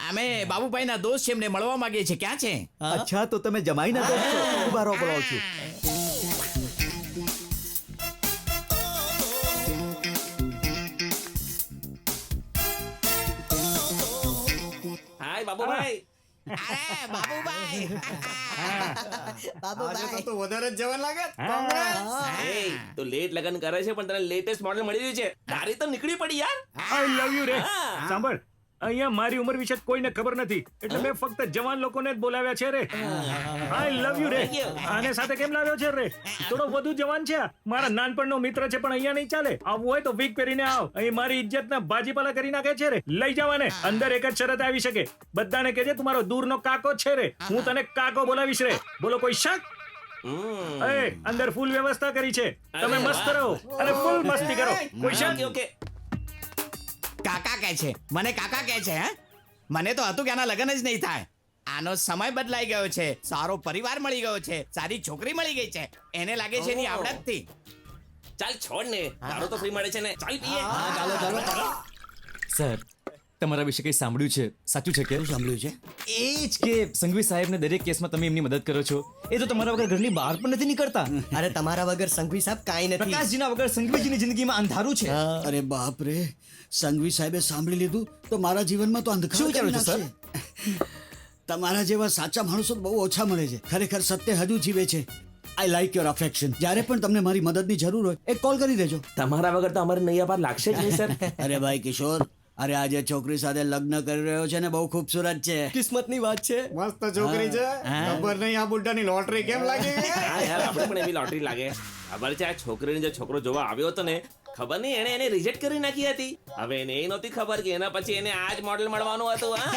અમે બાબુભાઈના દોસ્ત છે, એમને મળવા માંગીએ છીએ. ક્યાં છે? અચ્છા તો તમે જમાઈ ના દોસ્તો ઉભા રહો, બોલાવું છું. હાય બાબુભાઈ. અરે બાબુભાઈ, આજે તો તું વધારે જ જવાન લાગે. એ તો લેટ લગન કરે છે પણ તને લેટેસ્ટ મોડેલ મળી રહ્યું છે. તારી તો નીકળી પડી યાર. આઈ લવ યુ રે. હા. સાંભળ, અહીંયા મારી ઉંમર વિશે કોઈને ખબર નથી, એટલે મેં ફક્ત જવાન લોકોને જ બોલાવ્યા છે રે. આઈ લવ યુ રે. આને સાથે કેમ લાવ્યો છે રે? થોડો વધુ જવાન છે. મારા નાનપણનો મિત્ર છે, પણ અહીંયા નહીં ચાલે. આવવું હોય તો વીક પહેરીને આવ. અહીં મારી ઇજ્જતના બાજીપાલા કરી નાખે છે રે. લઈ જવાને. અંદર એક જ શરત આવી શકે. બધાને કહેજે તું મારો દૂરનો કાકો છે રે. હું તને કાકો બોલાવીશ રે. બોલો કોઈ શક? એ અંદર ફૂલ વ્યવસ્થા કરી છે. તમે મસ્ત રહો અને ફૂલ મસ્તી કરો. કોઈ શક? ઓકે. કાકા કહે છે, મને કાકા કહે છે. હે, મને તો હતું કે આના લગ્ન જ નહીં થાય. આનો સમય બદલાઈ ગયો છે. સારો પરિવાર મળી ગયો છે, સારી છોકરી મળી ગઈ છે. એને લાગે છે એની આવડતથી. ચાલ છોડ ને, તારો તો ફ્રી મળે છે ને. ચાલ પીએ. સર, તમારા વિશે કંઈ સાંભળ્યું છે? સાચું છે કે? શું સાંભળ્યું છે? એ જ કે સંઘવી સાહેબને દરેક કેસમાં તમે એમની મદદ કરો છો. એ તો તમારા વગર ઘરની બહાર પણ નથી નીકળતા. અરે તમારા વગર સંઘવી સાહેબ કાંઈ નથી. પ્રકાશજીના વગર સંઘવીજીની જિંદગીમાં અંધારું છે. અરે બાપ રે, સંઘવી સાહેબે સાંભળી લીધું તો મારા જીવનમાં તો અંધકાર શું વિચારો છો, કરી નાખશે. તમારા જેવા સાચા માણસો તો બહુ ઓછા મળે છે. ખરેખર સત્ય હજુ જીવે છે. I like your affection. જ્યારે પણ તમને મારી મદદની જરૂર હોય એક કોલ કરી દેજો. તમારા વગર તો અમારે નૈયા પાર લાગશે જ નહીં સર. અરે ભાઈ કિશોર, અરે આજે છોકરી સાથે લગ્ન કરી રહ્યો છે ને, બહુ ખૂબસૂરત છે. કિસ્મતની વાત છે. મસ્ત છોકરી છે. ખબર નહીં આ બુడ్డની લોટરી કેમ લાગી. હા યાર, આપણે પણ એવી લોટરી લાગે. ખબર છે, આ છોકરીને જે છોકરો જોવા આવ્યો હતો ને, ખબર નહીં એને એને રિજેક્ટ કરી નાખી હતી. હવે એને એ નહોતી ખબર કે એના પછી એને આ જ મોડેલ મળવાનું હતું. હા,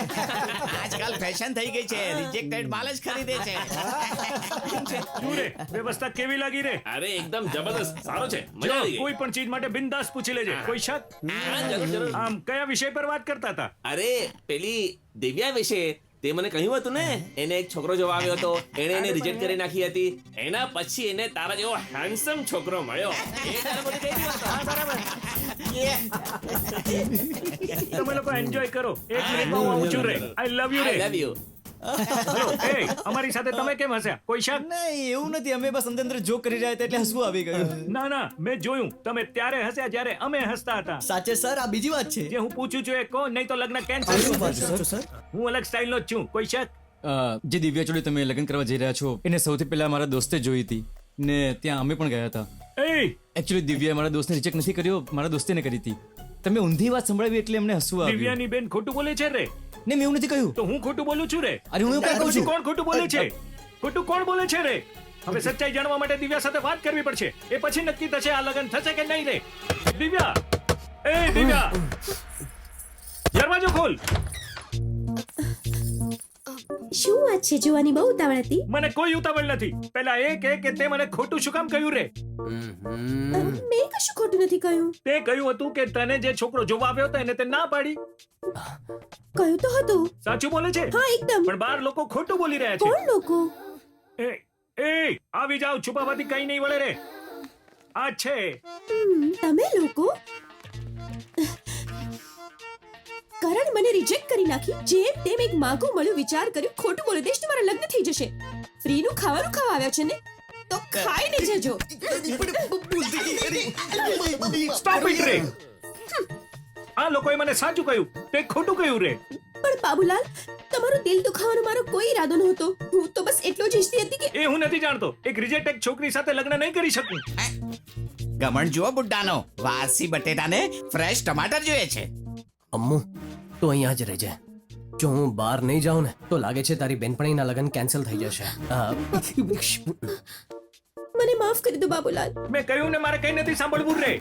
આજકાલ ફેશન થઈ ગઈ છે. રિજેક્ટેડ માલ જ ખરીદે છે. શું રે, વ્યવસ્થા કેવી લાગી રે? અરે એકદમ જબરદસ્ત, સારો છે, મજા જો, આવી ગઈ. કોઈ પણ ચીજ માટે બિંદાસ પૂછી લેજે. કોઈ શક? હા, જરૂર જરૂર. આમ કયા વિષય પર વાત કરતા હતા? અરે પેલી દિવ્યા વિશે તે મને કહ્યું હતું ને, એને એક છોકરો જોવા આવ્યો હતો, એને એને રિજેક્ટ કરી નાખી હતી. એના પછી એને તારા જેવો હેન્ડસમ છોકરો મળ્યો. એ તારે બધું કહી દીધું હતું. હા, બરાબર. તમે લોકો એન્જોય કરો. એક મિનિટમાં હું આવું છું રે. આઈ લવ યુ I રે. love you. હેલો, એ અમારી સાથે તમે કેમ હસ્યા? કોઈ શક? નહીં, એવું નથી. અમે બસ અંદર અંદર જોક કરી રહ્યા હતા એટલે હસવું આવી ગયું. ના ના, મેં જોયું. તમે ત્યારે હસ્યા જ્યારે અમે હસતા હતા. સાચે સર, આ બીજી વાત છે. જે હું પૂછું છું એ કહો, નહીં તો લગ્ન કેન્સલ. સર, હું અલગ સ્ટાઇલનો જ છું. કોઈ શક? જે દિવ્યા જોડે તમે લગ્ન કરવા જઈ રહ્યા છો એને સૌથી પહેલા મારા દોસ્તે જોઈ હતી ને ત્યાં અમે પણ ગયા હતા. એ એકચ્યુઅલી દિવ્યાએ મારા દોસ્તને રિજેક્ટ નથી કર્યો, મારા દોસ્તેને કરી હતી. તમે ઊંધી વાત સંભળાવી એટલે એમને હસવું આવ્યું. દિવ્યાની બેન ખોટું બોલે છે રે. ને મેં એવું નથી કહ્યું. તો હું ખોટું બોલું છું રે? અરે હું એવું ક્યાં કહું છું? કોણ ખોટું બોલે છે? ખોટું કોણ બોલે છે રે? હવે સચ્ચાઈ જાણવા માટે દિવ્યા સાથે વાત કરવી પડશે. એ પછી નક્કી થશે આ લગ્ન થશે કે નહીં રે. દિવ્યા, એ દિવ્યા, દરવાજો ખોલ. શું વાત છે? જોવાની બહુ ઉતાવળ હતી. મને કોઈ ઉતાવળ નથી. પહેલા એ કહે કે તે મને ખોટું શું કામ કહ્યું રે? મેં કશું ખોટું નથી કહ્યું. તે કહ્યું હતું કે તને જે છોકરો જોવા આવ્યો હતો એને તે ના પાડી. કહ્યું તો હતું. સાચું બોલે છે? હા, એકદમ. પણ બાર લોકો ખોટું બોલી રહ્યા છે. કોણ લોકો? એ આવી જાઓ, છુપાવાથી કઈ નહીં વળે રે. આ છે તમે લોકો? કરણ મને રિજેક્ટ કરી નાખી. જેમ તેમ એક માગું મળ્યું, વિચાર કર્યું ખોટું બોલી દઈશ તો મારા લગ્ન થઈ જશે. ફ્રીનું ખાવાનું ખાવા આવ્યા છે ને, તો ખાઈને જજો. સ્ટોપ ઇટ રે. આ લોકોએ મને સાચું કહ્યું, તે ખોટું કહ્યું રે. પણ બાબુલાલ, તમારું દિલ દુખાવાનો મારો કોઈ ઈરાદો નહોતો. હું તો બસ એટલો જ ઈચ્છતી હતી કે એ હું નથી જાણતો. એક રિજેક્ટ એક છોકરી સાથે લગ્ન નહીં કરી શકું. ગમણ જુઓ બુડ્ડાનો. વાસી બટેટાને ફ્રેશ ટમાટર જોઈએ છે. અમ્મુ તું અહીંયા જ રહેજે. જો હું બહાર નહીં જાઉં ને તો લાગે છે તારી બેનપણીના લગ્ન કેન્સલ થઈ જશે. મને માફ કરી દો બાબુલાલ. મેં કહ્યું ને મારે કઈ નથી સાંભળવું રે.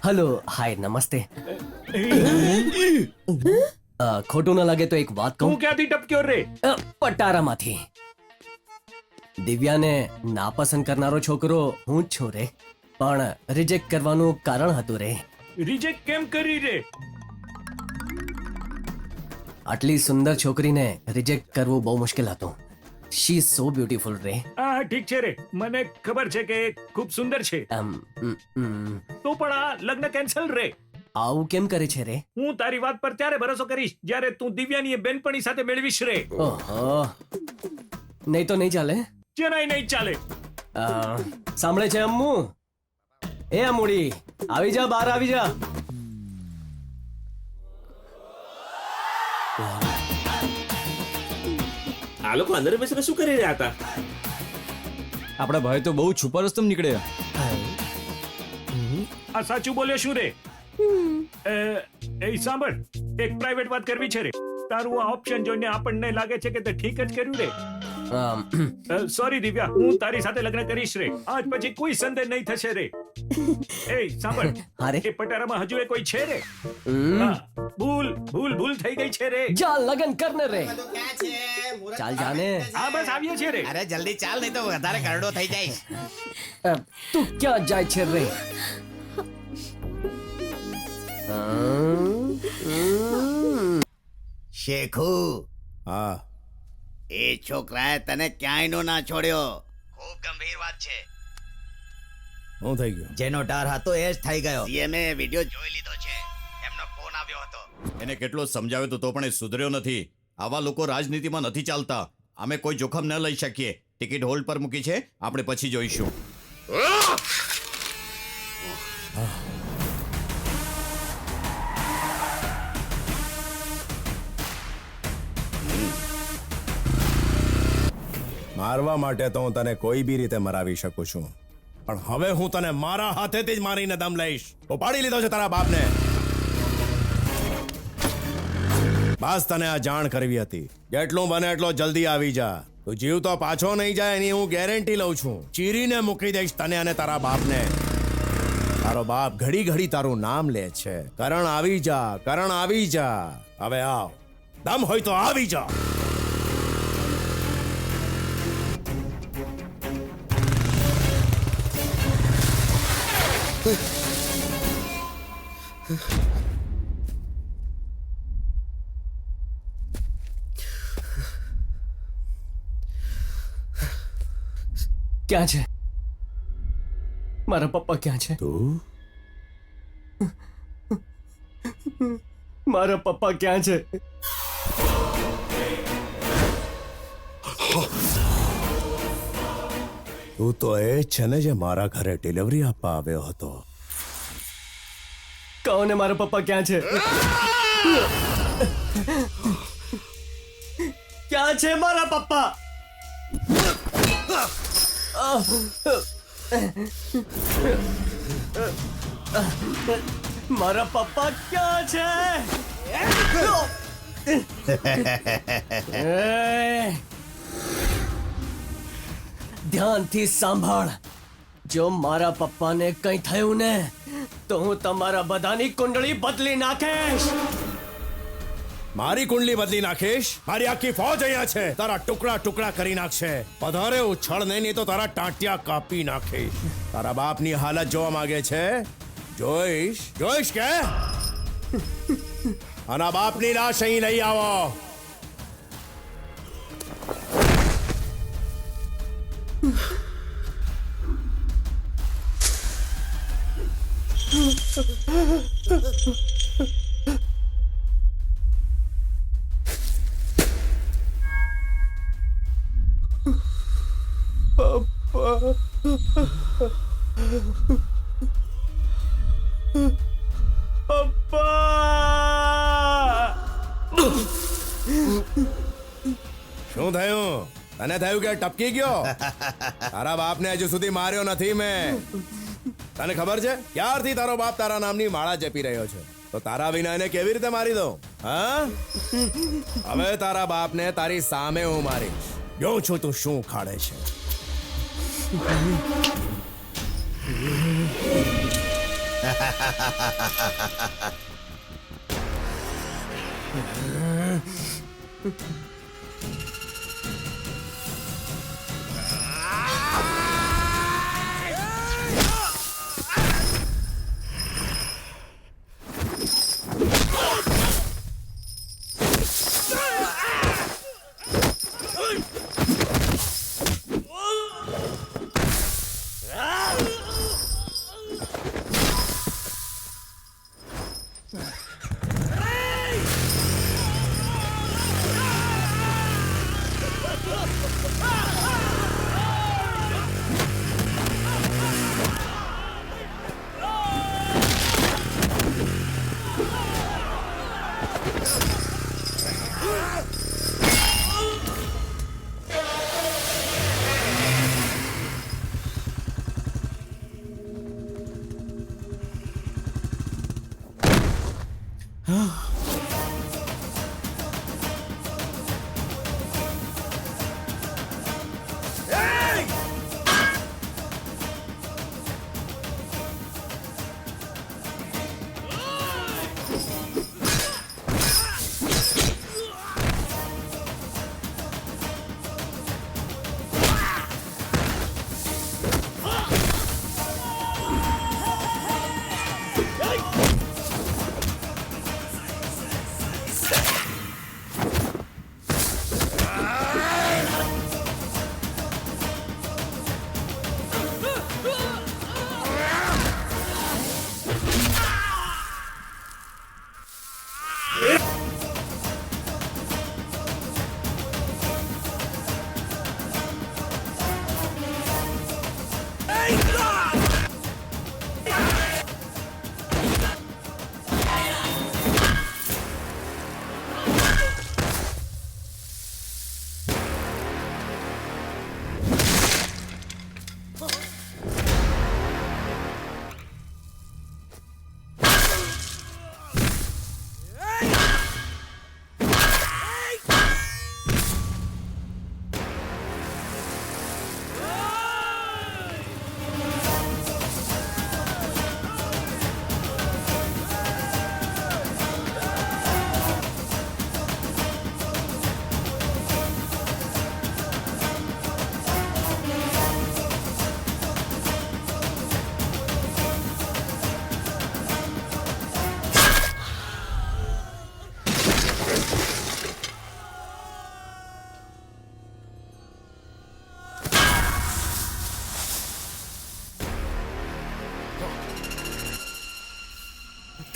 હલો, હાય, નમસ્તે. ખોટું ન લાગે તો એક વાત કહું. તું ક્યાંથી ટપક્યો રે? પટારામાંથી. દિવ્યાને નાપસંદ કરનારો છોકરો હું જ છું રે, પણ રિજેક્ટ કરવાનું કારણ હતું રે. રિજેક્ટ કેમ કરી રે? આટલી સુંદર છોકરીને રિજેક્ટ કરવું બહુ મુશ્કેલ હતું. શી ઇઝ સો બ્યુટીફુલ રે. હા ઠીક છે રે, મને ખબર છે કે ખૂબ સુંદર છે, તો પણ આ લગ્ન કેન્સલ રે. આવું કેમ કરે છે રે? હું તારી વાત પર ત્યારે ભરોસો કરીશ જ્યારે તું દિવ્યાની એ બેનપણી સાથે મેળવીશ રે. ઓહો, નહીં તો નહીં ચાલે. જરાય નહીં ચાલે. સાંભળે છે અમ્મુ? એ અમ્મુડી, આવી જા, બહાર આવી જા. આ લોકો અંદર બેસીને શું કરી રહ્યા હતા? આપણા ભાઈ તો બહુ છુપા રસ્તમ નીકળ્યા. આ સાચું બોલ્યો શું રે? એ સાંભળ, એક પ્રાઇવેટ વાત કરવી છે રે. તારું આ ઓપ્શન જોઈને આપણને લાગે છે કે તે ઠીક જ કર્યું રે. સોરી દિવ્યા, હું તારી સાથે લગ્ન કરીશ રે. આજ પછી કોઈ સંદેહ નહીં થશે રે. એ સાંભળ, એ પટારામાં હજુ એ કોઈ છે રે? ભૂલ ભૂલ ભૂલ થઈ ગઈ છે રે. જા લગન કરને રે. ચાલ જાને. હા બસ આવીએ છીએ રે. અરે જલ્દી ચાલ, નહીં તો વધારે કરડો થઈ જાય. તું ક્યાં જાય છે રે? શેખુ, હા, એ છોકરાએ તને ક્યાંય નો ના છોડ્યો. ખૂબ ગંભીર વાત છે. હું થઈ ગયો? જેનો ડર હતો એ જ થઈ ગયો. સીએમએ વિડિયો જોઈ લીધો છે. એમનો ફોન આવ્યો હતો. એને કેટલો સમજાવ્યો તો પણ એ સુધર્યો નથી. આવા લોકો રાજનીતિમાં નથી ચાલતા. અમે કોઈ જોખમ ન લઈ શકીએ. ટિકિટ હોલ્ડ પર મૂકી છે, આપણે પછી જોઈશું. મારવા માટે તો હું તને કોઈ બી રીતે મરાવી શકું છું, પણ હવે હું તને મારા હાથેથી જ મારીને દમ લઈશ. ઉપાડી લીધો છે તારા બાપને. બસ તને આ જાણ કરવી હતી. જેટલું બને એટલો જલ્દી આવી જા. તું જીવ તો પાછો નહીં જાય એની હું ગેરંટી લઉં છું. ચીરીને મૂકી દઈશ તને અને તારા બાપને. તારો બાપ ઘડી ઘડી તારું નામ લે છે, કરણ આવી જા, કરણ આવી જા. હવે આવ, દમ હોય તો આવી જા. ક્યાં છે મારા પપ્પા? ક્યાં છે તું? મારા પપ્પા ક્યાં છે? તું તો એ જ છે ને જે મારા ઘરે ડિલિવરી આપવા આવ્યો હતો. કહો ને મારા પપ્પા ક્યાં છે? ક્યાં છે મારા પપ્પા? મારા પપ્પા ક્યાં છે? ધ્યાનથી સાંભળ. જો મારા પપ્પાને કંઈ થયું ને તો હું તમારા બધાની કુંડળી બદલી નાખીશ. મારી કુંડલી બદલી નાખીશ? મારી આખી ફોજ અહીંયા છે, તારા ટુકડા ટુકડા કરી નાખશે. વધારે ઉછળ નહીં તો તારા ટાંટિયા કાપી નાખીશ. તારા બાપની હાલત જોવા માંગે છે? જોઈશ, જોઈશ કે? આના બાપની લાશ અહીં લઈ આવો. શું થયું? તને થયું કે ટપકી ગયો? તારા બાપને હજુ સુધી માર્યો નથી મેં. તને ખબર છે ક્યારથી તારો બાપ તારા નામની માળા જપી રહ્યો છે? તો તારા વિના એને કેવી રીતે મારી દઉં? હા, હવે તારા બાપને તારી સામે હું મારીશ. જોઉં છું તું શું ખાડે છે.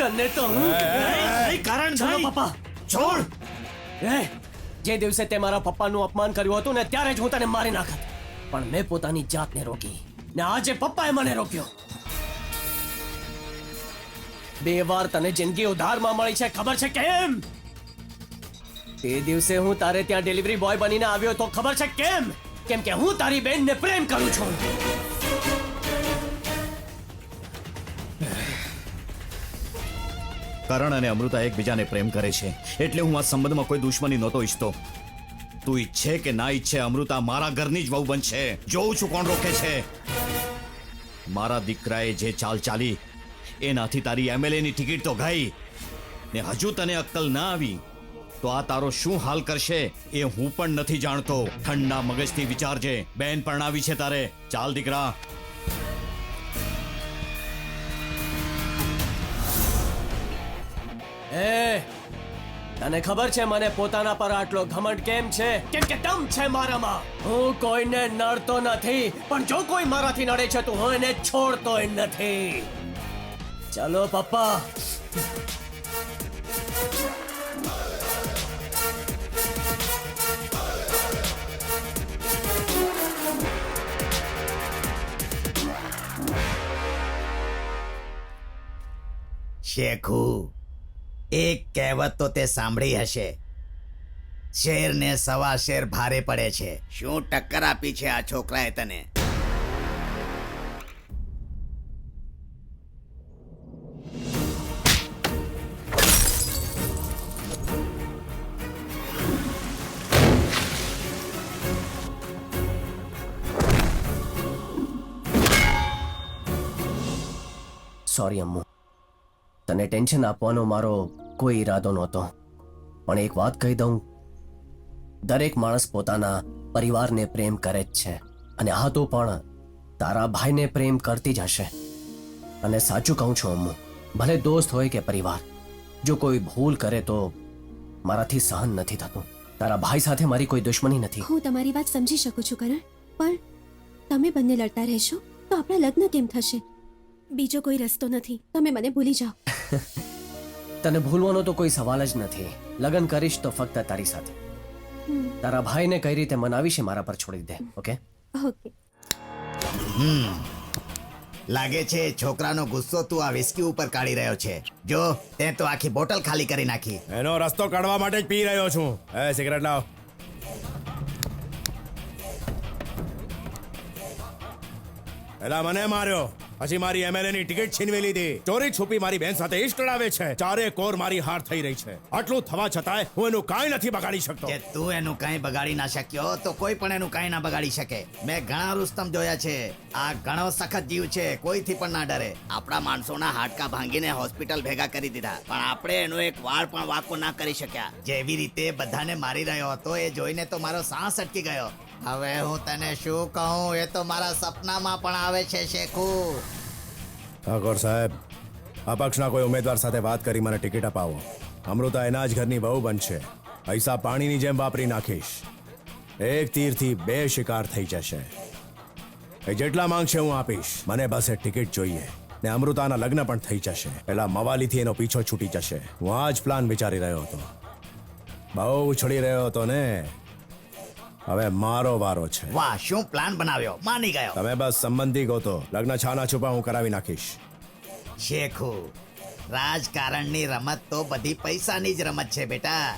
તને તો કારણ છોડો પપ્પા છોડ. જે દિવસે તે મારા પપ્પાનું અપમાન કર્યું હતું ને ત્યારે જ હું તને મારી નાખત, પણ મેં પોતાની જાતને રોકી ને આજે પપ્પાએ મને રોક્યો. 2 વાર તને જિંદગી ઉધારમાં મળી છે, ખબર છે કેમ? તે દિવસે હું તારે ત્યાં ડિલિવરી બોય બનીને આવ્યો તો ખબર છે કેમ? કેમ કે હું તારી બેનને પ્રેમ કરું છું. કરણ અને અમૃતા એકબીજાને પ્રેમ કરે છે એટલે હું આ સંબંધમાં કોઈ દુશ્મની નહોતો ઈચ્છતો. તું ઈચ્છે કે ના ઈચ્છે અમૃતા મારા ઘરની જ વહુ બનશે. જોઉં છું કોણ રોકે છે. મારા દીકરાએ જે ચાલ ચાલી એનાથી તારી MLA ની ટિકિટ તો ગઈ ને હજુ તને અક્કલ ના આવી તો આ તારો શું હાલ કરશે એ હું પણ નથી જાણતો. ઠંડા મગજથી વિચારજે. બેન પરણાવી છે તારે. ચાલ દીકરા. તને ખબર છે મને પોતાના પર આટલો ઘમંડ કેમ છે? કેમ કે દમ છે મારામાં. હું કોઈને નડતો નથી, પણ જો કોઈ મારાથી નડે છે તો હું એને છોડતોય નથી. ચલો પપ્પા. શેખુ, એક કહેવત તો તે સાંભળી હશે, શેરને સવા શેર ભારે પડે છે. શું ટક્કર આપી છે આ છોકરાએ તને? સોરી અમ્મુ, તને ટેન્શન આપવાનો મારો કોઈ ઈરાદો નહોતો, પણ એક વાત કહી દઉં, દરેક માણસ પોતાના પરિવારને પ્રેમ કરે જ છે, અને આ તો પણ તારા ભાઈને પ્રેમ કરતી જ હશે. અને સાચું કહું છું અમ્મુ, ભલે દોસ્ત હોય કે પરિવાર, જો કોઈ ભૂલ કરે તો મારાથી સહન નથી થતું. તારા ભાઈ સાથે મારી કોઈ દુશ્મની નથી. હું તમારી વાત સમજી શકું છું કરણ, પણ તમે બંને લડતા રહેશો તો આપણા લગ્ન કેમ થશે? બીજો કોઈ રસ્તો નથી, તમે મને ભૂલી જાઓ. તને ભૂલવાનો તો કોઈ સવાલ જ નથી. લગ્ન કરીશ તો ફક્ત તારી સાથે. તારા ભાઈને કઈ રીતે મનાવીશ એ મારા પર છોડી દે. ઓકે? ઓકે. લાગે છે છોકરાનો ગુસ્સો તું આ વિસ્કી ઉપર કાઢી રહ્યો છે. જો તે તો આખી બોટલ ખાલી કરી નાખી. એનો રસ્તો કાઢવા માટે જ પી રહ્યો છું. સિગરેટ લાવ. પેલા મને માર્યો, પછી મારી એમએલએ ની ટિકિટ છીનવી લીધી, ચોરી છુપી મારી બેન સાથે ઇશ્ક લડાવે છે, ચારે કોર મારી હાર થઈ રહી છે. આટલું થવા છતાંય હું એનું કાંઈ નથી બગાડી શકતો. જે તું એનું કાંઈ બગાડી ના શક્યો તો કોઈ પણ એનું કાંઈ ના બગાડી શકે. મેં ઘણા રુસ્તમ જોયા છે. આ ઘણો સખત જીવ છે, કોઈથી પણ ના ડરે. આપણા માણસોના હાડકા ભાંગીને હોસ્પિટલ ભેગા કરી દીધા, પણ આપણે એનો એક વાળ પણ વાંકો ના કરી શક્યા. જેવી રીતે બધાને મારી રહ્યો હતો એ જોઈને તો મારો સાંસ અટકી ગયો. હવે હું તને શું કહું, એ તો મારા સપનામાં પણ આવે છે શેખુ. ઠાકોર સાહેબ, અપક્ષના કોઈ ઉમેદવાર સાથે વાત કરી મને ટિકિટ અપાવો. અમૃતા એના જ ઘરની બહુ બનશે. પૈસા પાણીની જેમ વાપરી નાખીશ. એક તીરથી બે શિકાર થઈ જશે. એ જેટલા માંગશે હું આપીશ. મને બસ એ ટિકિટ જોઈએ, ને અમૃતાના લગ્ન પણ થઈ જશે. પેલા મવાલીથી એનો પીછો છૂટી જશે. હું આ જ પ્લાન વિચારી રહ્યો હતો. બહુ ઉછળી રહ્યો હતો ને, હવે મારો વારો છે. વાહ, શું પ્લાન બનાવ્યો, માની ગયો. તમે બસ સંબંધી ગોતો, લગ્ન છાના છુપા હું કરાવી નાખીશ. શેખુ, રાજકારણની રમત તો બધી પૈસાની જ રમત છે બેટા.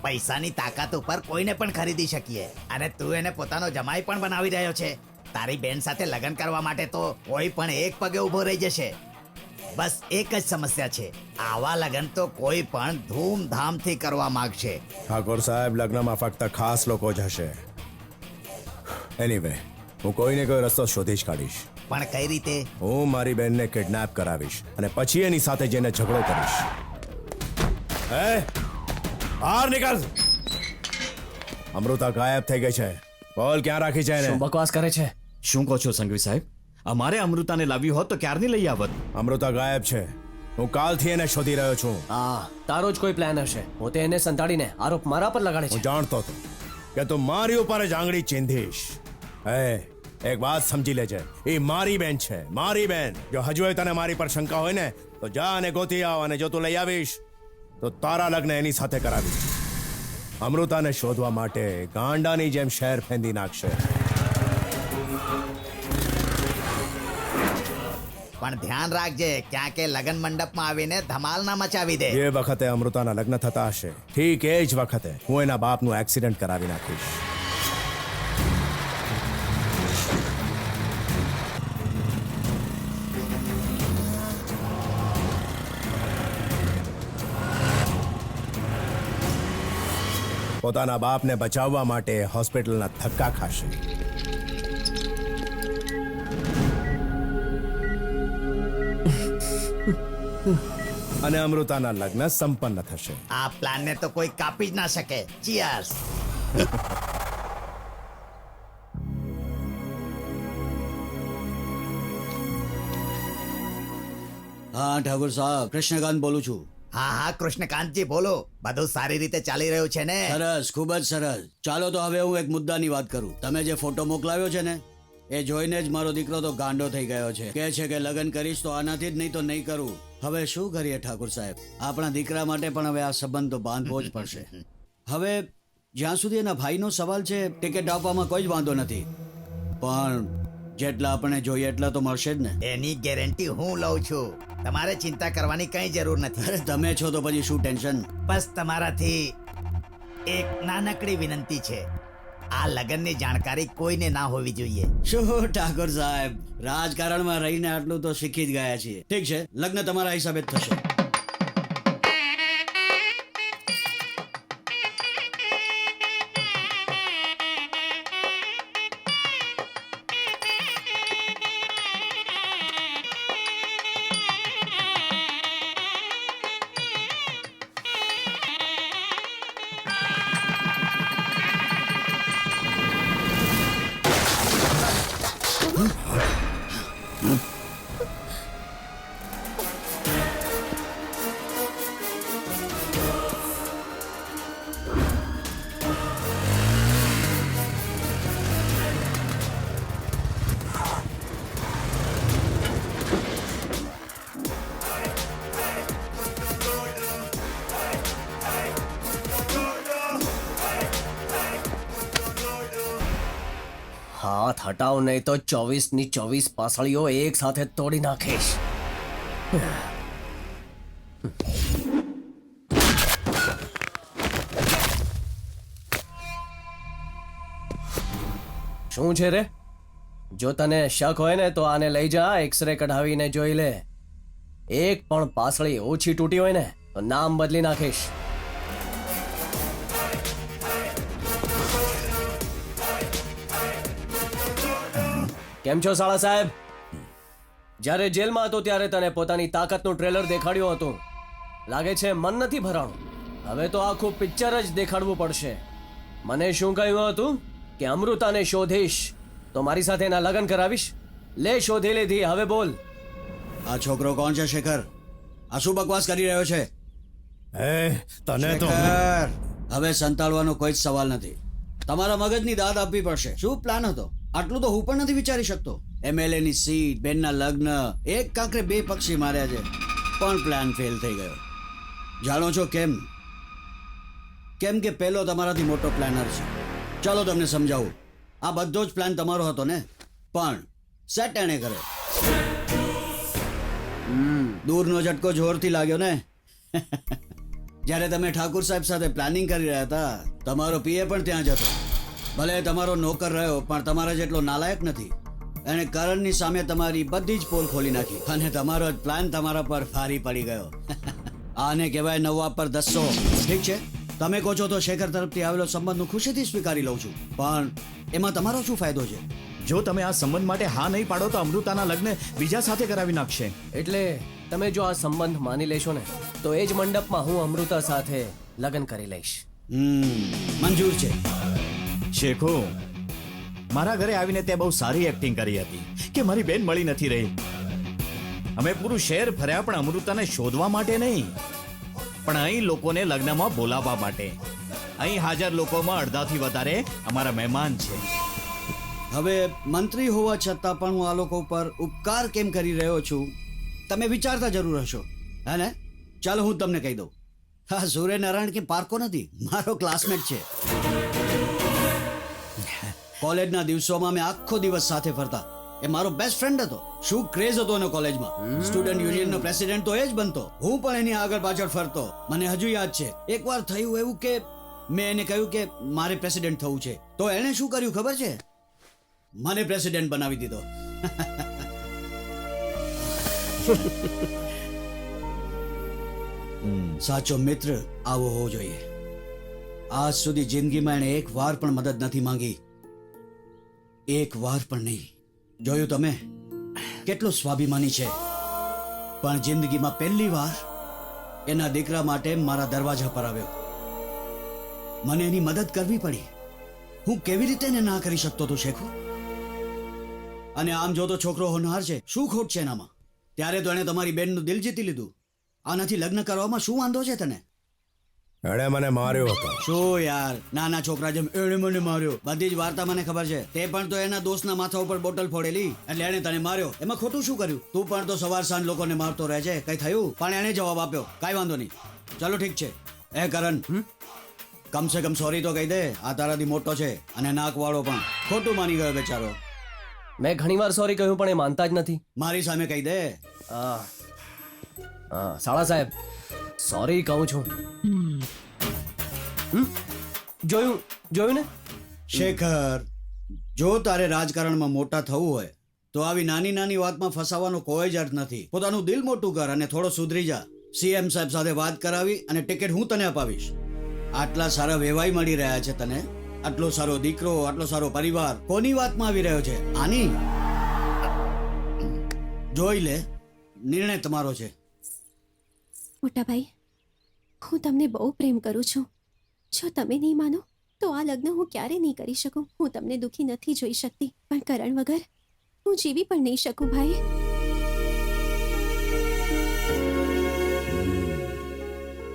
પૈસાની તાકાત ઉપર કોઈને પણ ખરીદી શકીએ, અને તું એને પોતાનો જમાઈ પણ બનાવી રહ્યો છે. તારી બેન સાથે લગ્ન કરવા માટે તો કોઈ પણ એક પગે ઉભો રહી જશે. બસ એક જ સમસ્યા છે, આવા લગ્ન તો કોઈ પણ ધૂમધામથી કરવા માંગશે. ઠાકોર સાહેબ, લગ્નમાં ફક્ત ખાસ લોકો જ હશે. એનીવે, હું કોઈને કોઈ રસ્તો શોધી જ કાઢીશ. પણ કઈ રીતે? હું મારી બેનને કિડનેપ કરાવીશ અને પછી એની સાથે જઈને ઝઘડો કરીશ. બહાર નીકળ. અમૃતા ગાયબ થઈ ગઈ છે. બોલ, ક્યાં રાખી છે એને? શું બકવાસ કરે છે? શું કહો છો સંઘવી સાહેબ? અમારે અમૃતાને લાવી હોત તો ક્યારની લઈ આવત. અમૃતા ગાયબ છે. હું કાલથી એને શોધી રહ્યો છું. હા, તારો જ કોઈ પ્લાન હશે. પોતે એને સંતાડીને આરોપ મારા પર લગાડે છે. હું જાણતો હતો કે તું મારી ઉપર જ આંગળી ચીંધીશ. એક વાત સમજી લેજે, એ મારી બેન છે, મારી બેન. જો હજુ તને મારી પર શંકા હોય ને તો જા અને ગોતી આવ, અને જો તું લઈ આવીશ તો તારા લગ્ન એની સાથે કરાવીશ. અમૃતાને શોધવા માટે ગાંડાની જેમ શહેર ફેંદી નાખશે. પણ ધ્યાન રાખજે, ક્યાં કે લગ્ન મંડપમાં આવીને ધમાલ ના મચાવી દે. જે વખતે અમૃતાના લગ્ન થતા હશે, ઠીક એ જ વખતે હું એના બાપનું એક્સિડન્ટ કરાવી નાખીશ. પોતાના બાપને બચાવવા માટે હોસ્પિટલના ધક્કા ખાશે. અને અમૃતાના લગ્ન સંપન્ન થશે. આ પ્લાનને તો કોઈ કાપી જ ના શકે. ચીયર્સ. હા ઠાકોર સાહેબ, કૃષ્ણકાંત બોલું છું. હા હા, કૃષ્ણકાંતજી બોલો. બધું સારી રીતે ચાલી રહ્યું છે ને? સરસ, ખૂબ જ સરસ. ચાલો તો હવે હું એક મુદ્દાની વાત કરું. તમે જે ફોટો મોકલાવ્યો છે ને, એ જોઈને જ મારો દીકરો તો ગાંડો થઈ ગયો છે. કહે છે કે લગ્ન કરીશ તો આનાથી જ, નહીં તો નહીં કરું. હવે શું કરીએ ઠાકોર સાહેબ, આપણા દીકરા માટે પણ હવે આ સંબંધ તો બાંધવો જ પડશે. હવે જ્યાં સુધી એના ભાઈનો સવાલ છે, ટિકિટ આપવામાં કોઈ જ વાંધો નથી, પણ જેટલા આપણે જોઈએ એટલા તો મળશે જ ને. એની ગેરંટી હું લઉં છું. તમારે ચિંતા કરવાની કઈ જરૂર નથી. અરે તમે છો તો પછી શું ટેન્શન. બસ તમારાથી એક નાનકડી વિનંતી છે. આ લગ્નની જાણકારી કોઈને ના હોવી જોઈએ. શું ઠાકોર સાહેબ, રાજકારણમાં રહીને આટલું તો શીખી જ ગયા છીએ. ઠીક છે, લગ્ન તમારા હિસાબે જ થશે. હાથ હટાવ નહીં તો 24 ની 24 પાસળીઓ એક સાથે તોડી નાખીશ. શું છે રે? જો તને શક હોય ને તો આને લઈ જા, એક્સરે કઢાવીને જોઈ લે. એક પણ પાસળી ઓછી તૂટી હોય ને તો નામ બદલી નાખીશ. કેમ છો સાળા સાહેબ? જ્યારે જેલમાં હતો ત્યારે તને પોતાની તાકાતનું ટ્રેલર દેખાડ્યું હતું. લાગે છે મન નથી ભરાણું. હવે તો આખું પિક્ચર જ દેખાડવું પડશે. મને શું કહ્યું હતું કે અમૃતાને શોધીશ તો મારી સાથે એના લગ્ન કરાવીશ. લે શોધી લીધી, હવે બોલ. આ છોકરો કોણ છે શેખર? આ શું બકવાસ કરી રહ્યો છે? તને તો શેખર, હવે સંતાડવાનો કોઈ જ સવાલ નથી. તમારા મગજની દાદ આપવી પડશે. શું પ્લાન હતો? આટલું તો હું પણ નથી વિચારી શકતો. MLA ની સીટ, બેનના લગ્ન, એક કાંકરે બે પક્ષી માર્યા છે, પણ પ્લાન ફેલ થઈ ગયો. જાણો છો કેમ? કેમ કે પેલો તમારાથી મોટો પ્લાનર છે. ચાલો તમને સમજાવું. આ બધો જ પ્લાન તમારો હતો ને, પણ સેટ એણે કર્યો. દૂરનો ઝટકો જોરથી લાગ્યો ને. જ્યારે તમે ઠાકુર સાહેબ સાથે પ્લાનિંગ કરી રહ્યા હતા, તમારો પીએ પણ ત્યાં જ હતો. ભલે તમારો નોકર રહ્યો, પણ તમારા જેટલો નાલાયક નથી. એણે કરણની સામે તમારી બધી જ પોલ ખોલી નાખી અને તમારો જ પ્લાન તમારા પર ભારી પડી ગયો. આને કહેવાય નવા પર 10 ઠીક છે, તમે કહો છો તો શેખર તરફથી આવેલો સંબંધ હું ખુશીથી સ્વીકારી લઉં છું, પણ એમાં તમારો શું ફાયદો છે? જો તમે આ સંબંધ માટે હા નહીં પાડો તો અમૃતાના લગ્ન બીજા સાથે કરાવી નાખશે. એટલે તમે જો આ સંબંધ માની લેશો ને તો એ જ મંડપમાં હું અમૃતા સાથે લગ્ન કરી લઈશ. મંજૂર છે. શેખુ, મારા ઘરે આવીને તે બહુ સારી એક્ટિંગ કરી હતી કે મારી બેન મળી નથી રહી. અમે પૂરું શહેર ફર્યા, પણ અમૃતાને શોધવા માટે નહીં, પણ અહીં લોકોને લગ્નમાં બોલાવવા માટે. અહીં હાજર લોકોમાં અડધાથી વધારે અમારા મહેમાન છે. હવે મંત્રી હોવા છતાં પણ હું આ લોકો ઉપર ઉપકાર કેમ કરી રહ્યો છું તમે વિચારતા જરૂર હશો, હે ને? ચાલો હું તમને કહી દઉં. હા, સૂર્યનારાયણ કે પારકો નથી, મારો ક્લાસમેટ છે. કોલેજના દિવસોમાં મેં આખો દિવસ સાથે ફરતા. એ મારો બેસ્ટ ફ્રેન્ડ હતો. શું ક્રેઝ હતો એનો કોલેજમાં. સ્ટુડન્ટ યુનિયનનો પ્રેસિડેન્ટ તો એ જ બનતો, હું પણ એની આગળ પાછળ ફરતો. મને હજુ યાદ છે, એકવાર થયું એવું કે મેં એને કહ્યું કે મારે પ્રેસિડેન્ટ થવું છે, તો એણે શું કર્યું ખબર છે? મને પ્રેસિડેન્ટ બનાવી દીધો. સાચો મિત્ર આવો હોવો જોઈએ. આજ સુધી જિંદગીમાં એણે એક વાર પણ મદદ નથી માંગી, એક વાર પણ નહીં. જોયું તમે કેટલો સ્વાભિમાની છે, પણ જિંદગીમાં પહેલી વાર એના દીકરા માટે મારા દરવાજા પર આવ્યો. મને એની મદદ કરવી પડી. હું કેવી રીતે એને ના કરી શકતો હતો શેખુ? અને આમ જો તો છોકરો હોનહાર છે, શું ખોટ છે એનામાં? ત્યારે તો એણે તમારી બેનનું દિલ જીતી લીધું. આનાથી લગ્ન કરવામાં શું વાંધો છે તને? એણે મને માર્યો હતો. શું યાર, નાના છોકરા જેમ એણે મને માર્યો? બધી જ વાર્તા મને ખબર છે. તે પણ તો એના દોસ્તના માથા ઉપર બોટલ ફોડેલી એટલે એણે તને માર્યો. એમાં ખોટું શું કર્યું? તું પણ તો સવાર સાંજ લોકોને મારતો રહે છે. કઈ થયું? પણ એણે જવાબ આપ્યો, કાઈ વાંધો નહીં, ચલો ઠીક છે. એ કરણ, કમ સે કમ સોરી તો કહી દે. આ તારાથી મોટો છે અને નાક વાળો પણ. ખોટું માની ગયો બેચારો. મેં ઘણીવાર સોરી કહ્યું પણ એ માનતા જ નથી. મારી સામે કહી દે. સાળા સાહેબ, સોરી કહું છું. જોયું ને શેખર, જો તારે રાજકારણમાં મોટા થવું હોય તો આવી નાની નાની વાતમાં ફસાવાનો કોઈ જ અર્થ નથી. પોતાનું દિલ મોટું કર અને થોડો સુધરી જા. CM સાહેબ સાથે વાત કરાવી અને ટિકિટ હું તને અપાવીશ. આટલા સારા વેવાઈ મળી રહ્યા છે તને, આટલો સારો દીકરો, આટલો સારો પરિવાર, કોની વાતમાં આવી રહ્યો છે? આની. જોઈ લે, નિર્ણય તમારો છે. મોટા ભાઈ, હું તમને બહુ પ્રેમ કરું છું. જો તમે નહીં માનો તો આ લગ્ન હું ક્યારે નહીં કરી શકું. હું તમને દુખી નથી જોઈ શકતી, પણ કરણ વગર હું જીવી પણ નહીં શકું ભાઈ.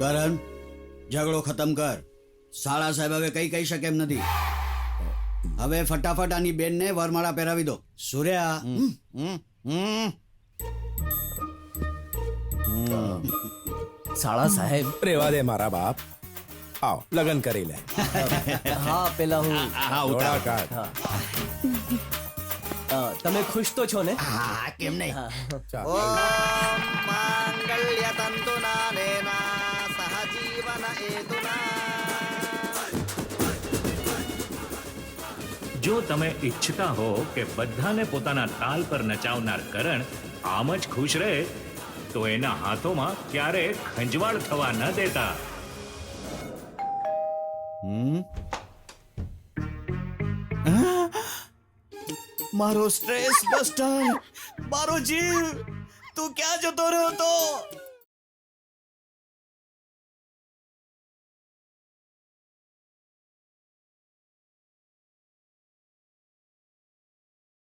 કરણ, ઝઘડો ખતમ કર. સાળા સાહેબ હવે કઈ કહી શકે એમ નથી. હવે ફટાફટ આની બેનને વરમાળા પહેરાવી દો. સૂર્યા, સાળા સાહેબ, રેવા દે મારા બાપ. આવ લગન કરી લે. હા, પેલા હું હા, ઉતાર. કાઢ. તમે ખુશ તો છો ને હા કેમ નહીં ચાલ. ઓમ માંગલ્ય તંતુના નેના સહજીવન હેતુના. જો તમે ઈચ્છતા હો કે બધાને પોતાના તાલ પર નચાવનાર કરણ આમ જ ખુશ રહે તો એના હાથોમાં ક્યારે ખંજવાળ થવા ન દેતા. મારો સ્ટ્રેસ બસ્ટર, મારો જીવ, તું ક્યાં જતો રહ્યો તો?